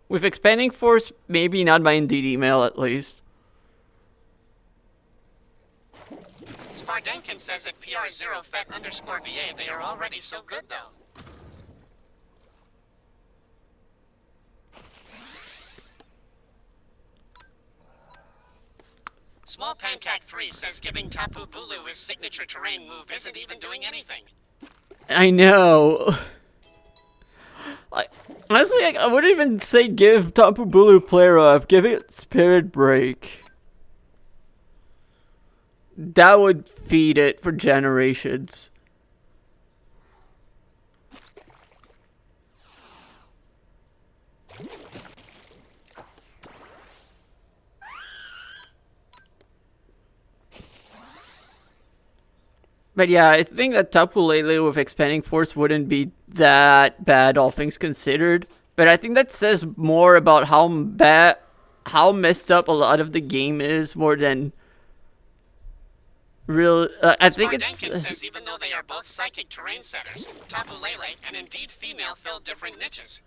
With expanding force, maybe not by Indeedee male at least. Spardankin says at PR0FET_VA they are already so good though. Small Pancake 3 says giving Tapu Bulu his signature terrain move isn't even doing anything. I know. Like, honestly, I wouldn't even say give Tapu Bulu play rough. Give it Spirit Break. That would feed it for generations. But yeah, I think that Tapu Lele with Expanding Force wouldn't be that bad, all things considered. But I think that says more about how messed up a lot of the game is, more than real. I think it's. Says even though they are both psychic terrain setters, Tapu Lele and indeed female fill different niches.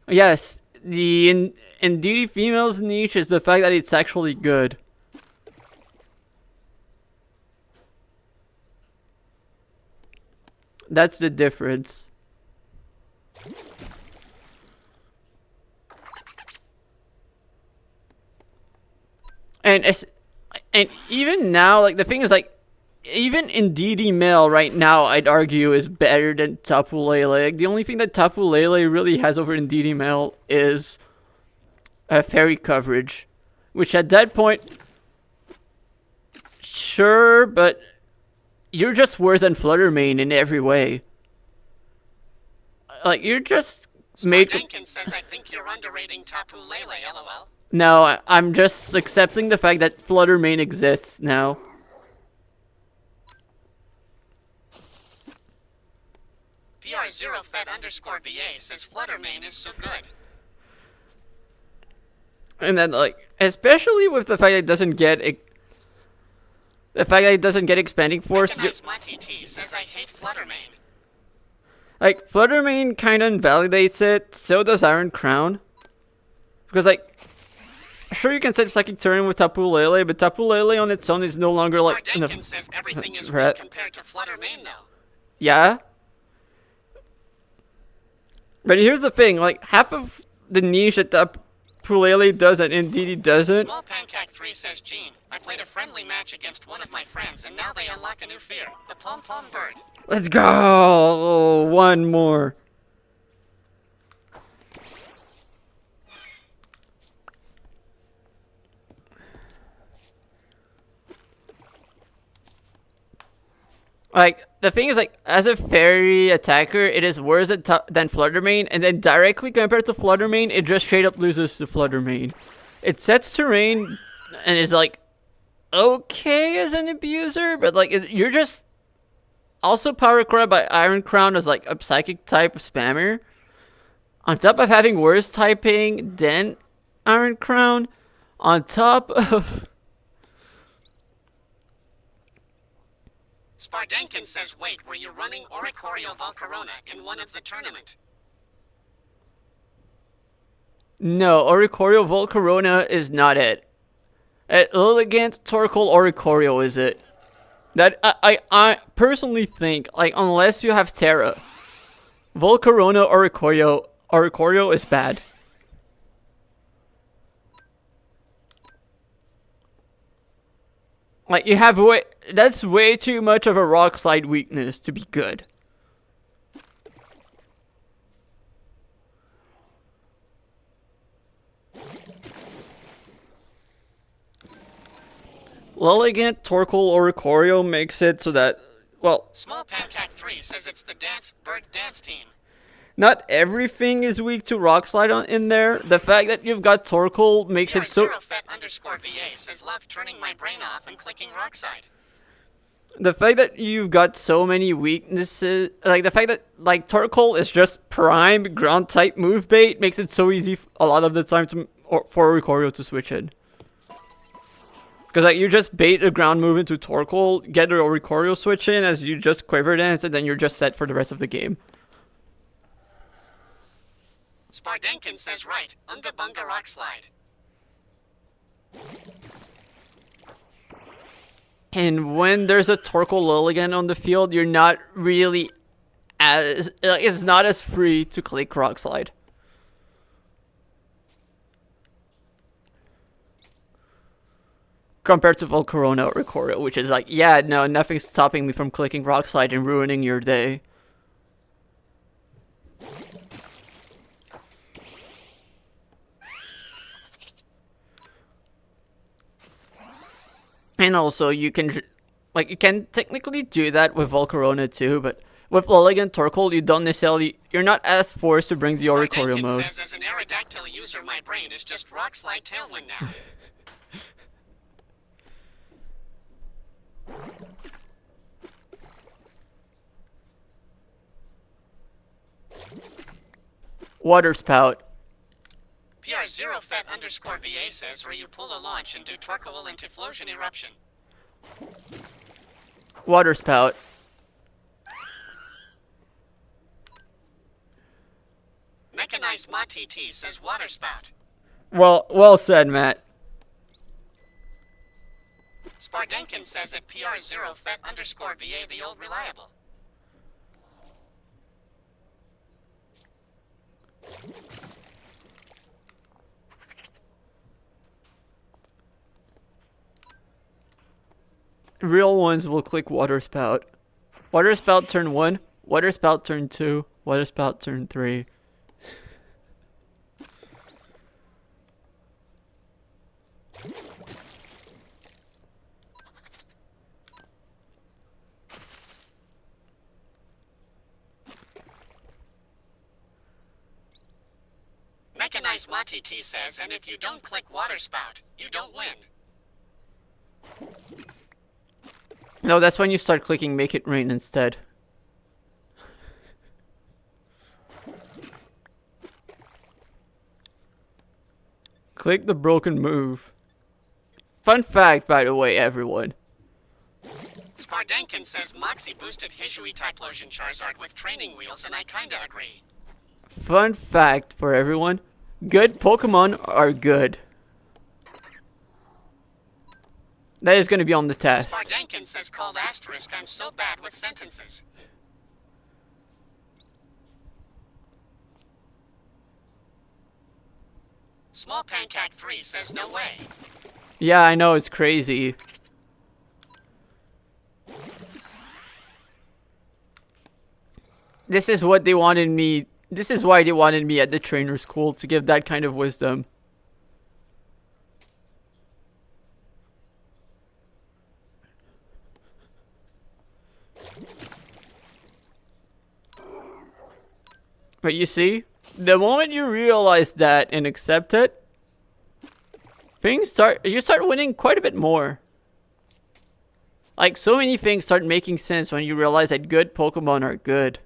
Yes, the indeed female's niche is the fact that it's actually good. That's the difference. And even now, like, the thing is, like, even Indeedee Male right now, I'd argue, is better than Tapu Lele. Like, the only thing that Tapu Lele really has over Indeedee Male is fairy coverage. Which at that point, sure, but you're just worse than Fluttermane in every way. Like, you're just made. Jenkins says, I think you're underrating Tapu Lele, lol. No, I'm just accepting the fact that Fluttermane exists now. PR0Fed_VA says Fluttermane is so good. And then, like, especially with the fact that it doesn't get Expanding Force. T says I hate Fluttermane. Like, Fluttermane kind of invalidates it. So does Iron Crown. Because, like, sure you can set Psychic Terrain with Tapu Lele, but Tapu Lele on its own is no longer like. Says everything is weak compared to Fluttermane, though. Yeah. But here's the thing, like, half of the niche that Tapu Lele does that Indeedee doesn't. Small Pancake 3 says, Gene, I played a friendly match against one of my friends, and now they unlock a new fear, the Pom-Pom Bird. Let's go! One more. Like, the thing is, like, as a fairy attacker, it is worse than Fluttermane, and then directly compared to Fluttermane, it just straight up loses to Fluttermane. It sets terrain, and is, like, okay as an abuser, but, like, you're just also power corrupt by Iron Crown as, like, a psychic type spammer. On top of having worse typing than Iron Crown, on top of... Spardenkin says, wait, were you running Oricorio Volcarona in one of the tournament? No, Oricorio Volcarona is not it. Lilligant Torkoal Oricorio is it. That I personally think, like, unless you have Terra, Volcarona Oricorio is bad. Like, you have that's way too much of a rock slide weakness to be good. Lilligant Torkoal Oricorio makes it so that, well, Small Pancake 3 says it's the bird dance team. Not everything is weak to Rock Slide in there. The fact that you've got Torkoal makes it so... _VA says love turning my brain off and clicking Rockside. The fact that you've got so many weaknesses, like the fact that, like, Torkoal is just prime ground type move bait makes it so easy a lot of the time for Oricorio to switch in. Because, like, you just bait a ground move into Torkoal, get the Oricorio switch in as you just Quiver Dance, and then you're just set for the rest of the game. Spardenkin says right, Unga Bunga Rock Slide. And when there's a Torkoal Lilligant on the field, you're not really as... it's not as free to click Rock Slide. Compared to Volcarona or Ikoria, which is like, yeah, no, nothing's stopping me from clicking Rock Slide and ruining your day. And also, you can technically do that with Volcarona too, but with Lulligan Torkoal, you're not as forced to bring the Oricorio mode. Says, as an Aerodactyl user, my brain is just Rock Slide Tailwind now. Water Spout. PR0FET_VA says, where you pull a launch and do Torkoal into Flosion Eruption. Water Spout. Mechanized MaTT says Water Spout. Well said, Matt. Spardenkin says at PR0FET_VA the old reliable. Real ones will click Water Spout. Water Spout turn 1, Water Spout turn 2, Water Spout turn 3. Mechanized MaTT says, and if you don't click Water Spout, you don't win. No, that's when you start clicking Make It Rain instead. Click the broken move. Fun fact, by the way, everyone. Spardenkin says Moxie boosted Hisui Typlosion Charizard with training wheels, and I kinda agree. Fun fact for everyone. Good Pokemon are good. That is going to be on the test. Spardenkin says called asterisk, I'm so bad with sentences. Small Pancake 3 says no way. Yeah, I know, it's crazy. This is what they wanted me. This is why they wanted me at the trainer school, to give that kind of wisdom. But you see, the moment you realize that and accept it, you start winning quite a bit more. Like, so many things start making sense when you realize that good Pokemon are good.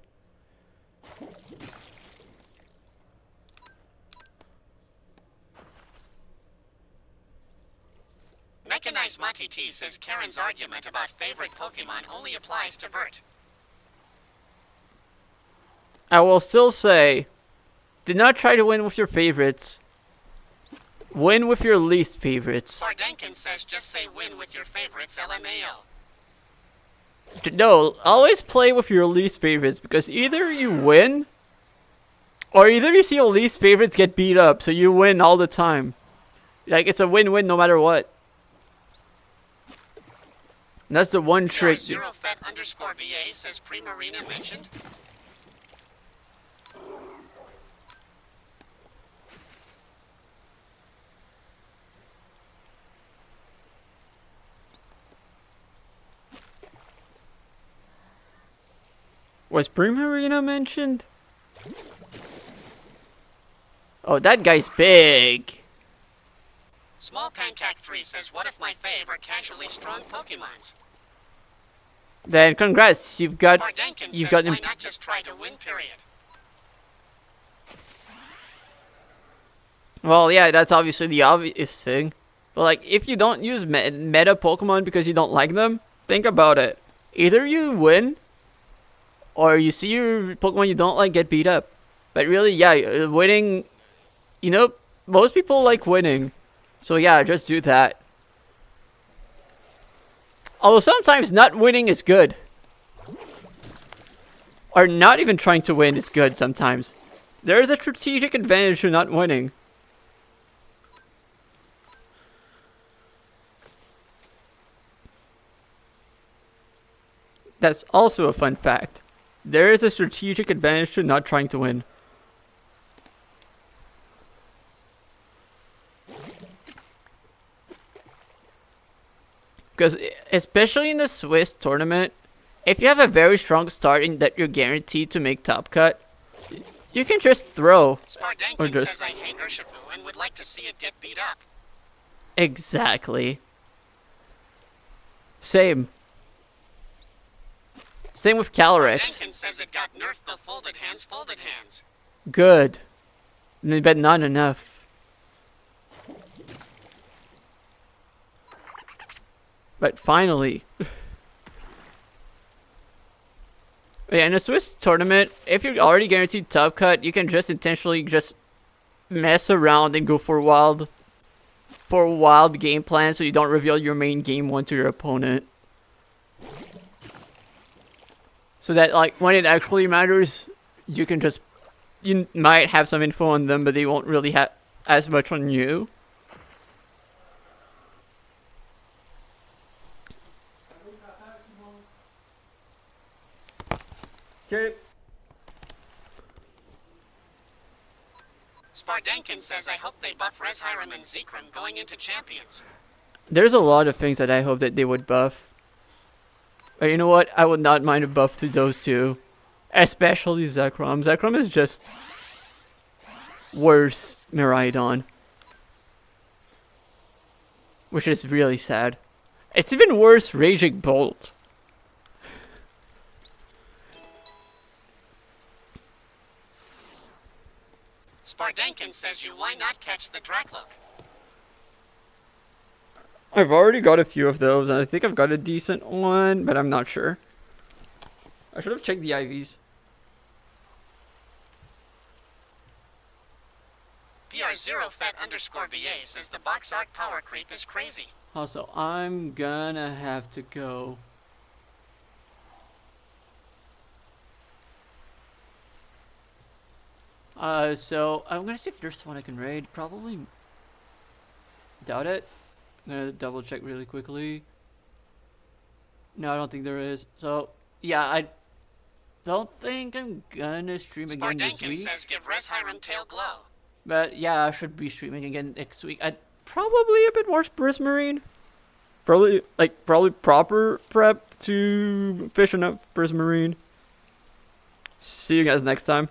Mechanized MaTT says Karen's argument about favorite Pokemon only applies to Vert. I will still say, do not try to win with your favorites. Win with your least favorites. Spardenkin says just say win with your favorites, LMAO. No, always play with your least favorites, because either you win, or either you see your least favorites get beat up, so you win all the time. Like, it's a win-win no matter what. And that's the one trick. ZeroFet_VA says Primarina mentioned. Was Primarina mentioned? Oh, that guy's big. Small Pancake 3 says, what if my fave are casually strong Pokemons? Then congrats, you've got Spardenkin you've says, got why not just try to win, period? Well, yeah, that's obviously the obvious thing. But like, if you don't use meta Pokemon because you don't like them, think about it. Either you win, or you see your Pokemon you don't like get beat up. But really, yeah, winning, you know, most people like winning. So yeah, just do that. Although sometimes not winning is good. Or not even trying to win is good sometimes. There is a strategic advantage to not winning. That's also a fun fact. There is a strategic advantage to not trying to win. Because especially in the Swiss tournament, if you have a very strong start in that you're guaranteed to make top cut, you can just throw. Spardankin says I hate Urshifu and would like to see it get beat up. Exactly. Same. Same with Calyrex. Spardankin says it got nerfed the folded hands. Good. But not enough. But finally. Yeah, in a Swiss tournament, if you're already guaranteed top cut, you can just intentionally just mess around and go for wild game plan so you don't reveal your main game one to your opponent. So that like when it actually matters, you might have some info on them, but they won't really have as much on you. Okay. Spardankin says I hope they buff Reshiram and Zekrom going into Champions. There's a lot of things that I hope that they would buff. But you know what? I would not mind a buff to those two. Especially Zekrom. Zekrom is just worse Miraidon. Which is really sad. It's even worse Raging Bolt. Spardankin says you why not catch the Dracloak? I've already got a few of those, and I think I've got a decent one, but I'm not sure. I should have checked the IVs. PR0Fat_VA says the box art power creep is crazy. Also, I'm gonna have to go. So I'm gonna see if there's one I can raid. Probably doubt it. I'm gonna double check really quickly. No, I don't think there is. So yeah, I don't think I'm gonna stream again this Spardankin week. says give Reshiram tail glow. But yeah, I should be streaming again next week. I'd probably a bit more Prismarine. Probably proper prep to fish enough Prismarine. See you guys next time.